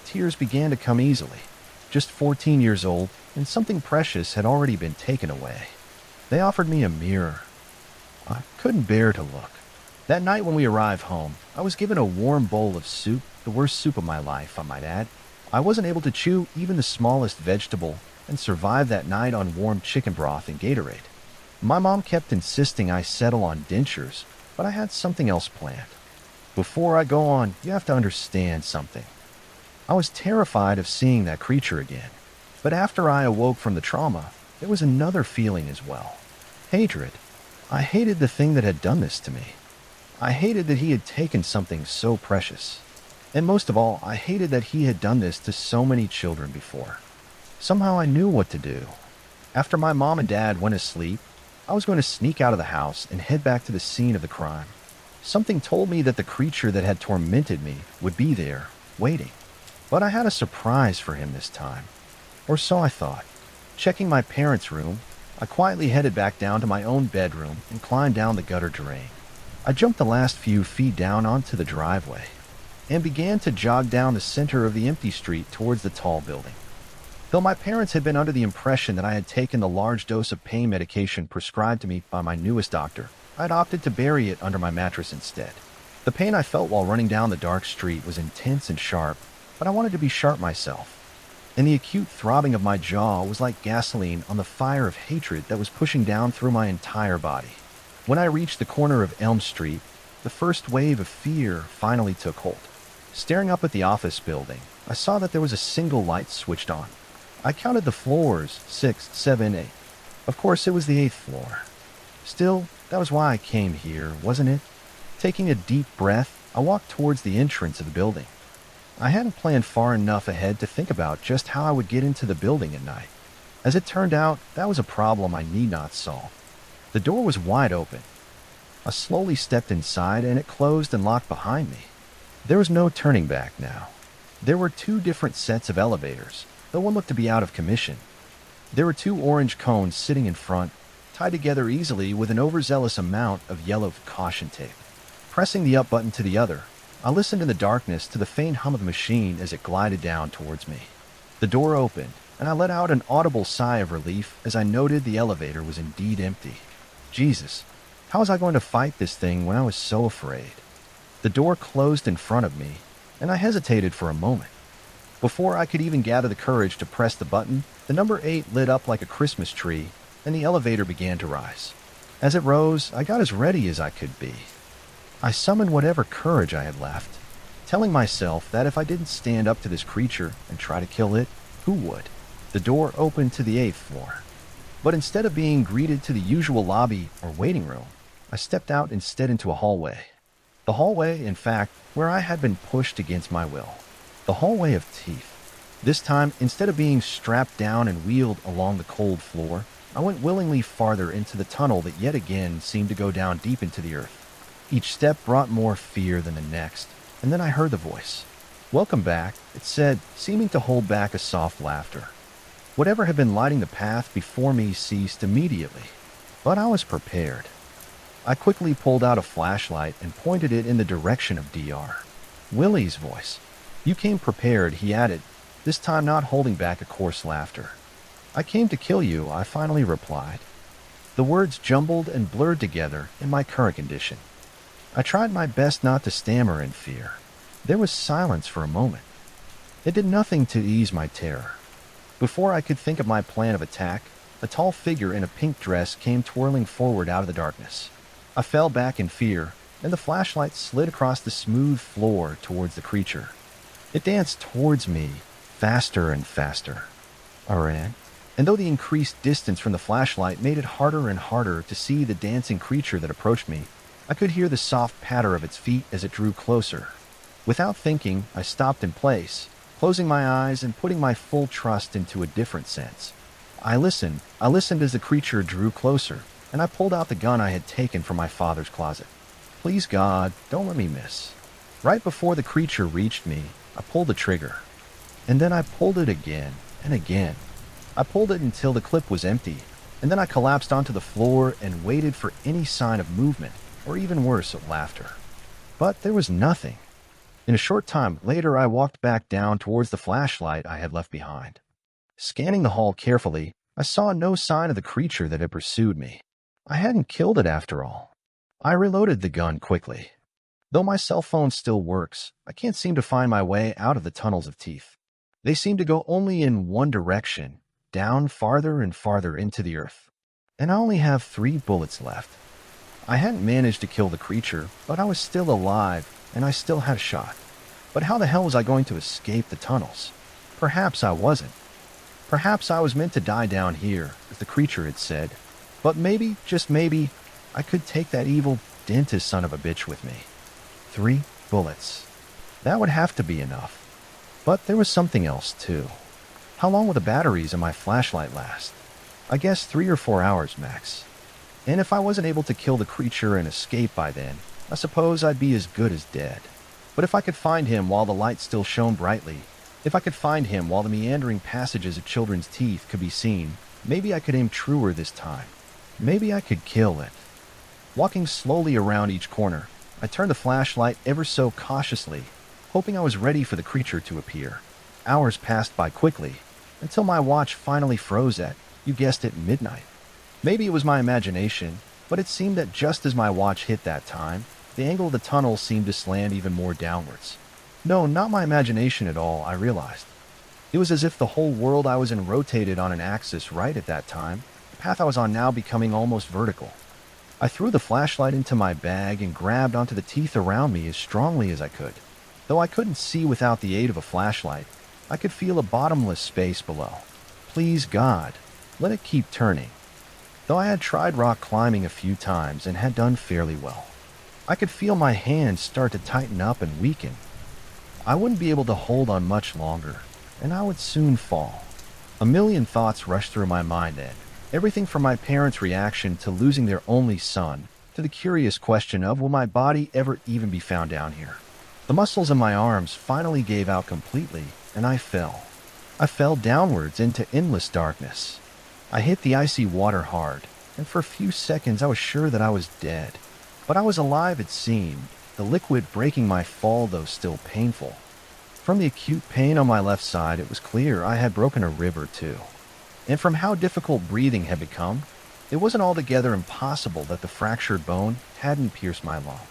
S1: tears began to come easily. Just 14 years old, and something precious had already been taken away. They offered me a mirror. I couldn't bear to look. That night when we arrived home, I was given a warm bowl of soup, the worst soup of my life, I might add. I wasn't able to chew even the smallest vegetable, and survived that night on warm chicken broth and Gatorade. My mom kept insisting I settle on dentures, but I had something else planned. Before I go on, you have to understand something. I was terrified of seeing that creature again, but after I awoke from the trauma, there was another feeling as well. Hatred. I hated the thing that had done this to me. I hated that he had taken something so precious. And most of all, I hated that he had done this to so many children before. Somehow I knew what to do. After my mom and dad went to sleep, I was going to sneak out of the house and head back to the scene of the crime. Something told me that the creature that had tormented me would be there, waiting. But I had a surprise for him this time. Or so I thought. Checking my parents' room, I quietly headed back down to my own bedroom and climbed down the gutter drain. I jumped the last few feet down onto the driveway and began to jog down the center of the empty street towards the tall building. Though my parents had been under the impression that I had taken the large dose of pain medication prescribed to me by my newest doctor, I had opted to bury it under my mattress instead. The pain I felt while running down the dark street was intense and sharp, but I wanted to be sharp myself. And the acute throbbing of my jaw was like gasoline on the fire of hatred that was pushing down through my entire body. When I reached the corner of Elm Street, the first wave of fear finally took hold. Staring up at the office building, I saw that there was a single light switched on. I counted the floors, 6, 7, 8. Of course, it was the 8th floor. Still, that was why I came here, wasn't it? Taking a deep breath, I walked towards the entrance of the building. I hadn't planned far enough ahead to think about just how I would get into the building at night. As it turned out, that was a problem I need not solve. The door was wide open. I slowly stepped inside and it closed and locked behind me. There was no turning back now. There were 2 different sets of elevators, though one looked to be out of commission. There were 2 orange cones sitting in front, tied together easily with an overzealous amount of yellow caution tape. Pressing the up button to the other, I listened in the darkness to the faint hum of the machine as it glided down towards me. The door opened, and I let out an audible sigh of relief as I noted the elevator was indeed empty. Jesus, how was I going to fight this thing when I was so afraid? The door closed in front of me, and I hesitated for a moment. Before I could even gather the courage to press the button, the number 8 lit up like a Christmas tree, and the elevator began to rise. As it rose, I got as ready as I could be. I summoned whatever courage I had left, telling myself that if I didn't stand up to this creature and try to kill it, who would? The door opened to the 8th floor. But instead of being greeted to the usual lobby or waiting room, I stepped out instead into a hallway. The hallway, in fact, where I had been pushed against my will. The hallway of teeth. This time, instead of being strapped down and wheeled along the cold floor, I went willingly farther into the tunnel that yet again seemed to go down deep into the earth. Each step brought more fear than the next, and then I heard the voice. "Welcome back," it said, seeming to hold back a soft laughter. Whatever had been lighting the path before me ceased immediately, but I was prepared. I quickly pulled out a flashlight and pointed it in the direction of DR. Willie's voice. "You came prepared," he added, this time not holding back a coarse laughter. "I came to kill you," I finally replied. The words jumbled and blurred together in my current condition. I tried my best not to stammer in fear. There was silence for a moment. It did nothing to ease my terror. Before I could think of my plan of attack, a tall figure in a pink dress came twirling forward out of the darkness. I fell back in fear, and the flashlight slid across the smooth floor towards the creature. It danced towards me, faster and faster. I ran, and though the increased distance from the flashlight made it harder and harder to see the dancing creature that approached me, I could hear the soft patter of its feet as it drew closer. Without thinking, I stopped in place, closing my eyes and putting my full trust into a different sense. I listened as the creature drew closer, and I pulled out the gun I had taken from my father's closet. Please God, don't let me miss. Right before the creature reached me, I pulled the trigger. And then I pulled it again and again. I pulled it until the clip was empty, and then I collapsed onto the floor and waited for any sign of movement, or even worse, of laughter. But there was nothing. In a short time later, I walked back down towards the flashlight I had left behind. Scanning the hall carefully, I saw no sign of the creature that had pursued me. I hadn't killed it after all. I reloaded the gun quickly. Though my cell phone still works, I can't seem to find my way out of the tunnels of teeth. They seem to go only in one direction, down farther and farther into the earth. And I only have 3 bullets left. I hadn't managed to kill the creature, but I was still alive, and I still had a shot. But how the hell was I going to escape the tunnels? Perhaps I wasn't. Perhaps I was meant to die down here, as the creature had said. But maybe, just maybe, I could take that evil dentist son of a bitch with me. 3 bullets. That would have to be enough. But there was something else, too. How long will the batteries in my flashlight last? I guess 3 or 4 hours max. And if I wasn't able to kill the creature and escape by then, I suppose I'd be as good as dead. But if I could find him while the light still shone brightly, if I could find him while the meandering passages of children's teeth could be seen, maybe I could aim truer this time. Maybe I could kill it. Walking slowly around each corner, I turned the flashlight ever so cautiously, hoping I was ready for the creature to appear. Hours passed by quickly, until my watch finally froze at, you guessed it, midnight. Maybe it was my imagination, but it seemed that just as my watch hit that time, the angle of the tunnel seemed to slant even more downwards. No, not my imagination at all, I realized. It was as if the whole world I was in rotated on an axis right at that time, the path I was on now becoming almost vertical. I threw the flashlight into my bag and grabbed onto the teeth around me as strongly as I could. Though I couldn't see without the aid of a flashlight, I could feel a bottomless space below. Please God, let it keep turning. Though I had tried rock climbing a few times and had done fairly well, I could feel my hands start to tighten up and weaken. I wouldn't be able to hold on much longer, and I would soon fall. A million thoughts rushed through my mind then, everything from my parents' reaction to losing their only son, to the curious question of will my body ever even be found down here. The muscles in my arms finally gave out completely, and I fell. I fell downwards into endless darkness. I hit the icy water hard, and for a few seconds I was sure that I was dead. But I was alive, it seemed, the liquid breaking my fall, though still painful. From the acute pain on my left side, it was clear I had broken a rib or two. And from how difficult breathing had become, it wasn't altogether impossible that the fractured bone hadn't pierced my lung.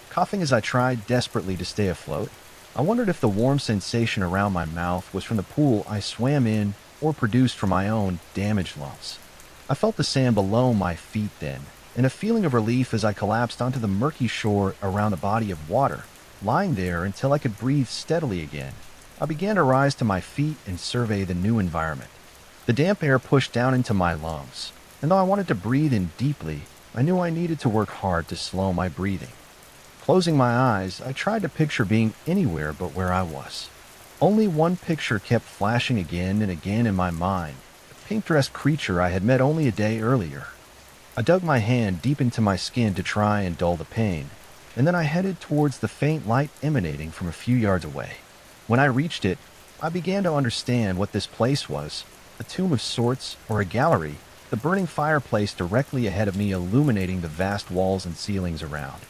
S1: Coughing as I tried desperately to stay afloat, I wondered if the warm sensation around my mouth was from the pool I swam in or produced from my own damaged lungs. I felt the sand below my feet then, and a feeling of relief as I collapsed onto the murky shore around a body of water, lying there until I could breathe steadily again. I began to rise to my feet and survey the new environment. The damp air pushed down into my lungs, and though I wanted to breathe in deeply, I knew I needed to work hard to slow my breathing. Closing my eyes, I tried to picture being anywhere but where I was. Only one picture kept flashing again and again in my mind, the pink-dressed creature I had met only a day earlier. I dug my hand deep into my skin to try and dull the pain, and then I headed towards the faint light emanating from a few yards away. When I reached it, I began to understand what this place was, a tomb of sorts or a gallery, the burning fireplace directly ahead of me illuminating the vast walls and ceilings around.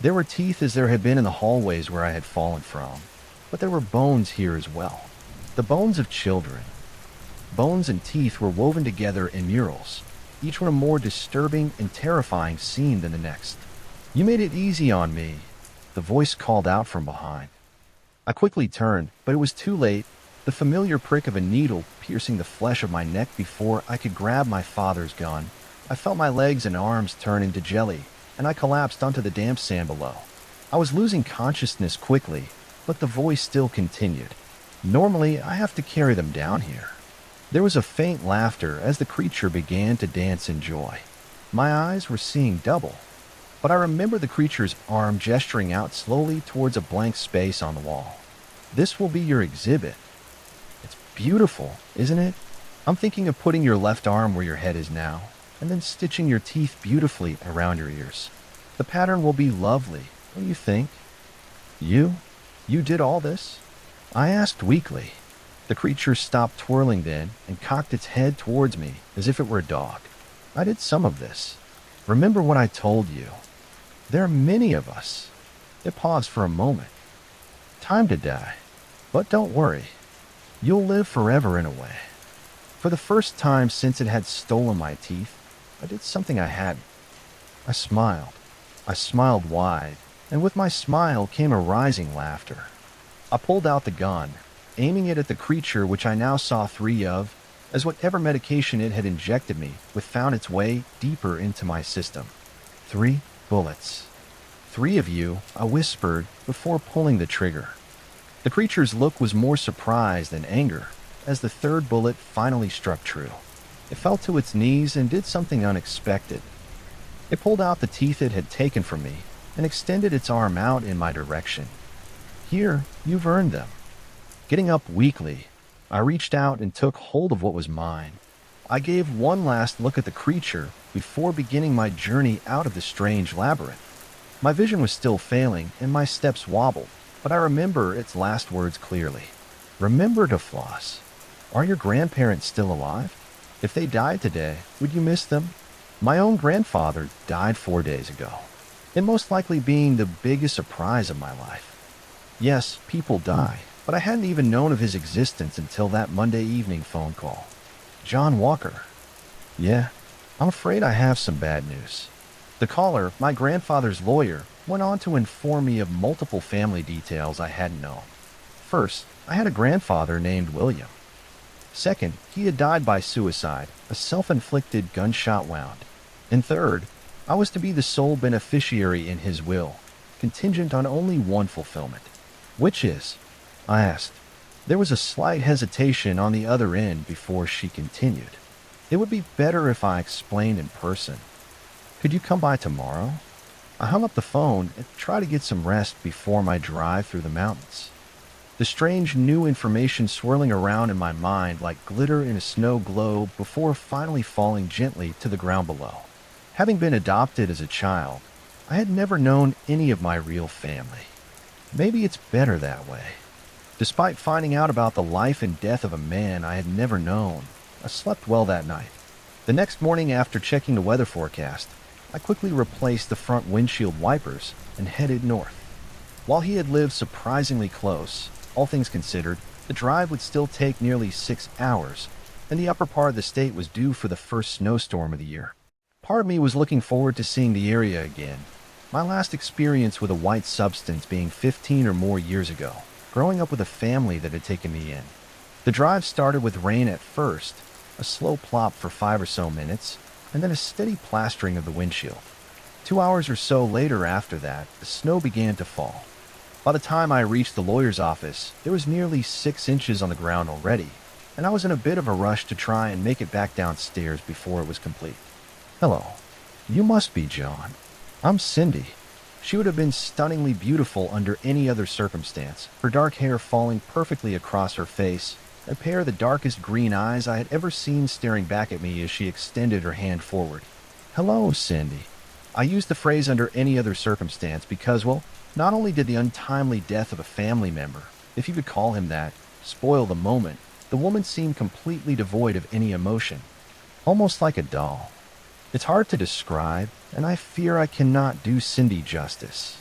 S1: There were teeth as there had been in the hallways where I had fallen from, but there were bones here as well. The bones of children. Bones and teeth were woven together in murals, each one a more disturbing and terrifying scene than the next. "You made it easy on me," the voice called out from behind. I quickly turned, but it was too late, the familiar prick of a needle piercing the flesh of my neck before I could grab my father's gun. I felt my legs and arms turn into jelly, and I collapsed onto the damp sand below. I was losing consciousness quickly, but the voice still continued. "Normally, I have to carry them down here." There was a faint laughter as the creature began to dance in joy. My eyes were seeing double, but I remember the creature's arm gesturing out slowly towards a blank space on the wall. "This will be your exhibit." "It's beautiful, isn't it? I'm thinking of putting your left arm where your head is now, and then stitching your teeth beautifully around your ears. The pattern will be lovely, don't you think?" You did all this?" I asked weakly. The creature stopped twirling then and cocked its head towards me as if it were a dog. "I did some of this. Remember what I told you. There are many of us." It paused for a moment. "Time to die. But don't worry. You'll live forever in a way." For the first time since it had stolen my teeth, I did something I hadn't. I smiled. I smiled wide, and with my smile came a rising laughter. I pulled out the gun, aiming it at the creature which I now saw three of, as whatever medication it had injected me with found its way deeper into my system. 3 bullets. 3 of you, I whispered before pulling the trigger. The creature's look was more surprise than anger as the third bullet finally struck true. It fell to its knees and did something unexpected. It pulled out the teeth it had taken from me and extended its arm out in my direction. "Here, you've earned them." Getting up weakly, I reached out and took hold of what was mine. I gave one last look at the creature before beginning my journey out of the strange labyrinth. My vision was still failing and my steps wobbled, but I remember its last words clearly. "Remember to floss. Are your grandparents still alive? If they died today, would you miss them?" My own grandfather died 4 days ago, it most likely being the biggest surprise of my life. Yes, people die, but I hadn't even known of his existence until that Monday evening phone call. "John Walker." "Yeah, I'm afraid I have some bad news." The caller, my grandfather's lawyer, went on to inform me of multiple family details I hadn't known. First, I had a grandfather named William. Second, he had died by suicide, a self-inflicted gunshot wound. And third, I was to be the sole beneficiary in his will, contingent on only one fulfillment. "Which is?" I asked. There was a slight hesitation on the other end before she continued. "It would be better if I explained in person. Could you come by tomorrow?" I hung up the phone and tried to get some rest before my drive through the mountains. The strange new information swirling around in my mind like glitter in a snow globe before finally falling gently to the ground below. Having been adopted as a child, I had never known any of my real family. Maybe it's better that way. Despite finding out about the life and death of a man I had never known, I slept well that night. The next morning after checking the weather forecast, I quickly replaced the front windshield wipers and headed north. While he had lived surprisingly close, all things considered, the drive would still take nearly 6 hours, and the upper part of the state was due for the first snowstorm of the year. Part of me was looking forward to seeing the area again. My last experience with a white substance being 15 or more years ago, growing up with a family that had taken me in. The drive started with rain at first, a slow plop for 5 or so minutes, and then a steady plastering of the windshield. 2 hours or so later after that, the snow began to fall. By the time I reached the lawyer's office, there was nearly 6 inches on the ground already, and I was in a bit of a rush to try and make it back downstairs before it was complete. Hello. You must be John. I'm Cindy. She would have been stunningly beautiful under any other circumstance, her dark hair falling perfectly across her face, a pair of the darkest green eyes I had ever seen staring back at me as she extended her hand forward. Hello, Cindy. I used the phrase under any other circumstance because, well, not only did the untimely death of a family member, if you could call him that, spoil the moment, the woman seemed completely devoid of any emotion, almost like a doll. It's hard to describe, and I fear I cannot do Cindy justice.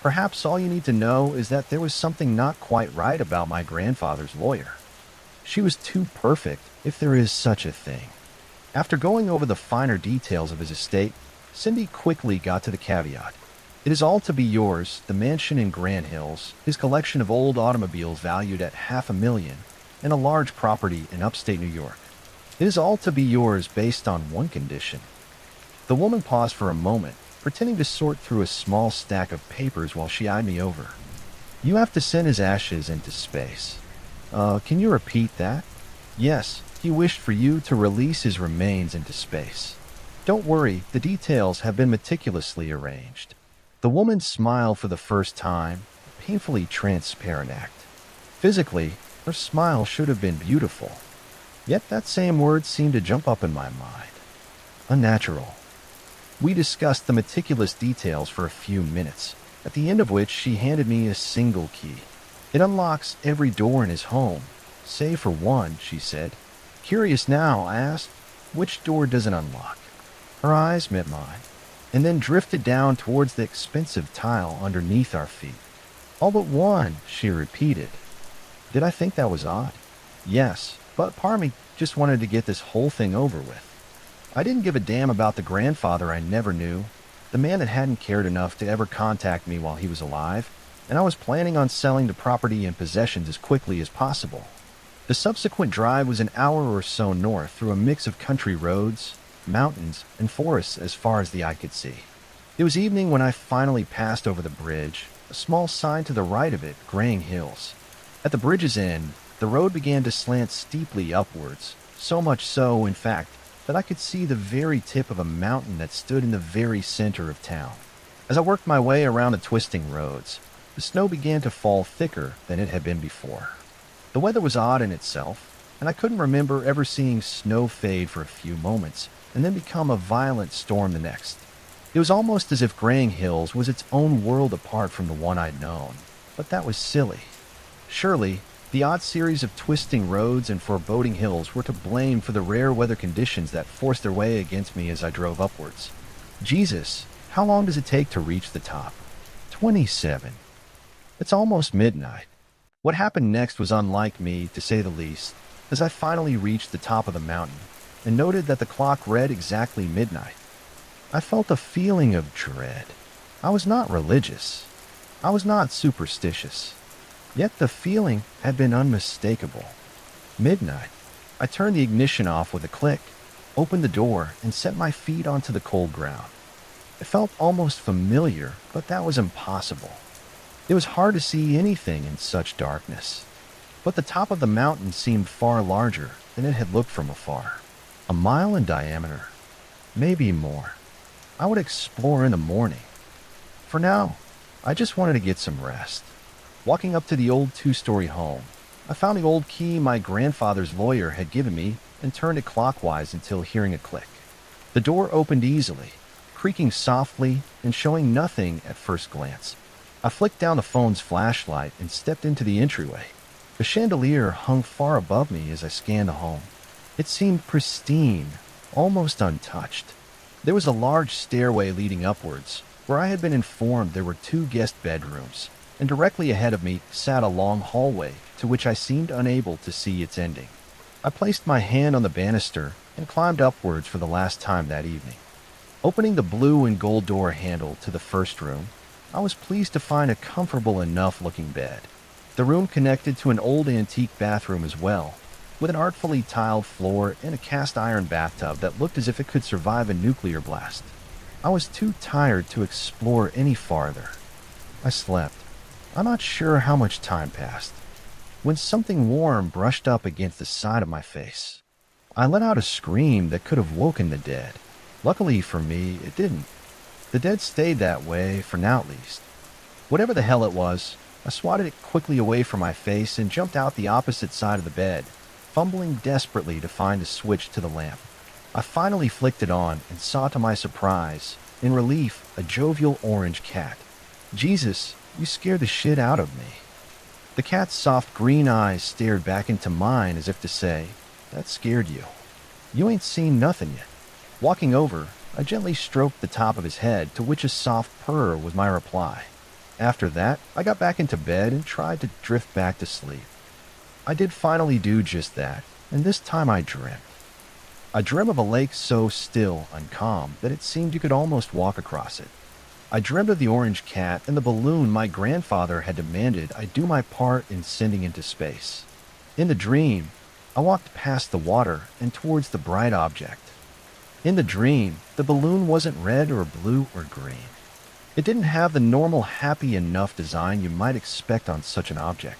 S1: Perhaps all you need to know is that there was something not quite right about my grandfather's lawyer. She was too perfect, if there is such a thing. After going over the finer details of his estate, Cindy quickly got to the caveat. It is all to be yours, the mansion in Grand Hills, his collection of old automobiles valued at $500,000, and a large property in upstate New York. It is all to be yours based on one condition. The woman paused for a moment, pretending to sort through a small stack of papers while she eyed me over. You have to send his ashes into space. Can you repeat that? Yes, he wished for you to release his remains into space. Don't worry, the details have been meticulously arranged. The woman smiled for the first time, a painfully transparent act. Physically, her smile should have been beautiful. Yet that same word seemed to jump up in my mind. Unnatural. We discussed the meticulous details for a few minutes, at the end of which she handed me a single key. It unlocks every door in his home, save for one, she said. Curious now, I asked, which door does it unlock? Her eyes met mine, and then drifted down towards the expensive tile underneath our feet. All but one, she repeated. Did I think that was odd? Yes, but part of me just wanted to get this whole thing over with. I didn't give a damn about the grandfather I never knew, the man that hadn't cared enough to ever contact me while he was alive, and I was planning on selling the property and possessions as quickly as possible. The subsequent drive was an hour or so north through a mix of country roads, mountains, and forests as far as the eye could see. It was evening when I finally passed over the bridge, a small sign to the right of it, Graying Hills. At the bridge's end, the road began to slant steeply upwards, so much so, in fact, that I could see the very tip of a mountain that stood in the very center of town. As I worked my way around the twisting roads, the snow began to fall thicker than it had been before. The weather was odd in itself, and I couldn't remember ever seeing snow fade for a few moments and then become a violent storm the next. It was almost as if Graying Hills was its own world apart from the one I'd known, but that was silly. Surely, the odd series of twisting roads and foreboding hills were to blame for the rare weather conditions that forced their way against me as I drove upwards. Jesus, how long does it take to reach the top? 27. It's almost midnight. What happened next was unlike me, to say the least, as I finally reached the top of the mountain and noted that the clock read exactly midnight. I felt a feeling of dread. I was not religious. I was not superstitious. Yet the feeling had been unmistakable. Midnight. I turned the ignition off with a click, opened the door, and set my feet onto the cold ground. It felt almost familiar, but that was impossible. It was hard to see anything in such darkness. But the top of the mountain seemed far larger than it had looked from afar. A mile in diameter. Maybe more. I would explore in the morning. For now, I just wanted to get some rest. Walking up to the old two-story home, I found the old key my grandfather's lawyer had given me and turned it clockwise until hearing a click. The door opened easily, creaking softly and showing nothing at first glance. I flicked down the phone's flashlight and stepped into the entryway. The chandelier hung far above me as I scanned the home. It seemed pristine, almost untouched. There was a large stairway leading upwards, where I had been informed there were 2 guest bedrooms, and directly ahead of me sat a long hallway to which I seemed unable to see its ending. I placed my hand on the banister and climbed upwards for the last time that evening. Opening the blue and gold door handle to the first room, I was pleased to find a comfortable enough-looking bed. The room connected to an old antique bathroom as well, with an artfully tiled floor and a cast-iron bathtub that looked as if it could survive a nuclear blast. I was too tired to explore any farther. I slept. I'm not sure how much time passed when something warm brushed up against the side of my face. I let out a scream that could have woken the dead. Luckily for me, it didn't. The dead stayed that way, for now at least. Whatever the hell it was, I swatted it quickly away from my face and jumped out the opposite side of the bed, fumbling desperately to find a switch to the lamp. I finally flicked it on and saw to my surprise, in relief, a jovial orange cat. Jesus, you scared the shit out of me. The cat's soft green eyes stared back into mine as if to say, that scared you. You ain't seen nothing yet. Walking over, I gently stroked the top of his head, to which a soft purr was my reply. After that, I got back into bed and tried to drift back to sleep. I did finally do just that, and this time I dreamt. I dreamt of a lake so still and calm that it seemed you could almost walk across it. I dreamt of the orange cat and the balloon my grandfather had demanded I do my part in sending into space. In the dream, I walked past the water and towards the bright object. In the dream, the balloon wasn't red or blue or green. It didn't have the normal happy enough design you might expect on such an object.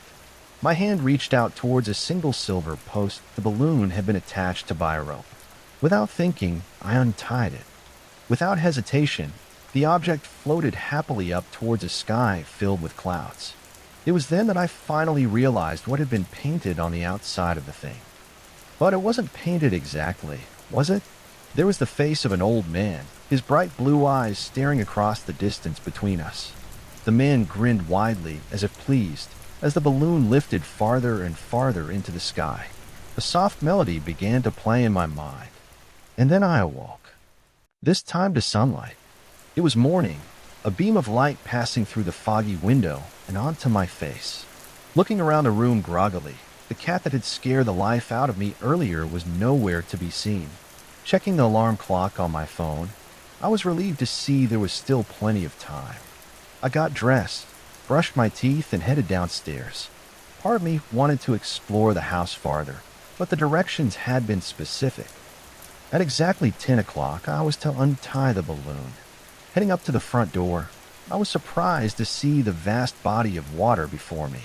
S1: My hand reached out towards a single silver post the balloon had been attached to by a rope. Without thinking, I untied it. Without hesitation, the object floated happily up towards a sky filled with clouds. It was then that I finally realized what had been painted on the outside of the thing. But it wasn't painted exactly, was it? There was the face of an old man, his bright blue eyes staring across the distance between us. The man grinned widely, as if pleased, as the balloon lifted farther and farther into the sky. A soft melody began to play in my mind. And then I awoke. This time to sunlight. It was morning, a beam of light passing through the foggy window and onto my face. Looking around the room groggily, the cat that had scared the life out of me earlier was nowhere to be seen. Checking the alarm clock on my phone, I was relieved to see there was still plenty of time. I got dressed, brushed my teeth, and headed downstairs. Part of me wanted to explore the house farther, but the directions had been specific. At exactly 10 o'clock, I was to untie the balloon. Heading up to the front door, I was surprised to see the vast body of water before me.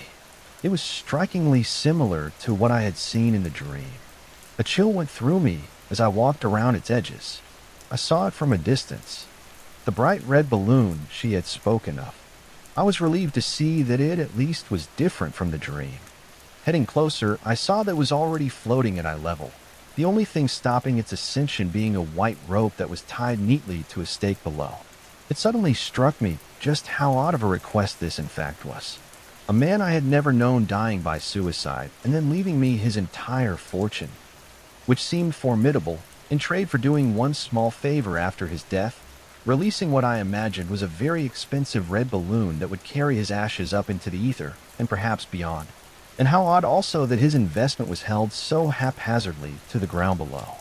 S1: It was strikingly similar to what I had seen in the dream. A chill went through me as I walked around its edges. I saw it from a distance. The bright red balloon she had spoken of. I was relieved to see that it at least was different from the dream. Heading closer, I saw that it was already floating at eye level, the only thing stopping its ascension being a white rope that was tied neatly to a stake below. It suddenly struck me just how odd of a request this in fact was. A man I had never known dying by suicide and then leaving me his entire fortune, which seemed formidable, in trade for doing one small favor after his death, releasing what I imagined was a very expensive red balloon that would carry his ashes up into the ether and perhaps beyond. And how odd also that his investment was held so haphazardly to the ground below.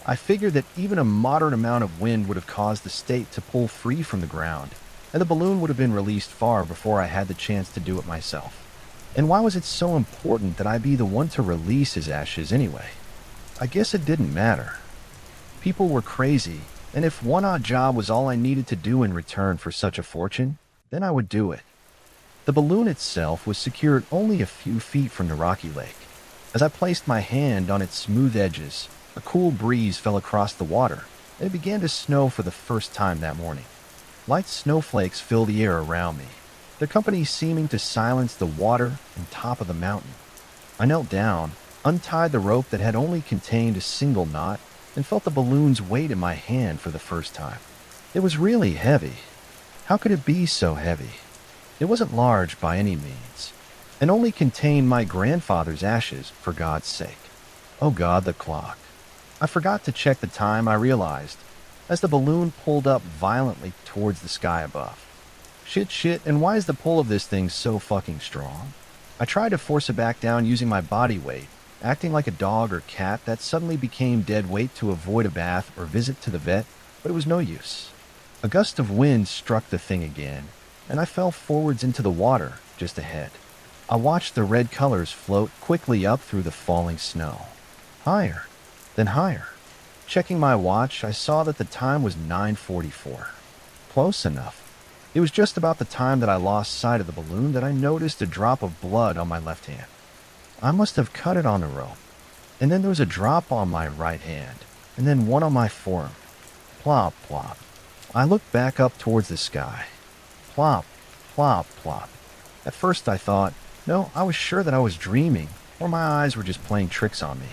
S1: I figured that even a moderate amount of wind would have caused the stake to pull free from the ground, and the balloon would have been released far before I had the chance to do it myself. And why was it so important that I be the one to release his ashes anyway? I guess it didn't matter. People were crazy, and if one odd job was all I needed to do in return for such a fortune, then I would do it. The balloon itself was secured only a few feet from the rocky lake. As I placed my hand on its smooth edges, a cool breeze fell across the water, and it began to snow for the first time that morning. Light snowflakes filled the air around me, their company seeming to silence the water and top of the mountain. I knelt down, untied the rope that had only contained a single knot, and felt the balloon's weight in my hand for the first time. It was really heavy. How could it be so heavy? It wasn't large by any means, and only contained my grandfather's ashes, for God's sake. Oh God, the clock. I forgot to check the time, I realized, as the balloon pulled up violently towards the sky above. Shit, and why is the pull of this thing so fucking strong? I tried to force it back down using my body weight, acting like a dog or cat that suddenly became dead weight to avoid a bath or visit to the vet, but it was no use. A gust of wind struck the thing again, and I fell forwards into the water just ahead. I watched the red colors float quickly up through the falling snow. Higher, then higher. Checking my watch, I saw that the time was 9:44. Close enough. It was just about the time that I lost sight of the balloon that I noticed a drop of blood on my left hand. I must have cut it on the rope. And then there was a drop on my right hand, and then one on my forearm. Plop, plop. I looked back up towards the sky. Plop, plop, plop. At first I thought, no, I was sure that I was dreaming, or my eyes were just playing tricks on me.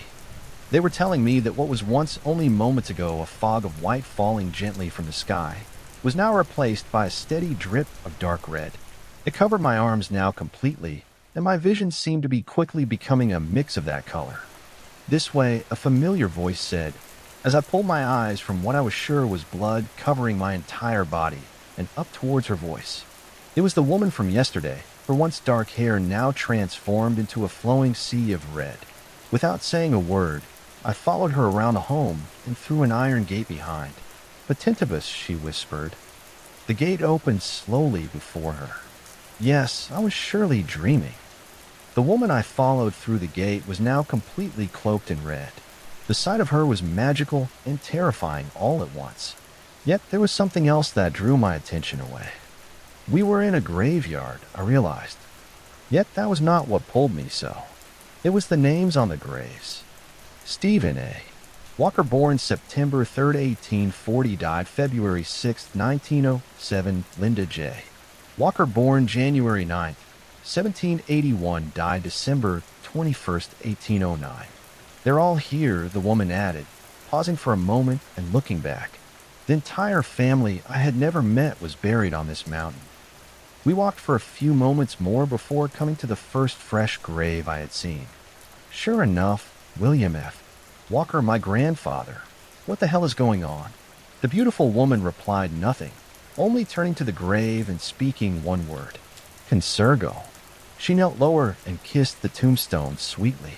S1: They were telling me that what was once only moments ago a fog of white falling gently from the sky was now replaced by a steady drip of dark red. It covered my arms now completely, and my vision seemed to be quickly becoming a mix of that color. This way, a familiar voice said, as I pulled my eyes from what I was sure was blood covering my entire body and up towards her voice. It was the woman from yesterday, her once dark hair now transformed into a flowing sea of red. Without saying a word, I followed her around the home and through an iron gate behind. "Patentibus," she whispered. The gate opened slowly before her. Yes, I was surely dreaming. The woman I followed through the gate was now completely cloaked in red. The sight of her was magical and terrifying all at once. Yet there was something else that drew my attention away. We were in a graveyard, I realized. Yet that was not what pulled me so. It was the names on the graves. Stephen A. Walker, born September 3, 1840, died February 6, 1907. Linda J. Walker, born January 9, 1781, died December 21, 1809. They're all here, the woman added, pausing for a moment and looking back. The entire family I had never met was buried on this mountain. We walked for a few moments more before coming to the first fresh grave I had seen. Sure enough, William F. Walker, my grandfather. What the hell is going on? The beautiful woman replied nothing, only turning to the grave and speaking one word. Consurgo. She knelt lower and kissed the tombstone sweetly.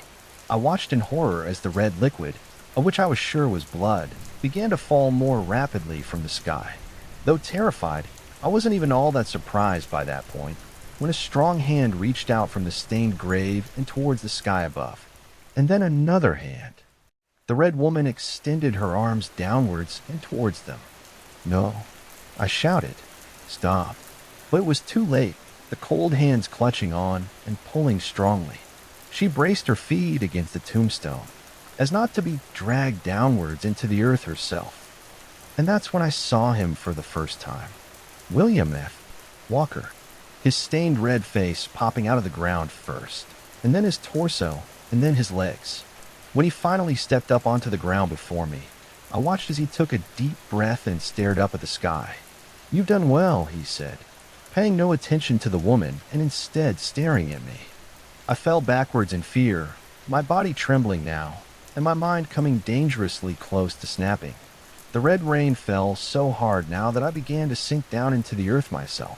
S1: I watched in horror as the red liquid, of which I was sure was blood, began to fall more rapidly from the sky. Though terrified, I wasn't even all that surprised by that point, when a strong hand reached out from the stained grave and towards the sky above. And then another hand. The red woman extended her arms downwards and towards them. No, I shouted. Stop. But it was too late, the cold hands clutching on and pulling strongly. She braced her feet against the tombstone, as not to be dragged downwards into the earth herself. And that's when I saw him for the first time. William F. Walker, his stained red face popping out of the ground first, and then his torso, and then his legs. When he finally stepped up onto the ground before me, I watched as he took a deep breath and stared up at the sky. "You've done well," he said, paying no attention to the woman and instead staring at me. I fell backwards in fear, my body trembling now, and my mind coming dangerously close to snapping. The red rain fell so hard now that I began to sink down into the earth myself.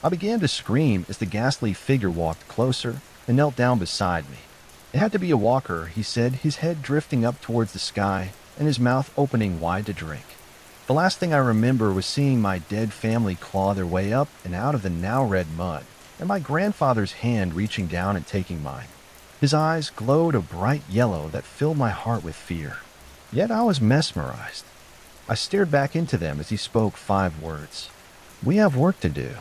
S1: I began to scream as the ghastly figure walked closer and knelt down beside me. It had to be a walker, he said, his head drifting up towards the sky and his mouth opening wide to drink. The last thing I remember was seeing my dead family claw their way up and out of the now red mud, and my grandfather's hand reaching down and taking mine. His eyes glowed a bright yellow that filled my heart with fear. Yet I was mesmerized. I stared back into them as he spoke 5 words. "We have work to do."